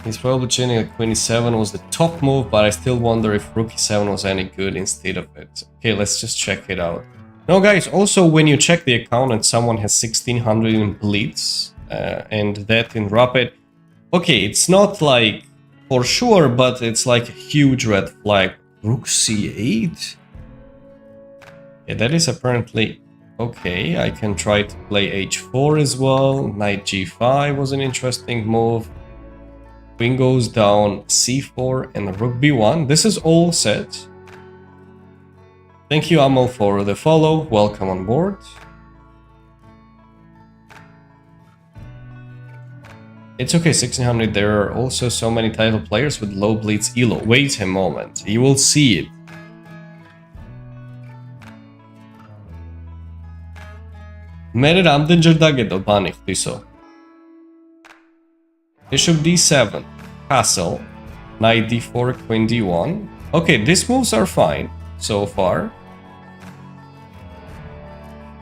He's probably chaining at Queen e7 was the top move, but I still wonder if Rook e7 was any good instead of it. Okay, let's just check it out. Now guys, also when you check the account and someone has 1600 in Blitz and that in Rapid, okay, it's not like for sure, but it's like a huge red flag. Rook c8? Yeah, that is apparently okay. I can try to play h4 as well. Knight g5 was an interesting move. Queen goes down, c4 and rook b1. This is all set. Thank you, Amal, for the follow. Welcome on board. It's okay, 1600. There are also so many title players with low bleeds elo. Wait a moment, you will see it. მე რამდენჯერ დაგედო ბანი ხდისო? Bishop d7, castle, knight d4, queen d1. Okay, these moves are fine so far.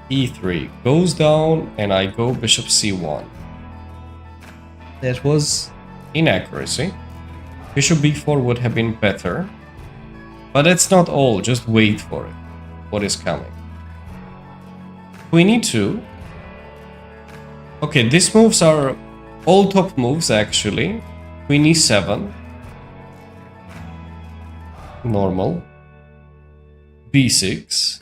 e3 goes down and I go bishop c1. That was inaccuracy. Bishop b4 would have been better. But that's not all, just wait for it. What is coming? Queen e2. Okay, these moves are all top moves actually. Queen e7. Normal. b6.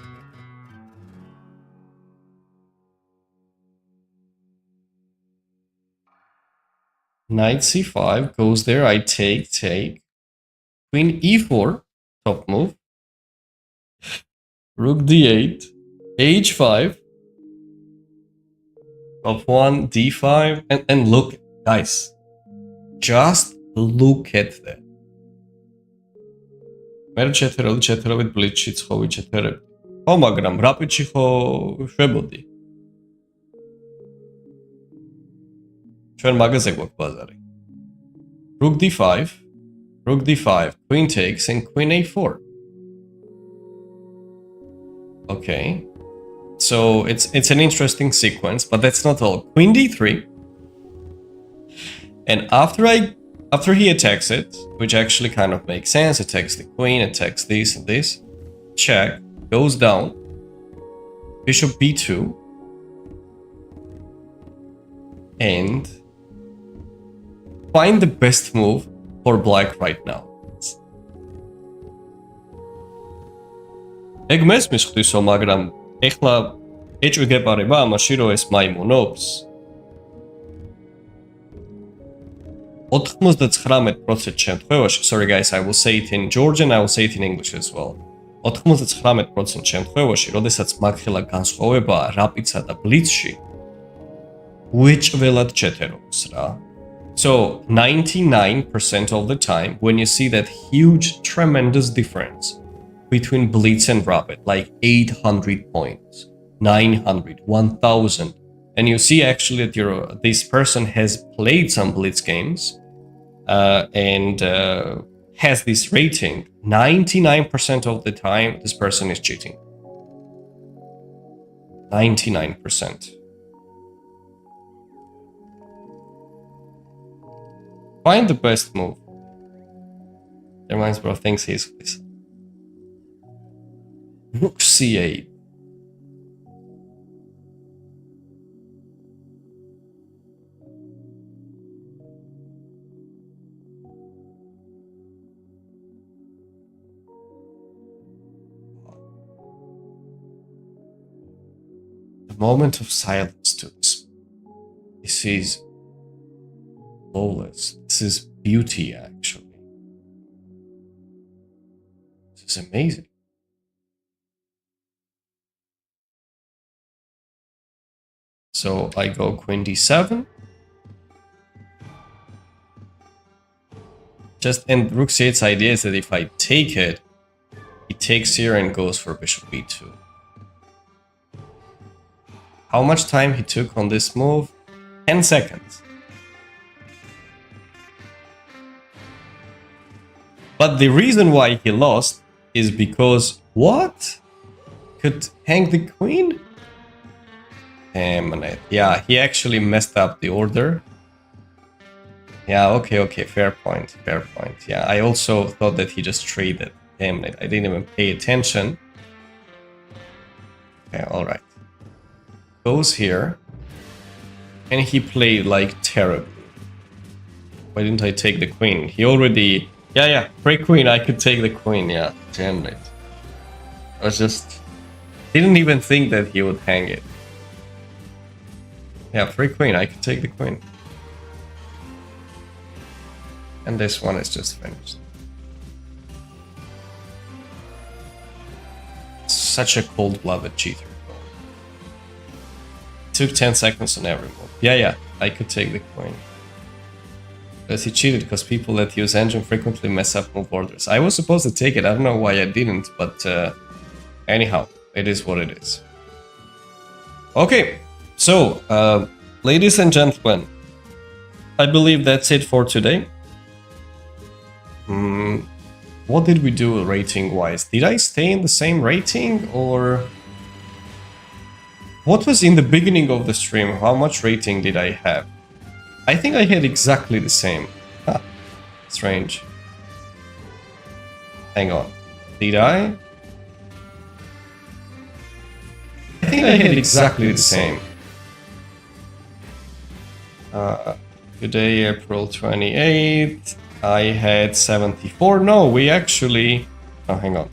Knight c5 goes there. I take. Queen e4. Top move. Rook d8. h5. Top 1, d5. And look, guys. Just look at that. მე ჩეთერობით ბლიჩში ცხოვი ჩეთერებ. ხო, მაგრამ რაპიდში ხო შვებოდი. ჩვენ მაგაზე გვაქვს ბაზარი. Rook d5, Rook d5, queen takes and queen a4. Okay. So it's an interesting sequence, but that's not all. Queen d3. And after he attacks it, which actually kind of makes sense, attacks the queen, attacks this and this, check, goes down, bishop b2, and find the best move for black right now. ეგ მესმის ხდისო, მაგრამ ეხლა ეჭვი გეპარება ამაში, რომ ეს მაიმუნობს. 99% შემთხვევაში, sorry guys, I will say it in Georgian, I will say it in English as well. 99% შემთხვევაში, როდესაც მაგხელა განსხვავებაა რაპიდსა და ბლიცში, უეჭველად ჩეთერობს რა. So 99% of the time, when you see that huge, tremendous difference between blitz and rapid, like 800 points, 900, 1000, and you see actually that this person has played some blitz games and has this rating, 99% of the time, this person is cheating. 99%. Find the best move. Reminds bro thinks he's this. Rook c8. The moment of silence to this. This is flawless. This is beauty, actually. This is amazing. So I go queen d7. And rook c8's idea is that if I take it, he takes here and goes for bishop b2. How much time he took on this move? 10 seconds. But the reason why he lost is because what? Could hang the queen? Damn it. Yeah, he actually messed up the order. Yeah, okay, fair point. Yeah, I also thought that he just traded. Damn it, I didn't even pay attention. Okay, alright. Goes here. And he played like terribly. Why didn't I take the queen? He already... Yeah, free queen, I could take the queen, yeah. Damn it. I was just... Didn't even think that he would hang it. Yeah, free queen, I could take the queen. And this one is just finished. Such a cold-blooded cheater. Took 10 seconds on every move. Yeah, I could take the queen. Because he cheated, because people that use engine frequently mess up move orders. I was supposed to take it, I don't know why I didn't, but anyhow, it is what it is. Okay, So, ladies and gentlemen, I believe that's it for today. What did we do rating-wise? Did I stay in the same rating, or what was in the beginning of the stream? How much rating did I have? I think I had exactly the same. Huh. Strange. Hang on. Did I? I think I had exactly the same. Today, April 28th, I had 74. No, we actually... Oh, hang on.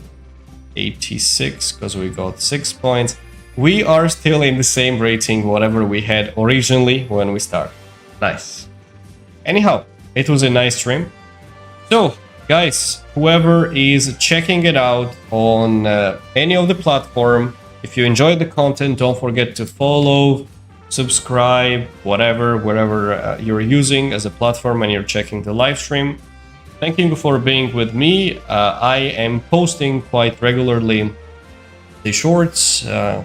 86, because we got 6 points. We are still in the same rating, whatever we had originally when we started. Nice. Anyhow, it was a nice stream. So, guys, whoever is checking it out on any of the platform, if you enjoyed the content, don't forget to follow, subscribe, whatever, wherever you're using as a platform and you're checking the live stream. Thank you for being with me. I am posting quite regularly the shorts, the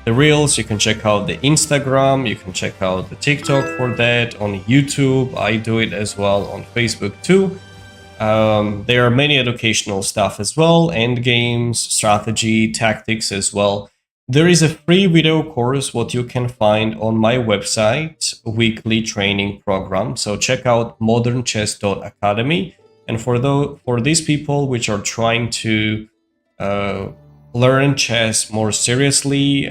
reels. You can check out the Instagram, you can check out the TikTok for that, on YouTube. I do it as well on Facebook too. There are many educational stuff as well, end games, strategy, tactics as well. There is a free video course what you can find on my website, weekly training program. So check out modernchess.academy. And for these people which are trying to learn chess more seriously,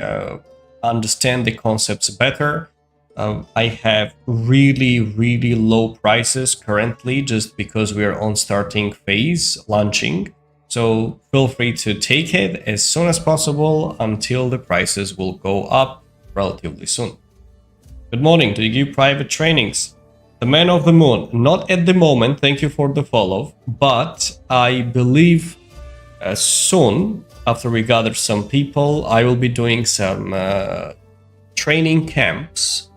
understand the concepts better, I have really low prices currently just because we are on starting phase, launching. So feel free to take it as soon as possible until the prices will go up relatively soon. Good morning. Do you give private trainings? The Man of the Moon, not at the moment, thank you for the follow, but I believe soon, after we gather some people, I will be doing some training camps,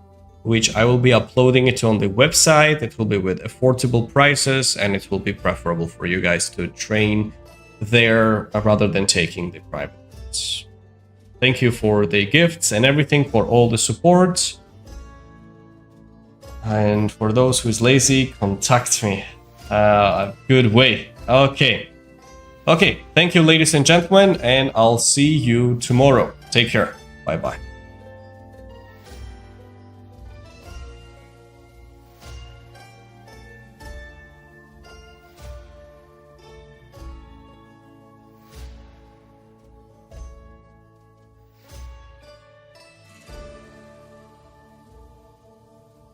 which I will be uploading it on the website. It will be with affordable prices, and it will be preferable for you guys to train there rather than taking the private ones. Thank you for the gifts and everything, for all the support. And for those who's lazy, contact me. A good way. Okay. Thank you, ladies and gentlemen, and I'll see you tomorrow. Take care. Bye-bye.